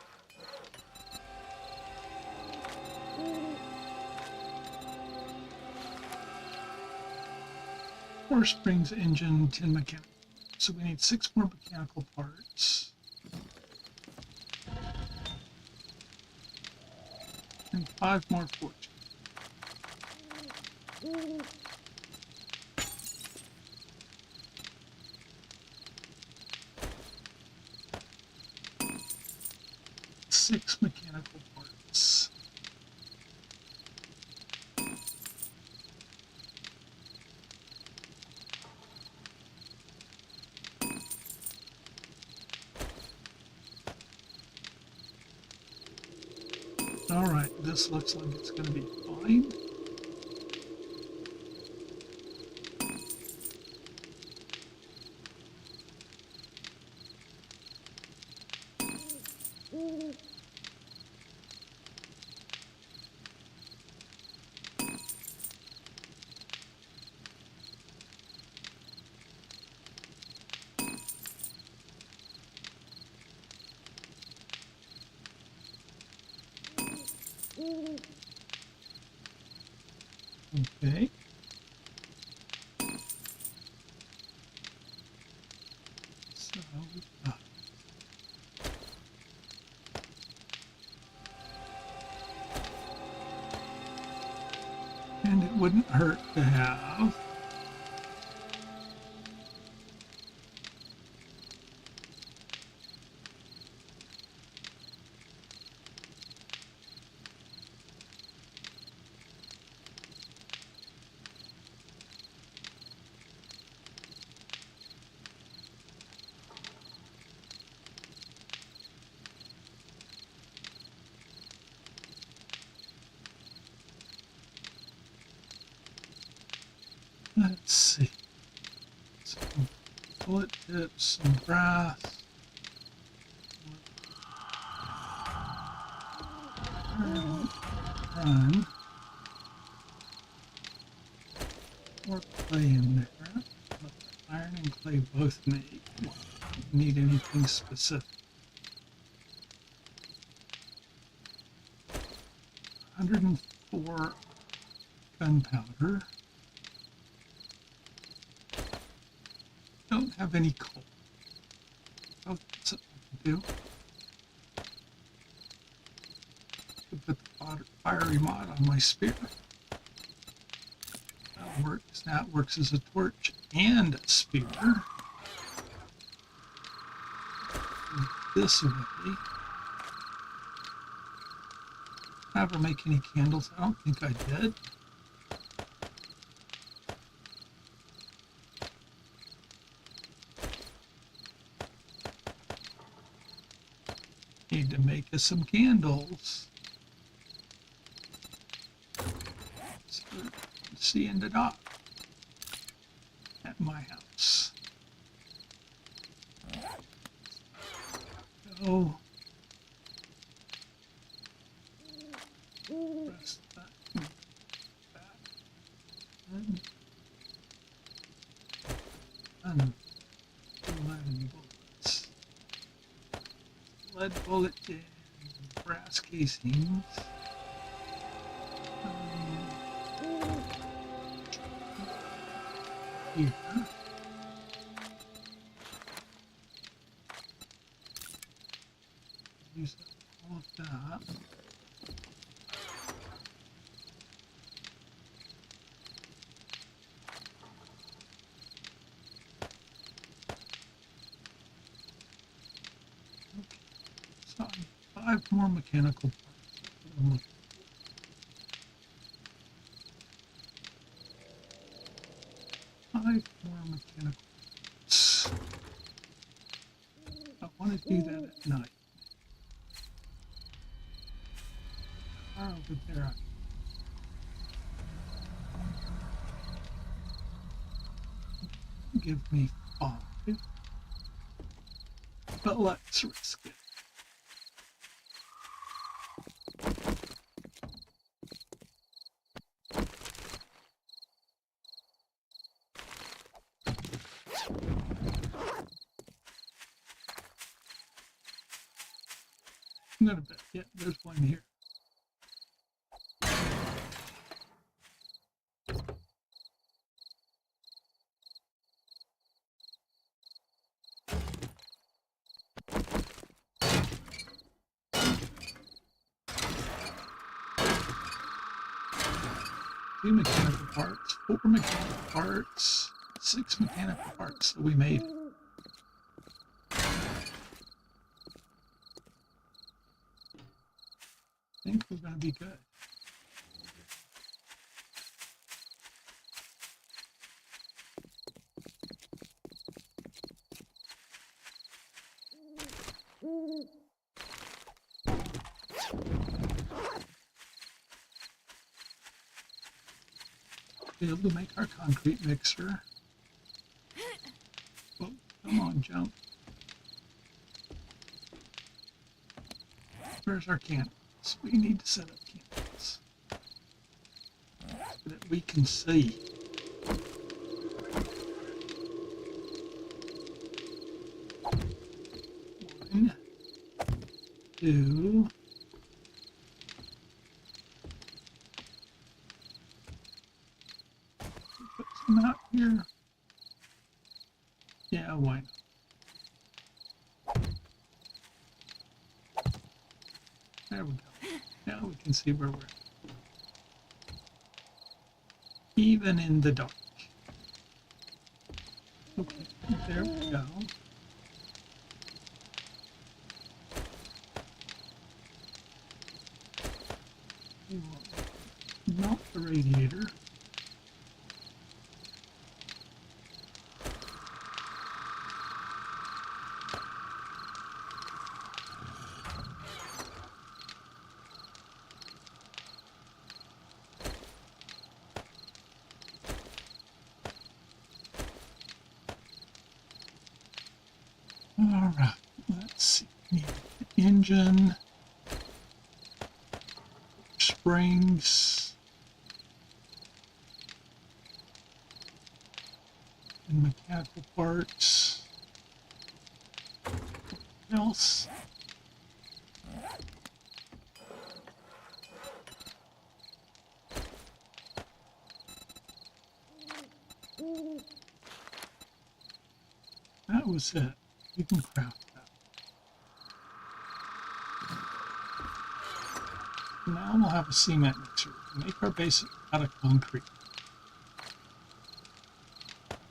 Four springs, engine, 10 mechanical. So we need 6 more mechanical parts. And 5 more forges. Six mechanical parts. All right, this looks like it's going to be fine. Okay. So, and it wouldn't hurt to have let's see, some bullet tips, some brass, run, more clay in there. Let the iron and clay both make. Don't need anything specific. 104 gunpowder. Don't have any coal. Oh, that's what I can do. Could put the fiery mod on my spear. That works. That works as a torch and a spear. This way. Did I ever make any candles? I don't think I did. Need to make us some candles. So, seeing the dock at my house. Go. Press that back. And 11 bullets. Lead bullet and brass casings. Here. Use all of that. Okay. So 5 more mechanical parts. 5 more mechanical parts. ducks. I want to do that at night. Are over there. Give me 5. But let's risk it. Not a bit. Yeah, there's one here. Two mechanical parts, 4 mechanical parts, 6 mechanical parts, so we made it. I think we're going to be good. Be able to make our concrete mixer. Oh, come on, jump. Where's our candles? We need to set up candles so that we can see. One, 2. Put some out here. Yeah, why not? There we go. Now we can see where we're at. Even in the dark. Okay, there we go. We will melt the radiator. All right, let's see. Need the engine, springs, and mechanical parts. What else? That was it. We can craft that. Now we'll have a cement mixer to make our base out of concrete.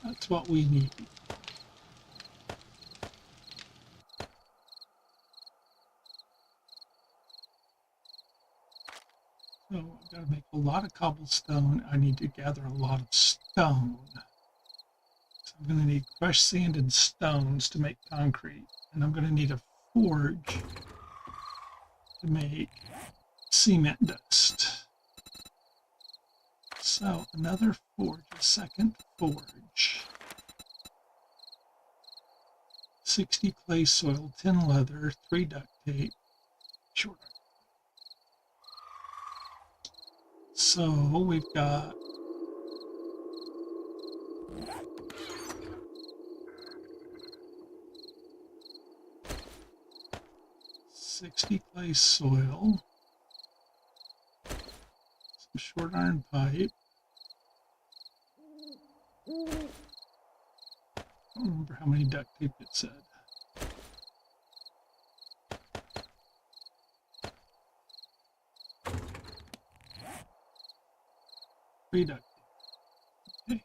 That's what we need. So I've got to make a lot of cobblestone. I need to gather a lot of stone. So I'm going to need crushed sand and stones to make concrete. And I'm going to need a forge to make cement dust. So another forge, a second forge. 60 clay soil, 10 leather, 3 duct tape, short. So we've got 60 clay soil, some short iron pipe. I don't remember how many duct tape it said. Three duct tape. Okay.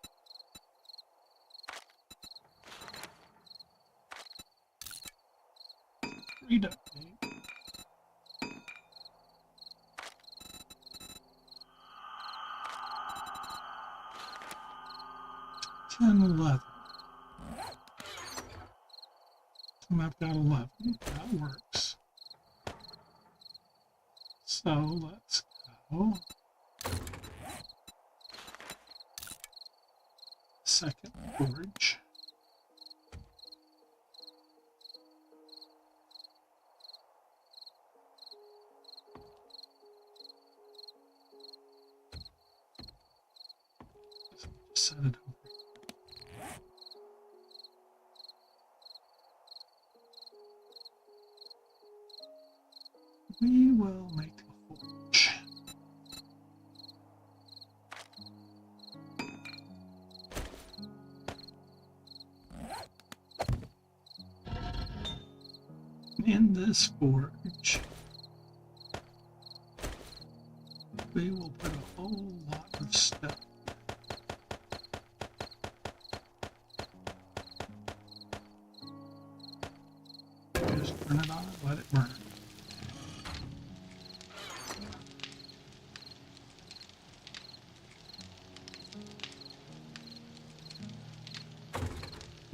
Three duct tape. Ten leather. I've got 11. That works. So let's go. Second forge. Set it over. We will make a forge. In this forge, we will put a whole lot of stuff. Just turn it on and let it burn.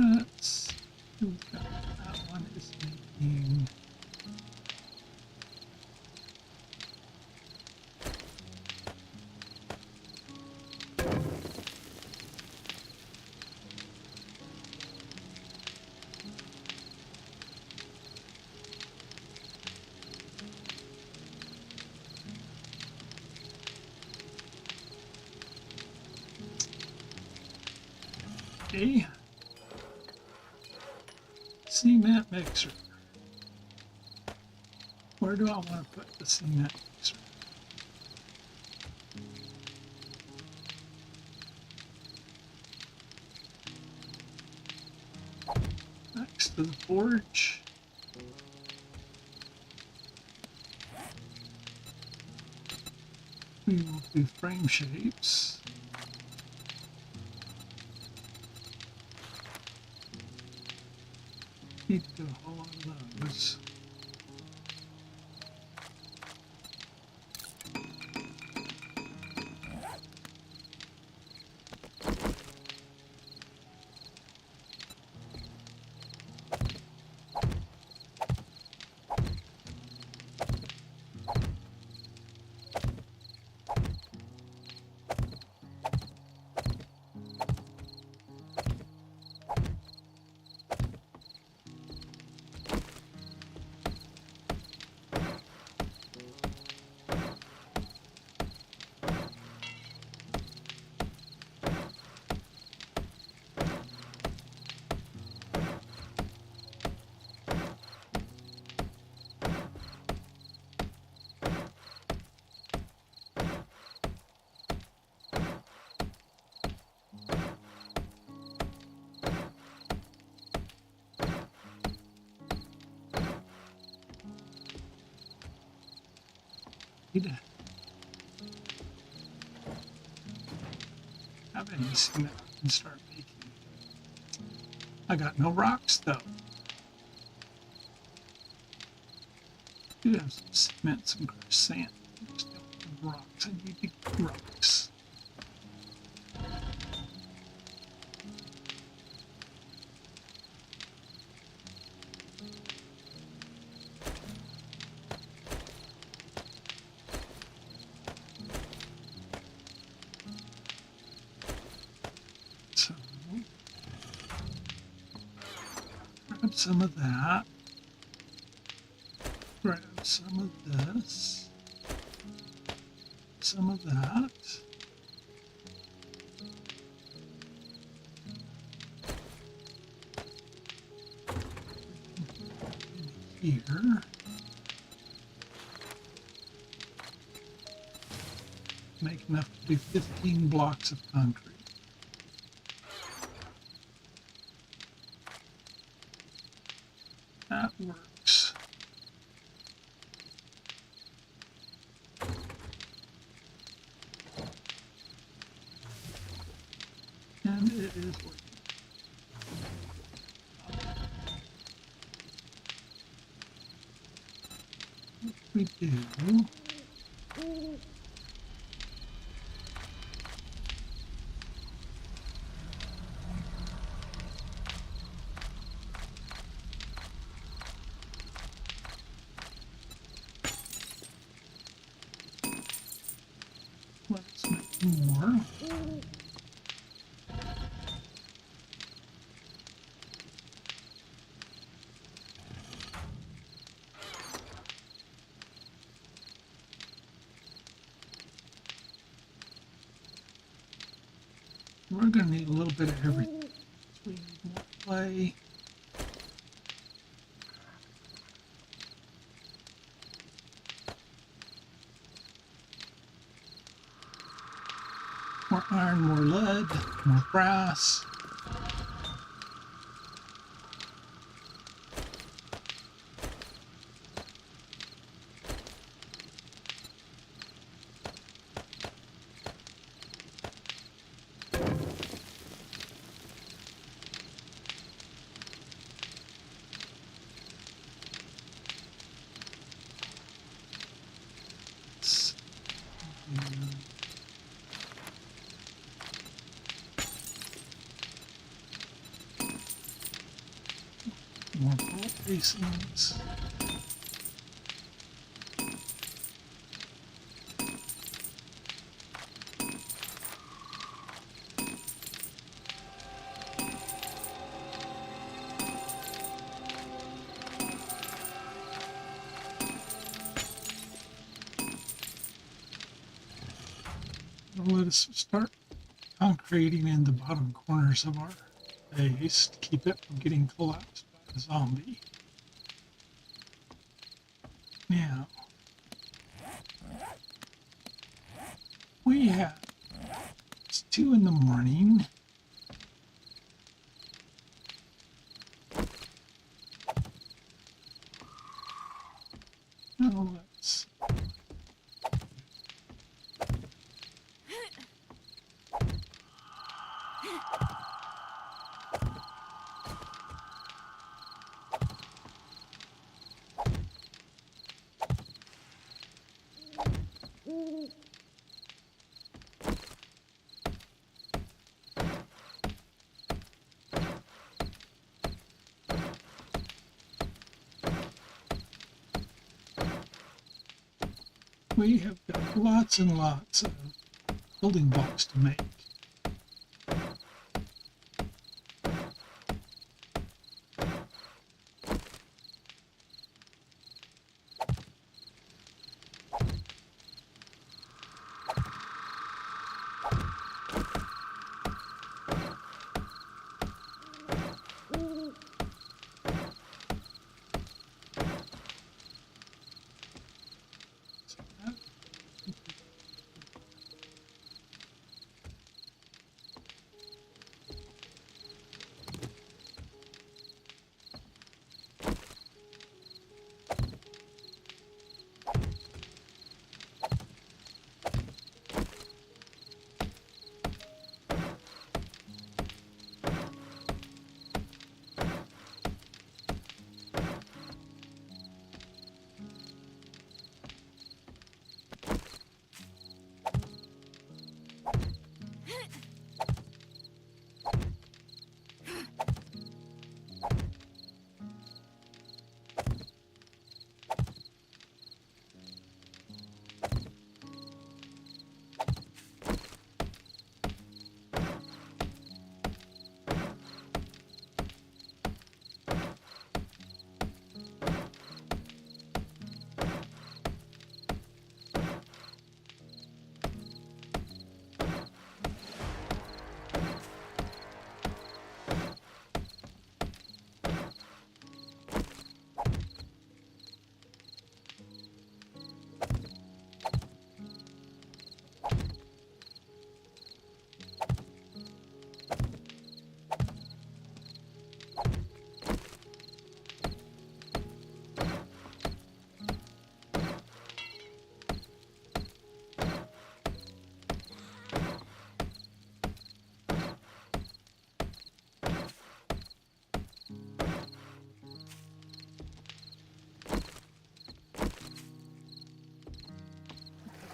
Let's see, that one is making a cement mixer. Where do I want to put the cement mixer? Next to the forge. We will do frame shapes. Need to do a whole lot of those. Have any cement and start making. I got no rocks though. Do have some cement, some crushed sand. Just don't have rocks. I need to get rocks. So grab some of that. Grab some of this. Some of that. In here. Make enough to do 15 blocks of concrete. That works. And it is working. What we do We're going to need a little bit of everything. So we need more clay. More iron, more lead, more brass. More bolt casings. Let us start concreting in the bottom corners of our base to keep it from getting collapsed by a zombie. Now, we have, it's 2 in the morning. Now let's we have got lots and lots of building blocks to make.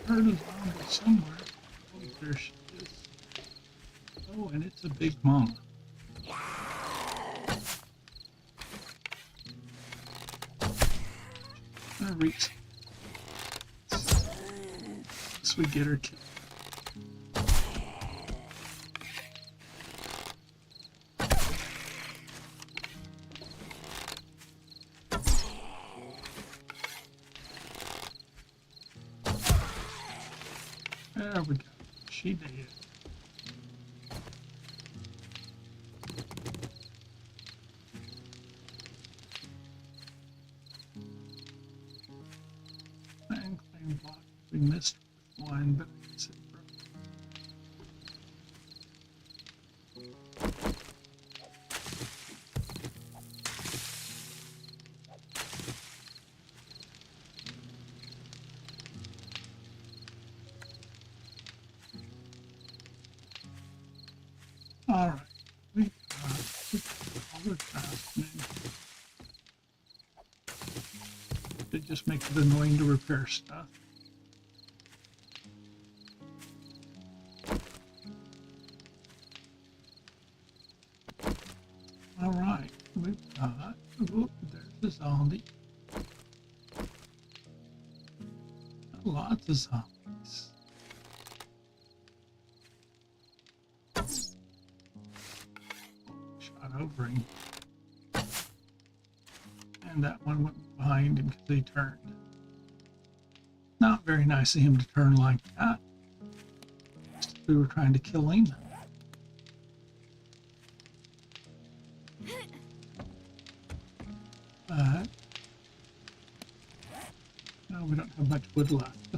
Heard a zombie somewhere. Oh, there she is. Oh, and it's a big mama. I'm gonna reach. So we get her killed. There we go. She did. We missed one, but I guess it broke. All right, we got all the craftsmen. It just makes it annoying to repair stuff. All right, we've got, oh, there's the zombie. Lots of zombies. Shot over him. And that one went behind him because he turned. Not very nice of him to turn like that. We were trying to kill him. But no, we don't have much wood left.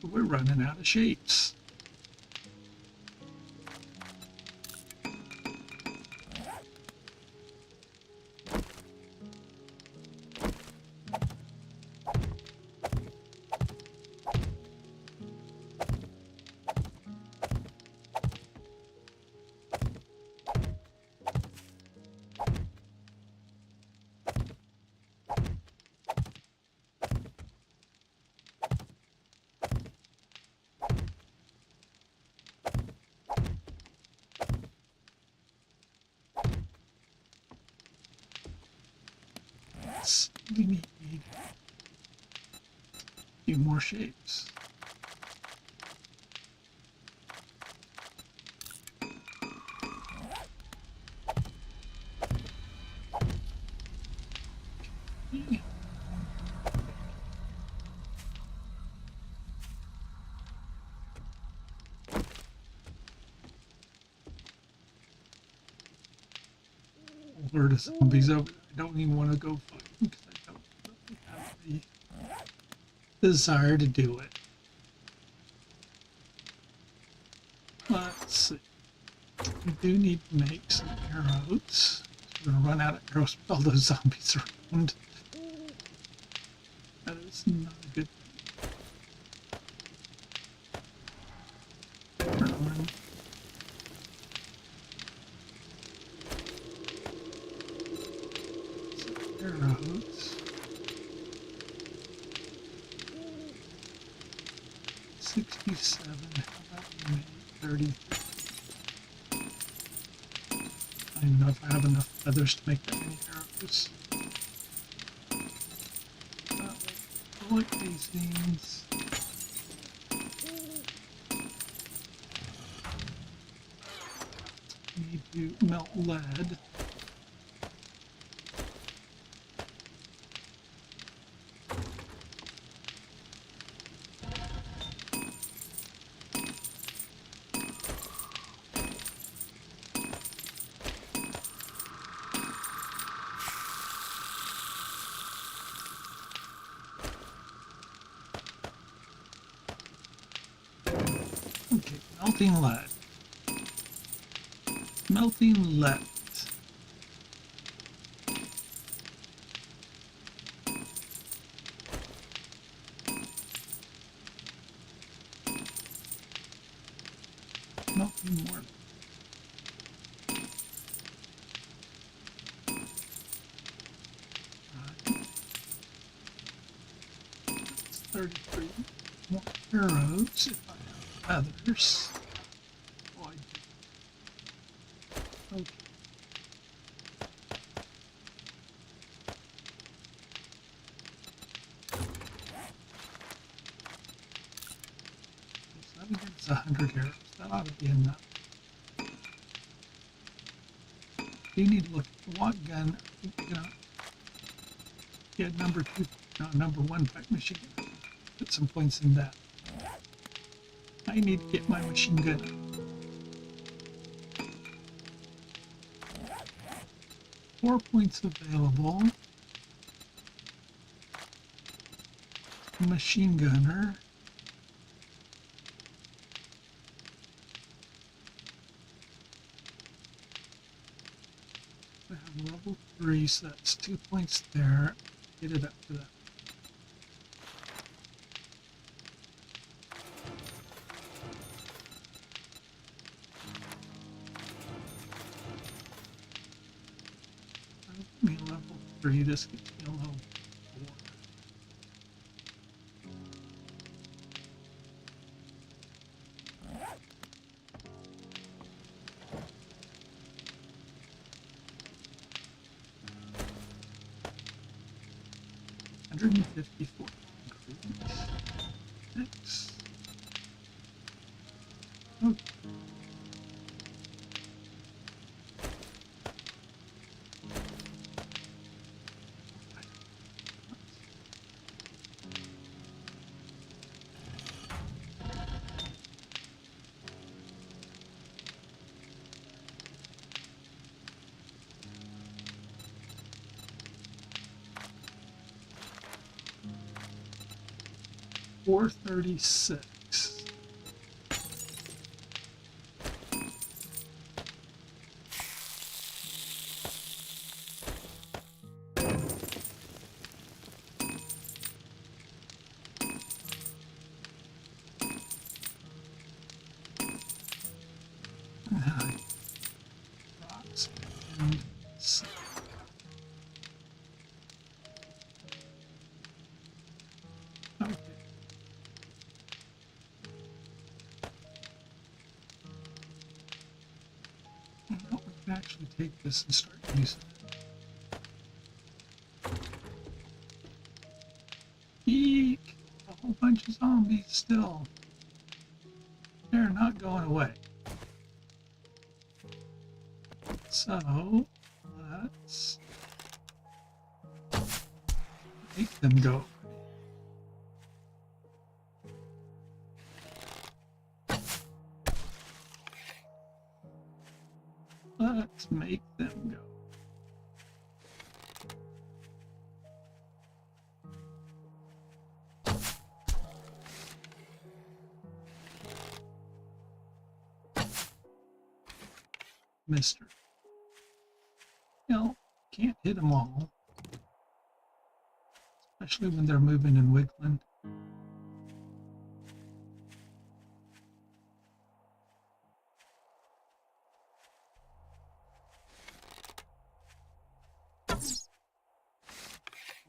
We're running out of shapes. We need a few more shapes. Okay. Where the zombies over there? I don't even want to go fight them because I don't really have the desire to do it. Let's see. We do need to make some arrows. We're going to run out of arrows with all those zombies around. That is not a good thing. Turn on. Arrows. 67. How about we make 30? I don't know if I have enough feathers to make that many arrows. Like these things. Need to melt lead. Okay, melting lead. Melting lead. Melting more. Right. That's 33 more arrows if I have feathers. Oh, I do. Okay. So that gets 100 arrows. That ought to be enough. You need to look at what gun, you know, get number 2, no, number 1 pack machine gun. Put some points in that. I need to get my machine gun up. 4 points available. Machine gunner. I have level 3, so that's 2 points there. Get it up to that. Give me level 3, this gets me a level 4. $154. Six. Okay. $436. Rocks and sand. Okay. Well, we can actually take this and start using it. Eek! A whole bunch of zombies still. They're not going away. So, let's make them go. Let's make them go. Mister. You know, can't hit them all. Especially when they're moving and wiggling.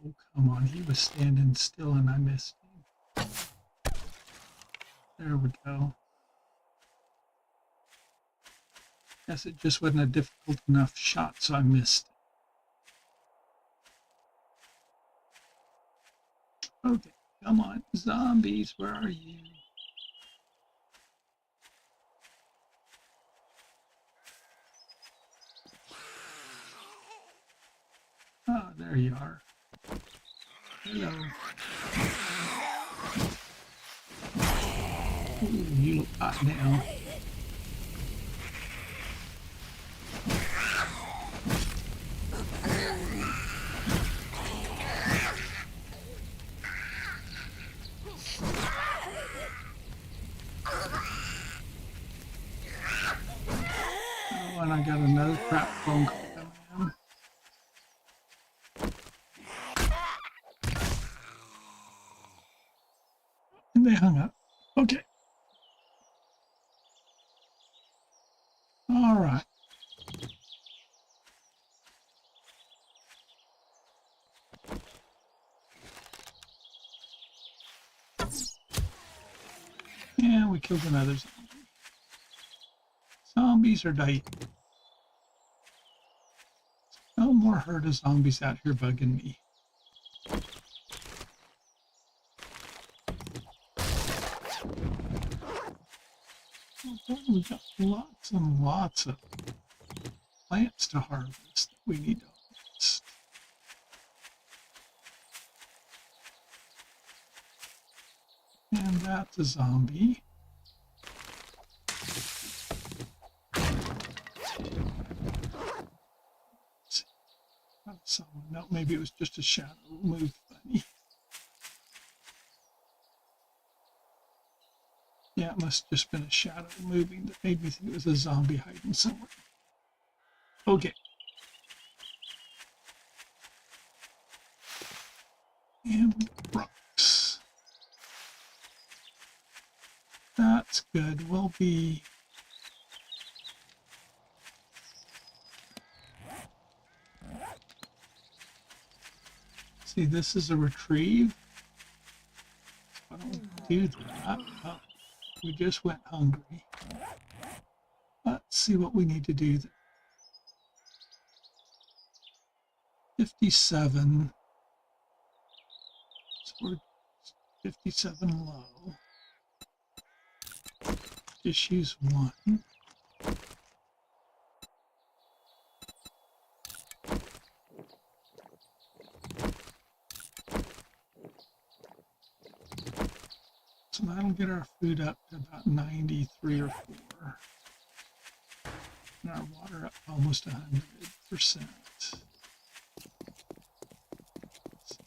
Oh, come on. He was standing still and I missed him. There we go. Guess it just wasn't a difficult enough shot, so I missed it. Okay, come on. Zombies, where are you? Ah, there you are. Hello. Ooh, you look hot now. Oh, and I got another crap phone call coming in. And they hung up. Okay. All right. Yeah, we killed another zombie. Zombies are dying. No more herd of zombies out here bugging me. Oh, we got lots and lots of plants to harvest that we need to harvest. And that's a zombie. So, no, maybe it was just a shadow. Moved funny. Yeah, it must have just been a shadow moving that made me think it was a zombie hiding somewhere. Okay. And rocks. That's good. We'll be... See, this is a retrieve. Why don't we do that? Oh, we just went hungry. Let's see what we need to do. 57. So we're 57 low. Just use one. So that'll get our food up to about 93 or 4. And our water up to almost 100%. So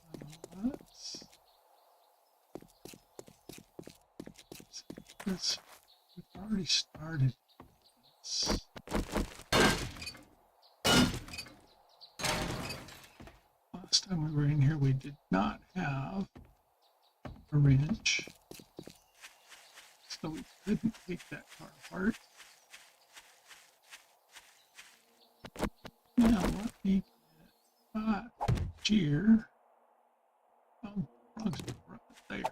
let's we've already started this. Last time we were in here, we did not have a wrench. So we couldn't take that car apart. Now let me get here. Oh, frogs right there.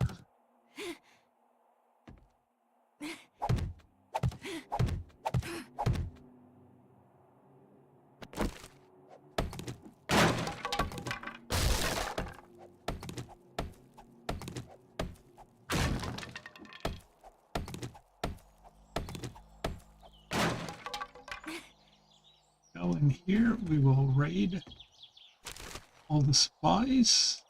Go in here, we will raid all the supplies.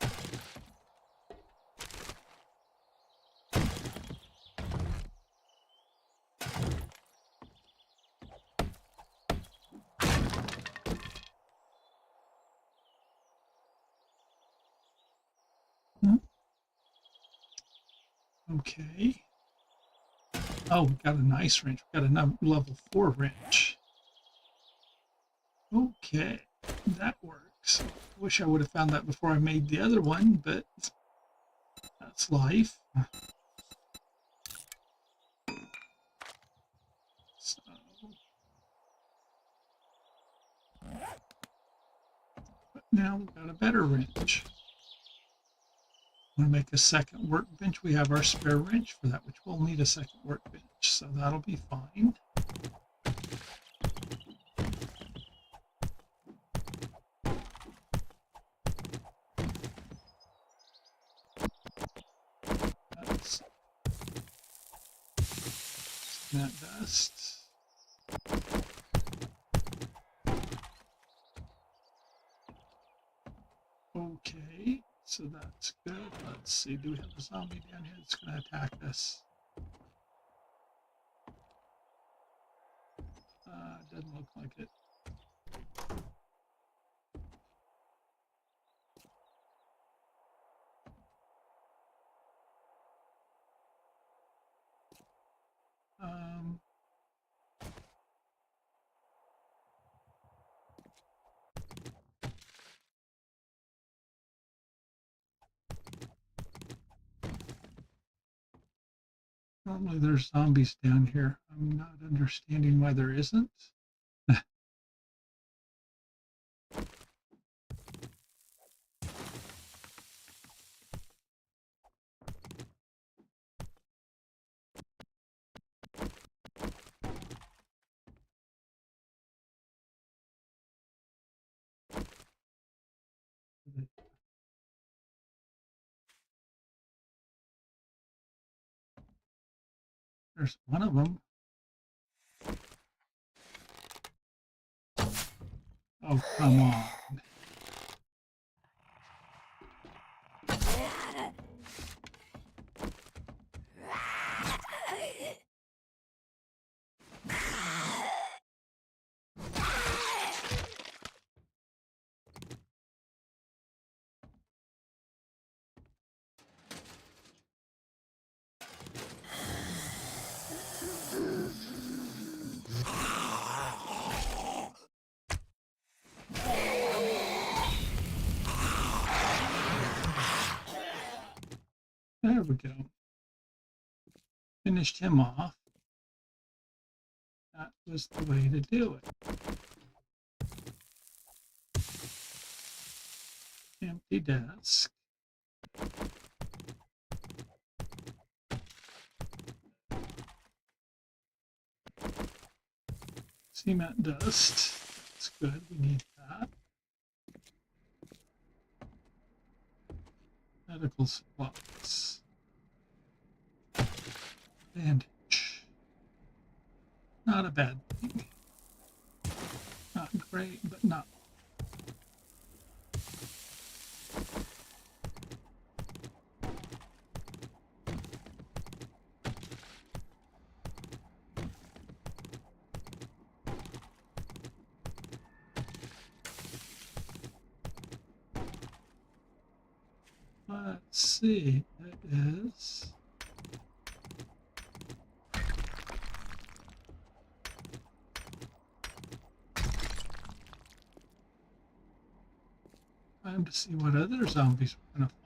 Okay. Oh, we got a nice wrench. We got a level 4 wrench. Okay, that works. Wish I would have found that before I made the other one, but that's life. So, but now we've got a better wrench. I'm going to make a second workbench. We have our spare wrench for that, which we'll need a second workbench, so that'll be fine. That's that dust. Okay, so that's good. Let's see, do we have a zombie down here that's going to attack us? Doesn't look like it. Normally there's zombies down here. I'm not understanding why there isn't. There's one of them. Oh, come on. we go. Finished him off. That was the way to do it. Empty desk. Cement dust. That's good. We need that. Medical supplies. Bandage. Not a bad thing. Not great, but not. Let's see. It is. Time to see what other zombies we're going to find.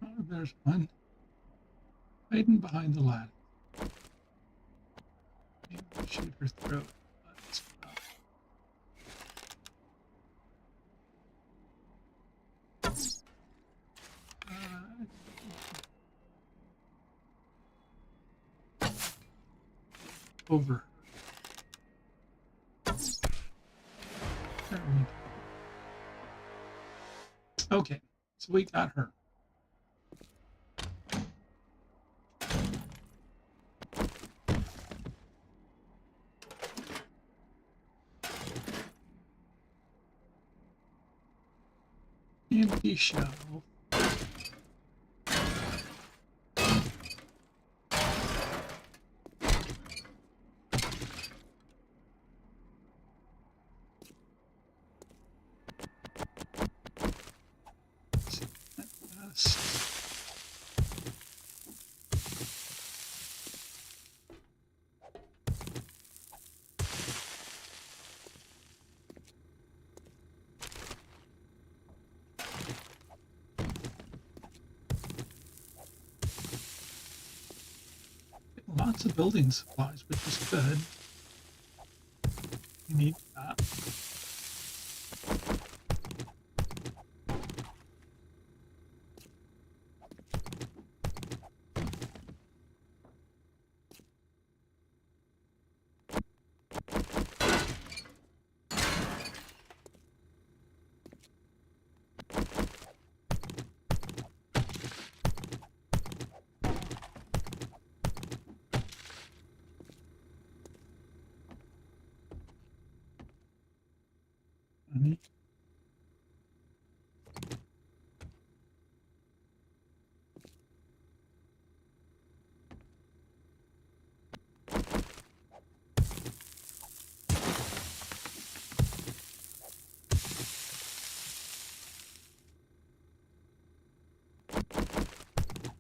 Oh, there's one. Hiding behind the ladder. Maybe shoot her throat. Let's go. Over. There we go. Okay, so we got her. Empty shelf. Lots of building supplies, which is good. We need that. Honey.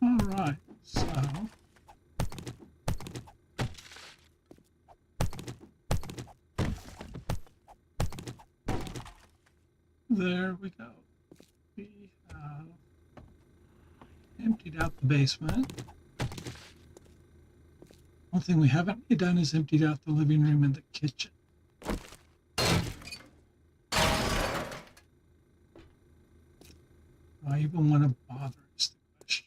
All right, so there we go. We have emptied out the basement. One thing we haven't done is emptied out the living room and the kitchen. Do I even want to bother is the question.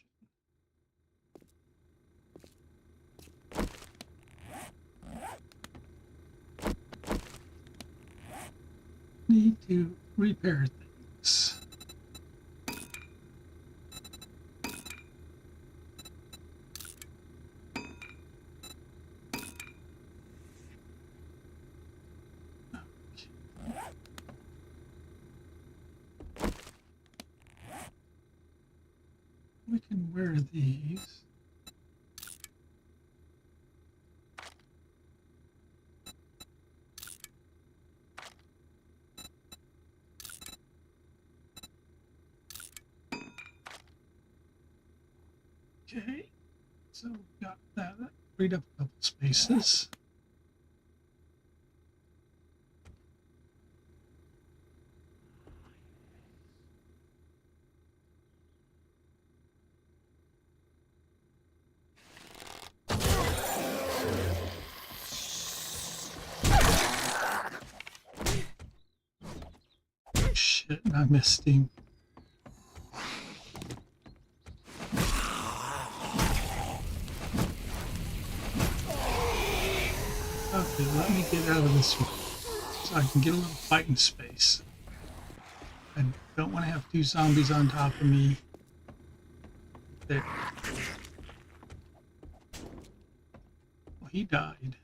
Need to repair things. where are these? Okay, so we got that. That freed up a couple spaces. Shit, I missed him. Okay, let me get out of this one so I can get a little fighting space. I don't want to have two zombies on top of me. There. Well, he died.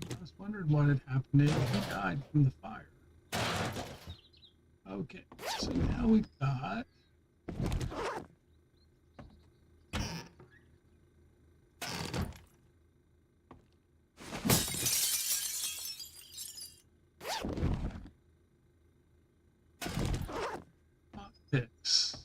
I was wondering what had happened if he died from the fire. Okay, so now we've got hot picks.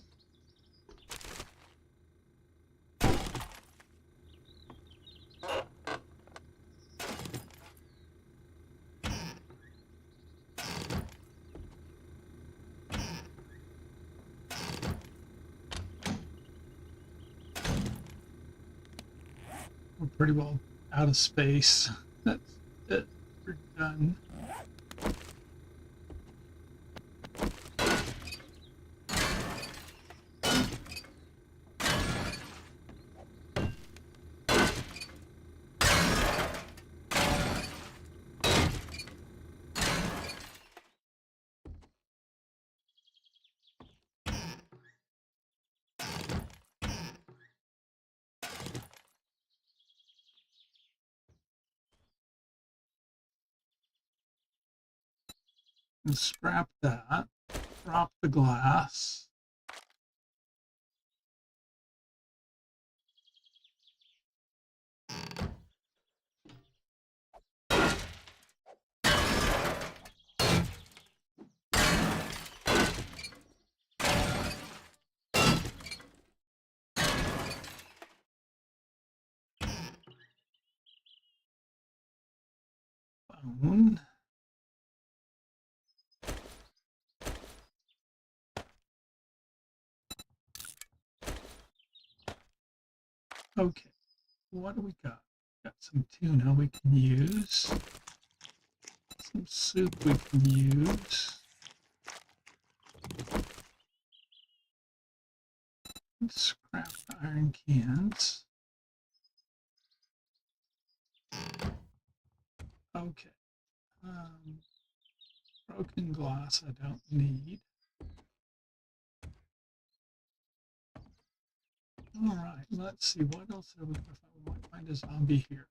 We're pretty well out of space. That's it. We're done. And scrap that. Drop the glass. Bone. Okay, what do we got? Got some tuna we can use. Some soup we can use. Let's scrap the iron cans. Okay. Broken glass I don't need. All right, let's see what else have we got. We might find a zombie here.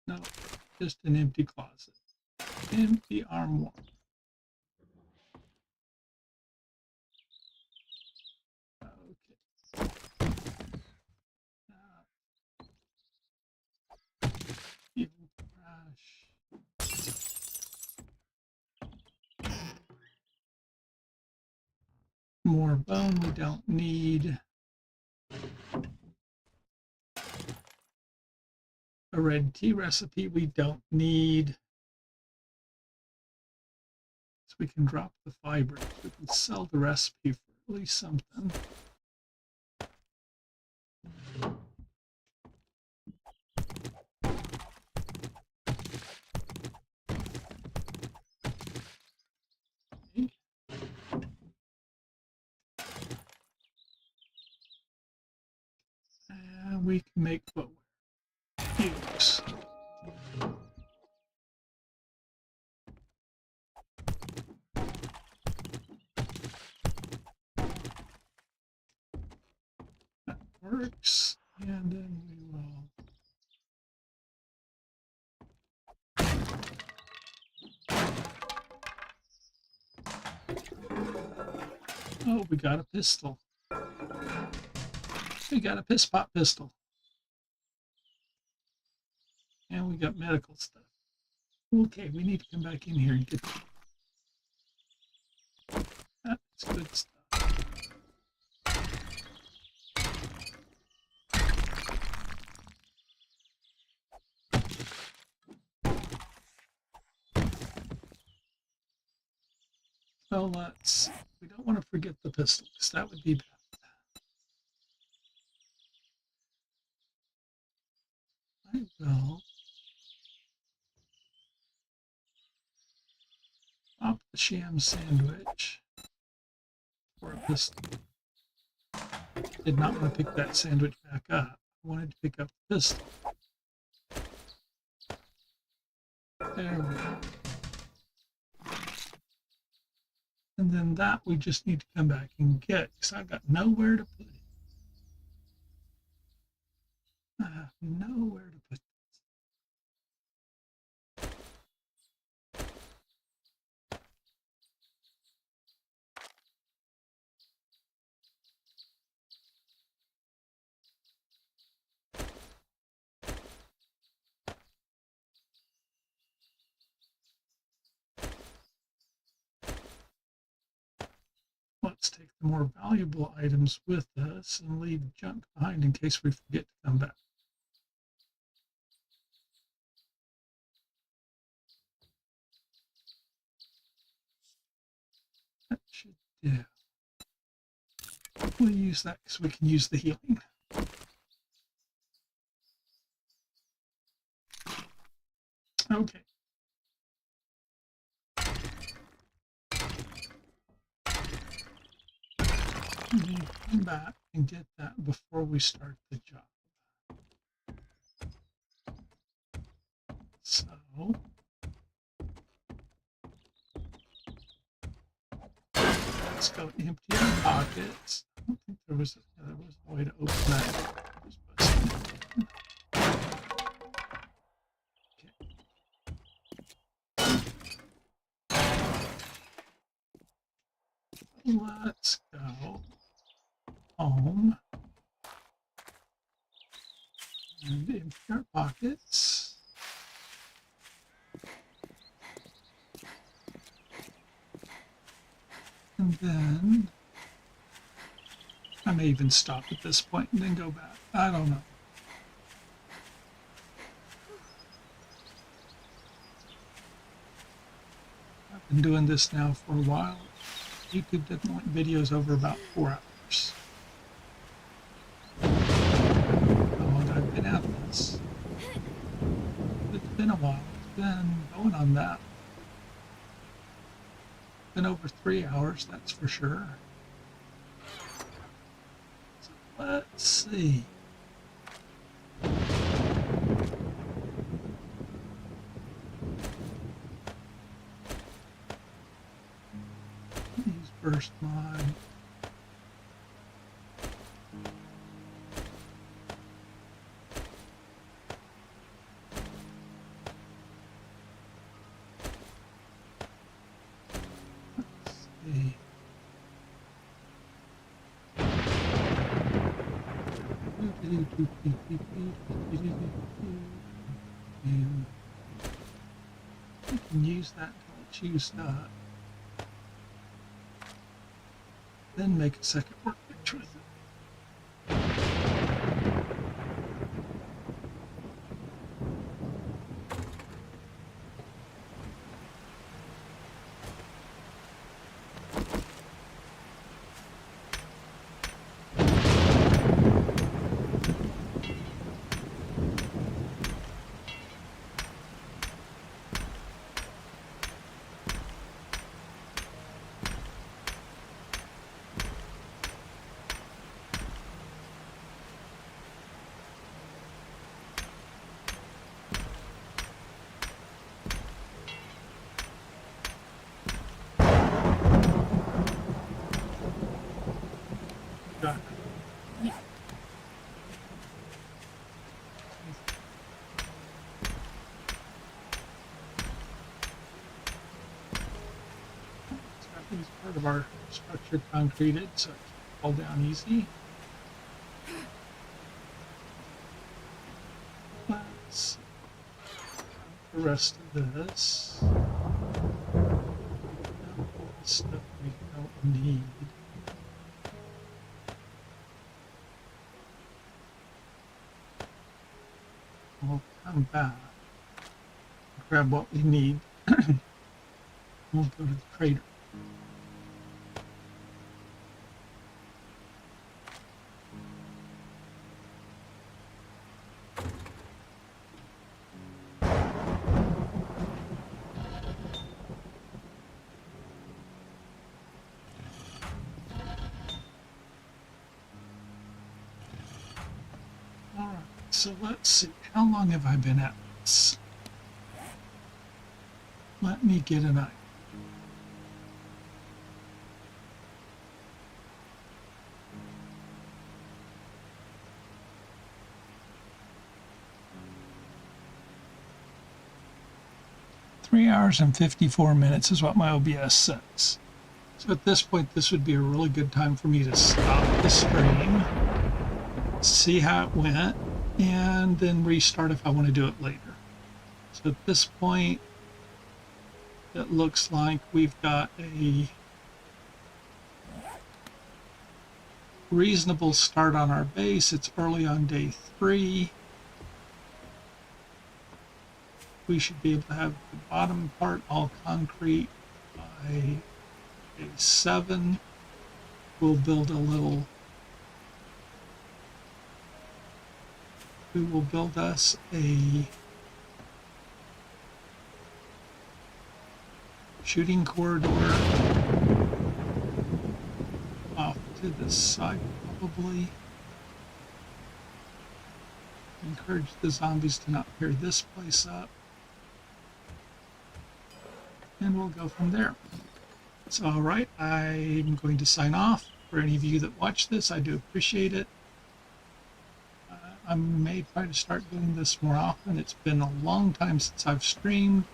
No, just an empty closet. Empty armoire. Okay. Fuel trash. More bone we don't need. A red tea recipe we don't need. So we can drop the fibers. We can sell the recipe for at least something. Okay. And we can make footwear. Use. Oh, we got a pistol. We got a piss pot pistol. And we got medical stuff. Okay, we need to come back in here and get that. That's good stuff. Well, we don't want to forget the pistol because that would be bad. I will pop the sham sandwich for a pistol. Did not want to pick that sandwich back up. I wanted to pick up the pistol. There we go. And then that we just need to come back and get because I've got nowhere to put it. I have nowhere to put it. Let's take the more valuable items with us and leave junk behind in case we forget to come back. That should do. We'll use that because we can use the healing. Okay. We need to come back and get that before we start the job. So let's go empty our pockets. I don't think there was a way to open that. Let's go home and empty our pockets. And then I may even stop at this point and then go back. I don't know. I've been doing this now for a while. YouTube doesn't want videos over about 4 hours. How long I've been at this. It's been a while. It's been going on that. Been over 3 hours, that's for sure. So let's see. Burst mine. Let's see. We can use that until it's used up. Then make a second workbench with it. Use part of our structure concreted so it can fall down easy. Let's the rest of this. Stuff we don't need. We'll come back, grab what we need. We'll go to the crater. Alright, so let's see. How long have I been at this? Let me get an idea. Three hours and 54 minutes is what my OBS says. So at this point, this would be a really good time for me to stop the stream, see how it went, and then restart if I want to do it later. So at this point, it looks like we've got a reasonable start on our base. It's early on day 3. We should be able to have the bottom part all concrete by day 7. We'll build a little, we will build us a shooting corridor off to the side probably. Encourage the zombies to not tear this place up. And we'll go from there. So, all right, I'm going to sign off. For any of you that watch this, I do appreciate it. I may try to start doing this more often. It's been a long time since I've streamed.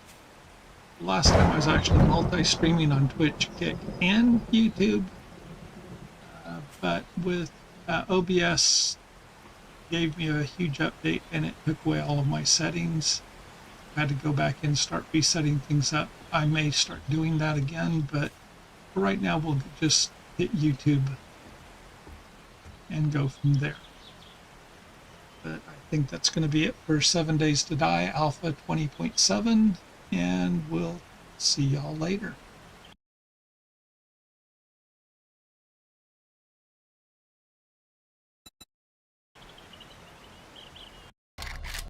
The last time I was actually multi-streaming on Twitch, Kick, and YouTube. But with OBS gave me a huge update and it took away all of my settings. I had to go back and start resetting things up. I may start doing that again, but for right now we'll just hit YouTube and go from there. But I think that's going to be it for 7 Days to Die Alpha 20.7, and we'll see y'all later.